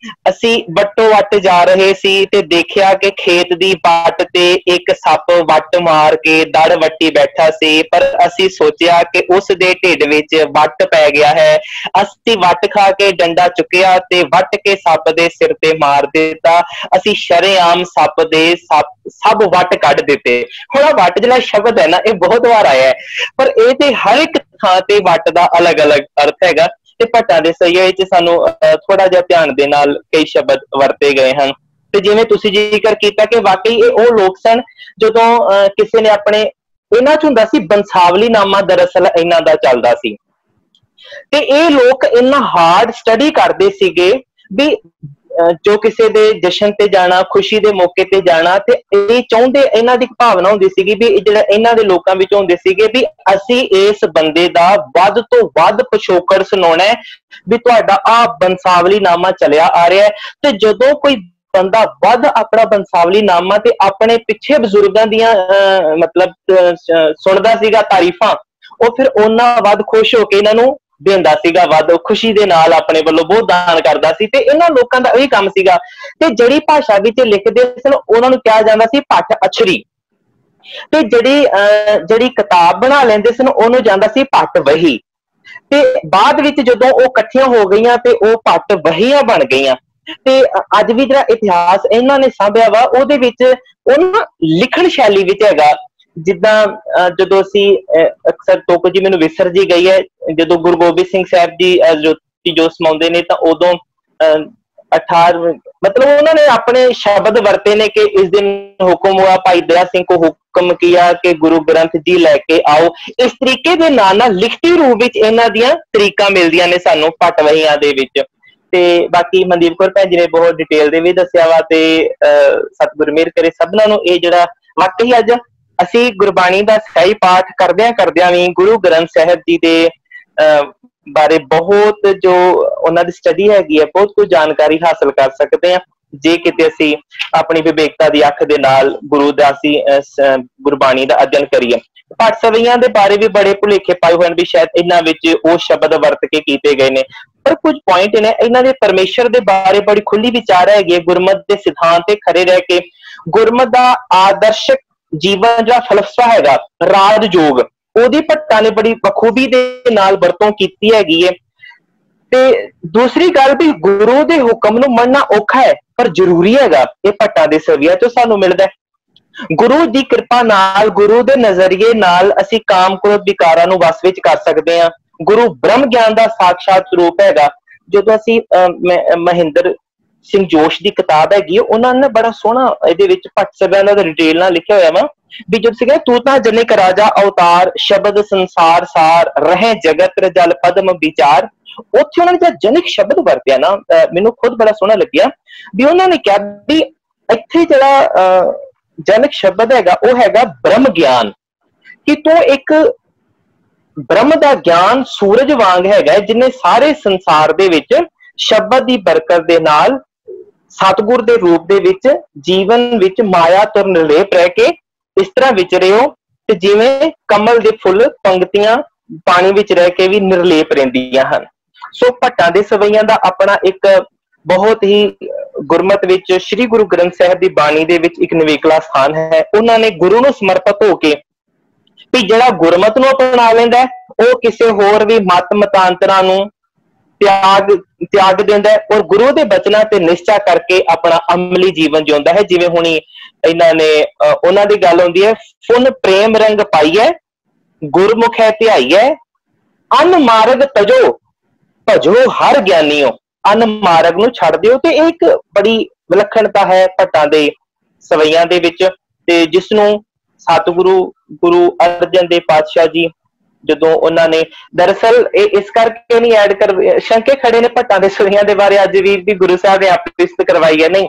ਅਸੀਂ ਵੱਟੋ ਵੱਟ ਜਾ ਰਹੇ ਸੀ ਤੇ ਦੇਖਿਆ ਕਿ ਖੇਤ ਦੀ ਵੱਟ ਤੇ ਇੱਕ ਸੱਪ ਵੱਟ ਮਾਰ ਕੇ ਦੜ ਵੱਟੀ ਬੈਠਾ ਸੀ, ਪਰ ਅਸੀਂ ਸੋਚਿਆ ਕਿ ਉਸ ਦੇ ਢਿੱਡ ਵਿੱਚ ਵੱਟ ਪੈ ਗਿਆ ਹੈ। ਅਸੀਂ ਵੱਟ ਖਾ ਕੇ ਡੰਡਾ ਚੁੱਕਿਆ ਤੇ ਵੱਟ ਕੇ ਸੱਪ ਦੇ ਸਿਰ ਤੇ ਮਾਰ ਦਿੱਤਾ। ਅਸੀਂ ਸ਼ਰੇਆਮ ਸੱਪ ਦੇ ਸਭ ਵੱਟ ਕੱਢ ਦਿੱਤੇ। ਹੁਣ ਆਹ ਵੱਟ ਜਿਹੜਾ ਸ਼ਬਦ ਹੈ ਨਾ, ਇਹ ਬਹੁਤ ਵਾਰ ਆਇਆ ਹੈ, ਪਰ ਇਹ ਤੇ ਹਰ ਇੱਕ ਥਾਂ ਤੇ ਵੱਟ ਦਾ ਅਲੱਗ-ਅਲੱਗ ਅਰਥ ਹੈਗਾ। ਤੇ ਭੱਟਾਂ ਦੇ ਸਵਈਏ ਵਿੱਚ ਸਾਨੂੰ ਥੋੜਾ ਜਿਹਾ ਧਿਆਨ ਦੇ ਨਾਲ ਕਈ ਸ਼ਬਦ ਵਰਤੇ ਗਏ ਹਨ। ਤੇ ਜਿਵੇਂ ਤੁਸੀਂ ਜ਼ਿਕਰ ਕੀਤਾ ਕਿ ਵਾਕਈ ਇਹ ਉਹ ਲੋਕ ਸਨ ਜਦੋਂ ਕਿਸੇ ਨੇ ਆਪਣੇ, ਇਹਨਾਂ ਚ ਹੁੰਦਾ ਸੀ ਬੰਸਾਵਲੀ ਨਾਮਾ, ਦਰਅਸਲ ਇਹਨਾਂ ਦਾ ਚੱਲਦਾ ਸੀ। ਤੇ ਇਹ ਲੋਕ ਇੰਨਾ ਹਾਰਡ ਸਟੱਡੀ ਕਰਦੇ ਸੀਗੇ ਵੀ ਜੋ ਕਿਸੇ ਦੇ ਜਸ਼ਨ ਤੇ ਜਾਣਾ, ਖੁਸ਼ੀ ਦੇ ਮੌਕੇ ਤੇ ਜਾਣਾ, ਤੇ ਇਹ ਚਾਹੁੰਦੇ, ਇਹਨਾਂ ਦੀ ਭਾਵਨਾ ਹੁੰਦੀ ਸੀਗੀ ਵੀ ਜਿਹੜਾ ਇਹਨਾਂ ਦੇ ਲੋਕਾਂ ਵਿੱਚ ਹੁੰਦੇ ਸੀਗੇ ਵੀ ਅਸੀਂ ਇਸ ਬੰਦੇ ਦਾ ਵੱਧ ਤੋਂ ਵੱਧ ਪਿਛੋਕੜ ਸੁਣਾਉਣਾ ਹੈ ਵੀ ਤੁਹਾਡਾ ਆਹ ਬੰਸਾਵਲੀ ਨਾਮਾ ਚੱਲਿਆ ਆ ਰਿਹਾ ਹੈ। ਤੇ ਜਦੋਂ ਕੋਈ ਬੰਦਾ ਵੱਧ ਆਪਣਾ ਬੰਸਾਵਲੀ ਨਾਮਾ ਤੇ ਆਪਣੇ ਪਿੱਛੇ ਬਜ਼ੁਰਗਾਂ ਦੀਆਂ ਮਤਲਬ ਸੁਣਦਾ ਸੀਗਾ ਤਾਰੀਫਾਂ, ਉਹ ਫਿਰ ਉਹਨਾਂ ਵੱਧ ਖੁਸ਼ ਹੋ ਕੇ ਇਹਨਾਂ ਨੂੰ ਦਿੰਦਾ ਸੀਗਾ, ਵੱਧ ਖੁਸ਼ੀ ਦੇ ਨਾਲ ਆਪਣੇ ਵੱਲੋਂ ਬਹੁਤ ਦਾਨ ਕਰਦਾ ਸੀ। ਤੇ ਇਹਨਾਂ ਲੋਕਾਂ ਦਾ ਇਹ ਕੰਮ ਸੀਗਾ। ਤੇ ਜਿਹੜੀ ਭਾਸ਼ਾ ਵਿੱਚ ਲਿਖਦੇ ਸਨ ਉਹਨਾਂ ਨੂੰ ਕਿਹਾ ਜਾਂਦਾ ਸੀ ਭੱਟ ਅਛਰੀ, ਤੇ ਜਿਹੜੀ ਕਿਤਾਬ ਬਣਾ ਲੈਂਦੇ ਸਨ ਉਹਨੂੰ ਜਾਂਦਾ ਸੀ ਭੱਟ ਵਹੀ। ਤੇ ਬਾਅਦ ਵਿੱਚ ਜਦੋਂ ਉਹ ਇਕੱਠੀਆਂ ਹੋ ਗਈਆਂ ਤੇ ਉਹ ਭੱਟ ਵਹੀਆਂ ਬਣ ਗਈਆਂ। ਤੇ ਅੱਜ ਵੀ ਜਿਹੜਾ ਇਤਿਹਾਸ ਇਹਨਾਂ ਨੇ ਸਾਂਭਿਆ ਵਾ ਉਹਦੇ ਵਿੱਚ ਉਹਨਾਂ ਲਿਖਣ ਸ਼ੈਲੀ ਵਿੱਚ ਹੈਗਾ, ਜਿੱਦਾਂ ਜਦੋਂ ਅਸੀਂ ਅਕਸਰ ਤੋਪ ਜੀ ਮੈਨੂੰ ਵਿਸਰ ਜੀ ਗਈ ਹੈ, ਜਦੋਂ ਗੁਰੂ ਗੋਬਿੰਦ ਸਿੰਘ ਸਾਹਿਬ ਜੀ ਜੋਤੀ ਜੋ ਸਮਾਉਂਦੇ ਨੇ ਤਾਂ ਉਦੋਂ 18 ਮਤਲਬ ਉਹਨਾਂ ਨੇ ਆਪਣੇ ਸ਼ਬਦ ਵਰਤੇ ਨੇ ਕਿ ਇਸ ਦਿਨ ਹੁਕਮ ਹੁਆ ਭਾਈ ਦਇਆ ਸਿੰਘ ਕੋ ਹੁਕਮ ਕੀਆ ਕਿ ਗੁਰੂ ਗ੍ਰੰਥ ਜੀ ਲੈ ਕੇ ਆਓ। ਇਸ ਤਰੀਕੇ ਦੇ ਨਾਲ ਲਿਖਤੀ ਰੂਪ ਵਿੱਚ ਇਹਨਾਂ ਦੀਆਂ ਤਰੀਕਾਂ ਮਿਲਦੀਆਂ ਨੇ ਸਾਨੂੰ ਭੱਟ ਵਹੀਆਂ ਦੇ ਵਿੱਚ। ਤੇ ਬਾਕੀ ਮਨਦੀਪ ਕੌਰ ਭੈਣ ਜੀ ਨੇ ਬਹੁਤ ਡਿਟੇਲ ਦੇ ਵੀ ਦੱਸਿਆ ਵਾ, ਤੇ ਸਤਿਗੁਰ ਮਿਹਰ ਕਰੇ ਸਭਨਾਂ ਨੂੰ ਇਹ ਜਿਹੜਾ ਵਾਕਈ ਅੱਜ ਅਸੀਂ ਗੁਰਬਾਣੀ ਦਾ ਸਹੀ ਪਾਠ ਕਰਦਿਆਂ ਵੀ ਗੁਰੂ ਗ੍ਰੰਥ ਸਾਹਿਬ ਜੀ ਦੇ ਬਾਰੇ ਬਹੁਤ ਜੋ ਉਹਨਾਂ ਦੀ ਸਟੱਡੀ ਹੈਗੀ ਹੈ, ਬਹੁਤ ਕੁਝ ਜਾਣਕਾਰੀ ਹਾਸਲ ਕਰ ਸਕਦੇ ਹਾਂ ਜੇ ਕਿਤੇ ਅਸੀਂ ਆਪਣੀ ਵਿਵੇਕਤਾ ਦੀ ਅੱਖ ਦੇ ਨਾਲ ਗੁਰੂ ਦਾ ਅਸੀਂ ਗੁਰਬਾਣੀ ਦਾ ਅਧਿਐਨ ਕਰੀਏ। ਭੱਟ ਸਵਈਆਂ ਦੇ ਬਾਰੇ ਵੀ ਬੜੇ ਭੁਲੇਖੇ ਪਾਏ ਹੋਏ ਹਨ ਵੀ ਸ਼ਾਇਦ ਇਹਨਾਂ ਵਿੱਚ ਉਹ ਸ਼ਬਦ ਵਰਤ ਕੇ ਕੀਤੇ ਗਏ ਨੇ, ਪਰ ਕੁਝ ਪੁਆਇੰਟ ਨੇ ਇਹਨਾਂ ਦੇ ਪਰਮੇਸ਼ਰ ਦੇ ਬਾਰੇ ਬੜੀ ਖੁੱਲੀ ਵਿਚਾਰ ਹੈਗੀ ਹੈ। ਗੁਰਮਤ ਦੇ ਸਿਧਾਂਤ ਤੇ ਖੜੇ ਰਹਿ ਕੇ ਗੁਰਮਤ ਦਾ ਆਦਰਸ਼ਕ ਜੀਵਨ ਜਿਹੜਾ ਫਲਸਫਾ ਹੈਗਾ ਰਾਜ ਯੋਗ, ਉਹਦੀ ਭੱਟਾਂ ਨੇ ਬੜੀ ਬਖੂਬੀ ਦੇ ਨਾਲ ਵਰਤੋਂ ਕੀਤੀ ਹੈਗੀ ਹੈ। ਤੇ ਦੂਸਰੀ ਗੱਲ ਵੀ ਗੁਰੂ ਦੇ ਹੁਕਮ ਨੂੰ ਮੰਨਣਾ ਔਖਾ ਹੈ, पर जरूरी हैगा ये भट्टां दे सविया चों सानू मिलदा है। गुरु दी कृपा नाल, गुरु दे नजरिए नाल असी काम क्रोध विकारां नू वस विच कर सकदे हां। गुरु ब्रह्म ज्ञान दा साक्षात रूप हैगा। जदों असी महेंद्र सिंह जोश की किताब हैगी, उन्होंने बड़ा सोहना इहदे विच भट्ट सविया दा डिटेल नाल लिखिया होया वा भी जब सीगा तू तां जनिक राजा अवतार शब्द संसार सार रहे जगत रजल पद्म विचार, उत्थे उन्होंने जो जनिक शब्द वरत्या ना मैनूं खुद बड़ा सोहना लग्या भी उन्होंने कहा भी इत्थे जिहड़ा जनिक शब्द हैगा वो हैगा ब्रह्म ज्ञान, कि तू एक ब्रह्म दा ज्ञान सूरज वांग हैगा जिन्हें सारे संसार दे विच शब्द की बरकत दे नाल सतगुर दे रूप दे विच जीवन विच माया तो निर्लेप रह के इस तरह विचरे हो ते जिवें कमल दे फुल पंक्तियां पानी विच रह के भी निर्लेप रहिंदियां हन। सो भट्टां दे सवैयां दा अपना एक बहुत ही गुरमत विच श्री गुरु ग्रंथ साहिब दी बाणी दे विच एक निवेकला स्थान है। उन्होंने गुरु नूं समर्पित होके भी जिहड़ा गुरमत नूं अपना लैंदा वो किसी होर भी मत मतांतरां नूं त्याग देंदा है और गुरु दे बचनां ते निश्चा करके अपना अमली जीवन जिउंदा है। जिवें हुणी इन्हां ने उन्हां दी गल हुंदी है, फुन प्रेम रंग पाईए गुरमुख है ध्याईए अन मार्ग तजो भजो हर ज्ञानीओ, अन मार्ग नूं छड्ड दिओ। ते एक बड़ी विलक्षणता है भट्टां दे सवैयां दे विच, ते जिस नूं सतगुरु गुरु अर्जन देव पातशाह जी जदों उन्होंने दरअसल इस करके नहीं ऐड कर शंके खड़े ने भट्टां दे सवैयां दे बारे अज भी गुरु साहब ने आपरिस्त करवाई है। नहीं,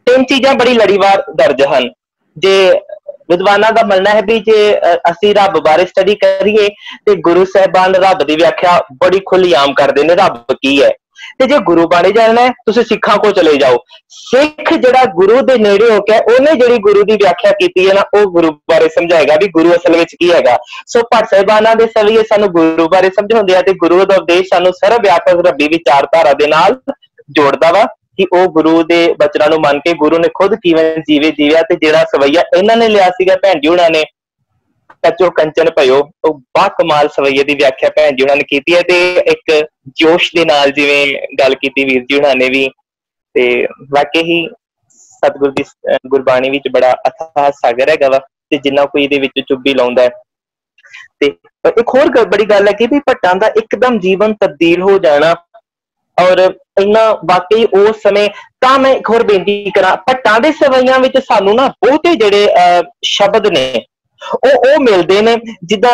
तीन चीज़ां बड़ी लड़ीवार दर्ज हैं। जे विद्वानां दा मनना है भी जे असी रब बारे स्टडी करिए ते गुरु साहबान रब की व्याख्या बड़ी खुलेआम करते हैं रब की है। ते जे गुरु बारे जानना है तुसीं सिखां को चले जाओ, सिख जिहड़ा गुरु दे नेड़े होके उन्हें जिहड़ी गुरु की व्याख्या की है ना वो गुरु बारे समझाएगा भी गुरु असल में की हैगा। सो भट्ट साहिबाना दे सविये सानू गुरु बारे समझाउंदे आ ते गुरु दा उपदेश सानू सर्व व्यापक रब्बी विचारधारा दे नाल जोड़दा वा कि वो गुरु दे बचनां नूं मन के गुरु ने खुद किवें जीविया ते जिहड़ा सवैया इन्हां ने लिया सीगा भैन जी हुणां ने कच्चो कंचन भयो बा कमाल सवैये की व्याख्या भैन जी उन्होंने की है। ते एक जोश के नाल जिवें गल की वीर जी उन्होंने भी, ते वाकई ही सतगुर की गुरबाणी विच बड़ा अथाह सागर हैगा वा ते जिन्ना कोई इहदे विच चुब्बी लाउंदा है। ते एक होर बड़ी गल है कि भी भट्टां दा एकदम जीवन तब्दील हो जाना और इन्ना वाकई उस समय तां मैं एक होर बेनती करा भट्टां दे सवैयां विच सानू ना बहुते जिहड़े शब्द ने ਉਹ ਮਿਲਦੇ ਨੇ ਜਿੱਦਾਂ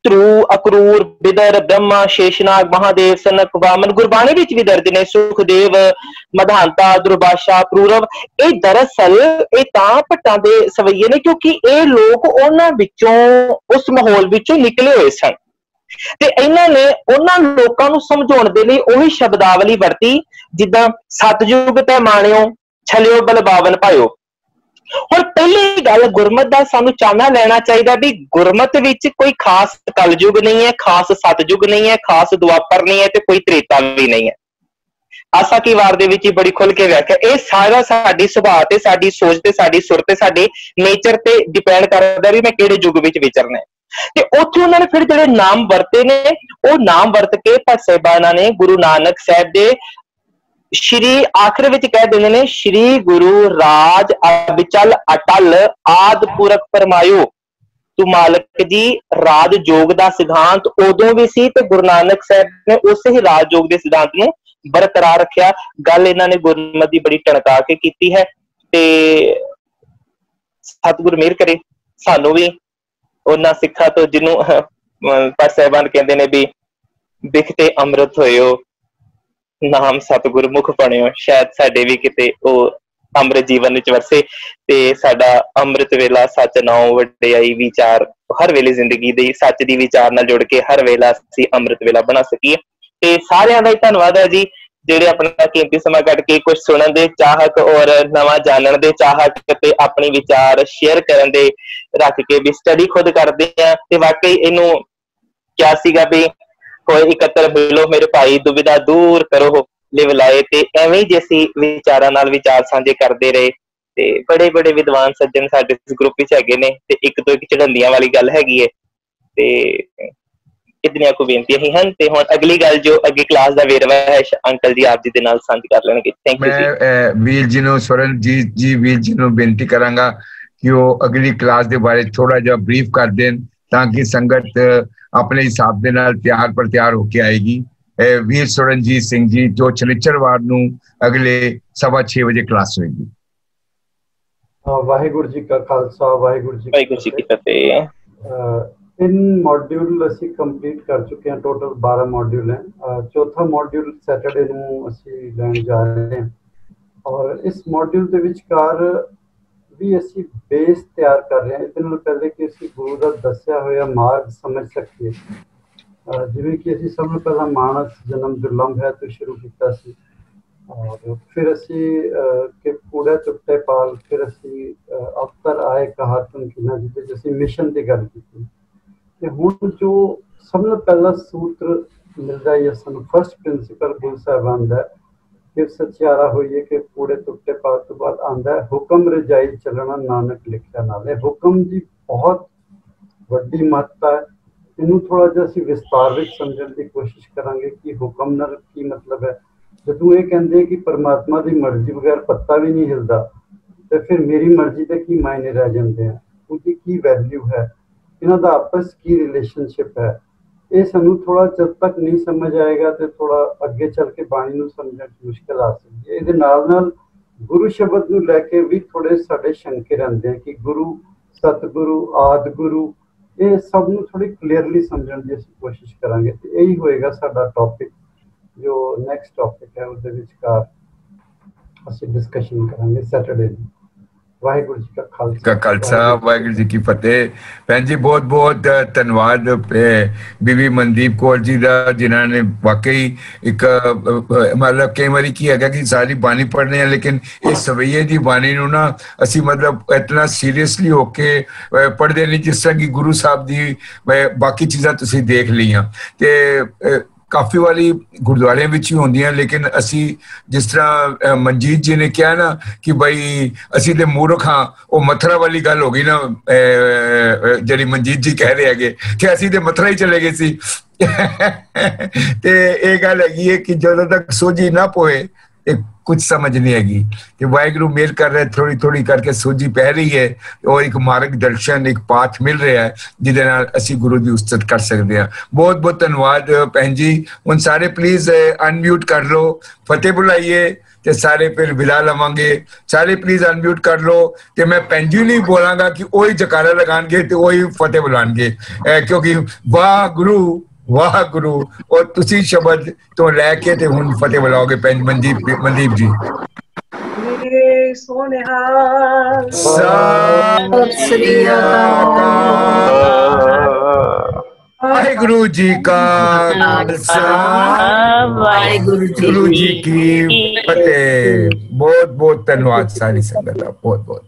ਧਰੂ ਅਕਰੂਰ ਬਿਦਰ ਬ੍ਰਹਮਾ ਸ਼ੇਸ਼ਨਾਗ ਮਹਾਦੇਵ ਸਨਕ ਵਾਮਨ ਗੁਰਬਾਣੀ ਵਿੱਚ ਵੀ ਦਰਜ ਨੇ ਸੁਖਦੇਵ ਮਧਾਂਤਾ ਦੁਰਬਾਸ਼ਾ ਪੂਰਵ। ਇਹ ਦਰਅਸਲ ਇਹ ਤਾਂ ਭੱਟਾਂ ਦੇ ਸਵਈਏ ਨੇ ਕਿਉਂਕਿ ਇਹ ਲੋਕ ਉਹਨਾਂ ਵਿੱਚੋਂ ਉਸ ਮਾਹੌਲ ਵਿੱਚੋਂ ਨਿਕਲੇ ਹੋਏ ਸਨ ਤੇ ਇਹਨਾਂ ਨੇ ਉਹਨਾਂ ਲੋਕਾਂ ਨੂੰ ਸਮਝਾਉਣ ਦੇ ਲਈ ਉਹੀ ਸ਼ਬਦਾਵਲੀ ਵਰਤੀ ਜਿੱਦਾਂ ਸਤਜੁਗ ਤੇ ਮਾਣਿਓ ਛਲਿਓ ਬਲਬਾਵਨ ਭਾਇਓ। ਹੁਣ ਪਹਿਲੀ ਗੱਲ ਗੁਰਮਤ ਦਾ ਸਾਨੂੰ ਚਾਨਣਾ ਲੈਣਾ ਚਾਹੀਦਾ ਵੀ ਗੁਰਮਤ ਵਿੱਚ ਕੋਈ ਖਾਸ ਕਲਯੁਗ ਨਹੀਂ ਹੈ, ਖਾਸ ਸਤਜੁਗ ਨਹੀਂ ਹੈ, ਖਾਸ ਦੁਆਪਰ ਨਹੀਂ ਹੈ ਤੇ ਕੋਈ ਤ੍ਰੇਤਾ ਵੀ ਨਹੀਂ ਹੈ। ਆਸਾ ਕੀ ਵਾਰ ਦੇ ਵਿੱਚ ਹੀ ਬੜੀ ਖੁੱਲ ਕੇ ਵਿਆਖਿਆ ਇਹ ਸਾਰਾ ਸਾਡੀ ਸੁਭਾਅ ਤੇ ਸਾਡੀ ਸੋਚ ਤੇ ਸਾਡੀ ਸੁਰ ਤੇ ਸਾਡੇ ਨੇਚਰ ਤੇ ਡਿਪੈਂਡ ਕਰਦਾ ਵੀ ਮੈਂ ਕਿਹੜੇ ਯੁੱਗ ਵਿੱਚ ਵਿਚਰਨਾ ਤੇ ਉੱਥੇ ਉਹਨਾਂ ਨੇ ਫਿਰ ਜਿਹੜੇ ਨਾਮ ਵਰਤੇ ਨੇ ਉਹ ਨਾਮ ਵਰਤ ਕੇ ਭੱਟ ਸਾਹਿਬਾਨਾਂ ਨੇ ਗੁਰੂ ਨਾਨਕ ਸਾਹਿਬ ਦੇ श्री आखिर विच कह देंगे ने श्री गुरु राज अविचल अटल आद पुरख फरमायो। तू मालिक जी राज योग का सिद्धांत उदों भी सी ते गुरु नानक साहब ने उस ही राज योग के सिद्धांत नूं बरकरार रखिया। गल इन्हां ने गुरमत की बड़ी टणका के कीती है ते सतगुर मेहर करे सानू भी उन्हां सिक्खां तो जिन्हों भट्ट साहिबान कहते ने भी बिखते अमृत होयो नाम सतगुर मुख पढ़ियो। शायद साडे भी किते ਉਹ ਅੰਮ੍ਰਿਤ ਜੀਵਨ ਵਿੱਚ ਵਰਸੇ ਤੇ ਸਾਡਾ ਅੰਮ੍ਰਿਤ ਵੇਲਾ ਸੱਚ ਨਾਉ ਵਡਿਆਈ ਵਿਚਾਰ ਹਰ ਵੇਲੇ ਜ਼ਿੰਦਗੀ ਦੇ ਸੱਚ ਦੀ ਵਿਚਾਰ ਨਾਲ ਜੁੜ ਕੇ ਹਰ ਵੇਲਾ ਅਸੀਂ ਅੰਮ੍ਰਿਤ ਵੇਲਾ ਬਣਾ ਸਕੀਏ। ਤੇ ਸਾਰਿਆਂ ਦਾ ਹੀ ਧੰਨਵਾਦ ਹੈ ਜੀ ਜਿਹੜੇ ਆਪਣਾ ਕੀਮਤੀ ਸਮਾਂ ਕੱਢ ਕੇ ਕੁਝ ਸੁਣਨ ਦੇ ਚਾਹਕ ਔਰ ਨਵਾਂ ਜਾਣਨ ਦੇ ਚਾਹਕ ਤੇ ਆਪਣੀ ਵਿਚਾਰ ਸ਼ੇਅਰ ਕਰਨ ਦੇ ਰੱਖ ਕੇ ਵੀ ਸਟੱਡੀ ਖੁਦ ਕਰਦੇ ਆ। ਤੇ ਵਾਕਈ ਇਹਨੂੰ ਕਿਹਾ ਸੀਗਾ ਵੀ कोई इकत्र मिलो मेरे भाई दुविधा दूर करो लिव लाए ते एवें जे असीं विचारां नाल विचार साझे करते रहे ते बड़े बड़े विद्वान सज्जन साडे इस ग्रुप विच हैगे ने ते एक तो एक चढ़ंदियां वाली गल हैगी है ते ਕਿੰਨੀਆਂ ਕੁ ਬੇਨਤੀਆਂ ਹੀ ਹਨ। ਤੇ ਹੁਣ ਅਗਲੀ ਗੱਲ ਜੋ ਅੱਗੇ ਕਲਾਸ ਦਾ ਵੇਰਵਾ ਹੈ ਅੰਕਲ ਜੀ ਆਪ ਜੀ ਦੇ ਨਾਲ ਸਾਂਝ ਕਰ ਲੈਣਗੇ। ਥੈਂਕ ਯੂ ਜੀ। ਮੈਂ ਵੀਰ ਜੀ ਨੂੰ ਸਵਰਨਜੀਤ ਜੀ ਵੀਰ ਜੀ ਨੂੰ ਬੇਨਤੀ ਕਰਾਂਗਾ ਕਿ ਉਹ ਅਗਲੀ ਕਲਾਸ ਦੇ ਬਾਰੇ ਥੋੜਾ ਜਿਹਾ ਬਰੀਫ ਕਰ ਦੇਣ ਤਾਂ ਕਿ ਸੰਗਤ ਆਪਣੇ ਹਿਸਾਬ ਦੇ ਨਾਲ ਤਿਆਰ ਪਰ ਤਿਆਰ ਹੋ ਕੇ ਆਏਗੀ। ਵੀਰ ਸਵਰਨਜੀਤ ਸਿੰਘ ਜੀ ਜੋ ਸ਼ਨੀਚਰਵਾਰ ਨੂੰ ਅਗਲੇ 6:15 ਵਜੇ ਕਲਾਸ ਹੋਏਗੀ। ਵਾਹਿਗੁਰੂ ਜੀ ਕਾ ਖਾਲਸਾ ਵਾਹਿਗੁਰੂ ਜੀ ਕੀ ਫਤਿਹ। इन मॉड्यूल ਅਸੀਂ ਕੰਪਲੀਟ ਕਰ ਚੁੱਕੇ ਹਾਂ। ਟੋਟਲ 12 ਮॉड्यूल ਹੈ। ਚੌਥਾ ਮॉड्यूल ਸੈਟਰਡੇ ਨੂੰ ਅਸੀਂ ਲੈਣ ਜਾ ਰਹੇ ਹਾਂ ਔਰ ਇਸ ਮॉड्यूल ਦੇ ਵਿਚਕਾਰ ਵੀ ਅਸੀਂ ਬੇਸ ਤਿਆਰ ਕਰ ਰਹੇ ਹਾਂ। ਇਹਦੇ ਨਾਲ ਪਹਿਲੇ ਕਿ ਅਸੀਂ ਗੁਰੂ ਦਾ ਦੱਸਿਆ ਹੋਇਆ ਮਾਰਗ ਸਮਝ ਸਕੀਏ। ਜਿਵੇਂ ਕਿ ਅਸੀਂ ਸਭ ਤੋਂ ਪਹਿਲਾਂ ਮਾਨਸ ਜਨਮ ਦੁਰਲਭ ਹੈ ਤੋਂ ਸ਼ੁਰੂ ਕੀਤਾ ਸੀ ਔਰ ਫਿਰ ਅਸੀਂ ਕਿ ਕੂੜਾ ਚੁੱਟੇ ਪਾਲ, ਫਿਰ ਅਸੀਂ ਅਵਤਰ ਆਏ ਕਹਾ ਤੁਮ ਕਿਨਾ, ਜਿਹਦੇ ਅਸੀਂ ਮਿਸ਼ਨ ਦੀ ਗੱਲ ਕੀਤੀ। ਤੇ ਹੁਣ ਜੋ ਸਭ ਤੋਂ ਪਹਿਲਾ ਸੂਤਰ ਮਿਲਦਾ ਹੈ ਸਾਨੂੰ ਫਸਟ ਪ੍ਰਿੰਸੀਪਲ ਗੁਰੂ ਸਾਹਿਬਾਨ ਦਾ ਕਿ ਸੱਚਿਆਰਾ ਹੋਈਏ ਕਿ ਕੂੜੇ ਟੁੱਟੇ ਪਾਲ ਤੋਂ ਬਾਅਦ ਆਉਂਦਾ ਹੈ ਹੁਕਮ ਰਜਾਈ ਚੱਲਣਾ ਨਾਨਕ ਲਿਖਿਆ ਨਾਲ। ਇਹ ਹੁਕਮ ਦੀ ਬਹੁਤ ਵੱਡੀ ਮਹੱਤਤਾ ਹੈ। ਇਹਨੂੰ ਥੋੜਾ ਜਿਹਾ ਅਸੀਂ ਵਿਸਤਾਰ ਵਿੱਚ ਸਮਝਣ ਦੀ ਕੋਸ਼ਿਸ਼ ਕਰਾਂਗੇ ਕਿ ਹੁਕਮ ਨਾਲ ਕੀ ਮਤਲਬ ਹੈ। ਜਦੋਂ ਇਹ ਕਹਿੰਦੇ ਕਿ ਪਰਮਾਤਮਾ ਦੀ ਮਰਜ਼ੀ ਬਗੈਰ ਪੱਤਾ ਵੀ ਨਹੀਂ ਹਿਲਦਾ ਤੇ ਫਿਰ ਮੇਰੀ ਮਰਜ਼ੀ ਦੇ ਕੀ ਮਾਇਨੇ ਰਹਿ ਜਾਂਦੇ ਆ, ਉਹਦੀ ਕੀ ਵੈਲਿਊ ਹੈ, ਇਹਨਾਂ ਦਾ ਆਪਸ ਕੀ ਰਿਲੇਸ਼ਨਸ਼ਿਪ ਹੈ। ਇਹ ਸਾਨੂੰ ਥੋੜਾ ਜਦ ਤੱਕ ਨਹੀਂ ਸਮਝ ਆਏਗਾ ਤੇ ਥੋੜਾ ਅੱਗੇ ਚੱਲ ਕੇ ਬਾਣੀ ਨੂੰ ਸਮਝਣ 'ਚ ਮੁਸ਼ਕਿਲ ਆ ਸਕਦੀ ਹੈ। ਇਹਦੇ ਨਾਲ ਨਾਲ ਗੁਰੂ ਸ਼ਬਦ ਨੂੰ ਲੈ ਕੇ ਵੀ ਥੋੜੇ ਸਾਡੇ ਸ਼ੰਕੇ ਰਹਿੰਦੇ ਆ ਕਿ ਗੁਰੂ, ਸਤਿਗੁਰੂ, ਆਦਿ ਗੁਰੂ, ਇਹ ਸਭ ਨੂੰ ਥੋੜੀ ਕਲੀਅਰਲੀ ਸਮਝਣ ਦੀ ਅਸੀਂ ਕੋਸ਼ਿਸ਼ ਕਰਾਂਗੇ। ਤੇ ਇਹੀ ਹੋਏਗਾ ਸਾਡਾ ਟੌਪਿਕ। ਜੋ ਨੈਕਸਟ ਟੌਪਿਕ ਹੈ ਉਹਦੇ ਵਿਚਕਾਰ ਅਸੀਂ ਡਿਸਕਸ਼ਨ ਕਰਾਂਗੇ ਸੈਟਰਡੇ ਨੂੰ। ਵਾਹਿਗੁਰੂ ਜੀ ਕਾ ਖਾਲਸਾ ਵਾਹਿਗੁਰੂ ਜੀ ਕੀ ਫਤਿਹ। ਭੈਣ ਜੀ ਬਹੁਤ ਬਹੁਤ ਧੰਨਵਾਦ ਬੀਬੀ ਮਨਦੀਪ ਕੌਰ ਜੀ ਦਾ, ਜਿਨ੍ਹਾਂ ਨੇ ਵਾਕਈ ਇੱਕ ਮਤਲਬ ਕਈ ਵਾਰੀ ਕੀ ਹੈਗਾ ਕਿ ਸਾਰੀ ਬਾਣੀ ਪੜ੍ਹਨੇ ਆ ਲੇਕਿਨ ਇਹ ਸਵਈਏ ਦੀ ਬਾਣੀ ਨੂੰ ਨਾ ਅਸੀਂ ਮਤਲਬ ਇਤਨਾ ਸੀਰੀਅਸਲੀ ਹੋ ਕੇ ਪੜ੍ਹਦੇ ਨਹੀਂ ਜਿਸ ਤਰ੍ਹਾਂ ਕਿ ਗੁਰੂ ਸਾਹਿਬ ਦੀ ਬਾਕੀ ਚੀਜ਼ਾਂ ਤੁਸੀਂ ਦੇਖ ਲਈਆਂ। ਤੇ ਕਾਫੀ ਵਾਰੀ ਗੁਰਦੁਆਰਿਆਂ ਵਿੱਚ ਹੀ ਹੁੰਦੀਆਂ ਲੇਕਿਨ ਅਸੀਂ ਜਿਸ ਤਰ੍ਹਾਂ ਮਨਜੀਤ ਜੀ ਨੇ ਕਿਹਾ ਨਾ ਕਿ ਬਈ ਅਸੀਂ ਤੇ ਮੂਰਖ ਹਾਂ, ਉਹ ਮਥੁਰਾ ਵਾਲੀ ਗੱਲ ਹੋ ਗਈ ਨਾ ਜਿਹੜੀ ਮਨਜੀਤ ਜੀ ਕਹਿ ਰਹੇ ਹੈਗੇ ਕਿ ਅਸੀਂ ਤੇ ਮਥੁਰਾ ਹੀ ਚਲੇ ਗਏ ਸੀ। ਤੇ ਇਹ ਗੱਲ ਹੈਗੀ ਹੈ ਕਿ ਜਦੋਂ ਤੱਕ ਸੋਝੀ ਨਾ ਪੋਏ कुछ समझ नहीं आएगी कि वाहिगुरु मेल कर रहे थोड़ी थोड़ी करके सोझी पै रही है और एक मार्गदर्शन एक पाथ मिल रहा है जिहदे नाल असी गुरु दी उस्ताद कर सकते हैं। बहुत बहुत धन्यवाद भैन जी। हुण सारे प्लीज अनम्यूट कर लो, फतेह बुलाइए ते सारे फिर विदा लवांगे। सारे प्लीज अनम्यूट कर लो ते मैं भैन जी नहीं बोलांगा कि वही जकारा लगाएंगे ते वही फतेह बुलाएंगे क्योंकि वाह गुरु वाह गुरु और तुसी शब्द तो लैके ते हुण फतेह बुलाओगे भैन मनदीप जी। वाहिगुरु जी का खालसा वाहिगुरु जी की फतेह। बहुत बहुत धन्यवाद सारी संगत, बहुत बहुत।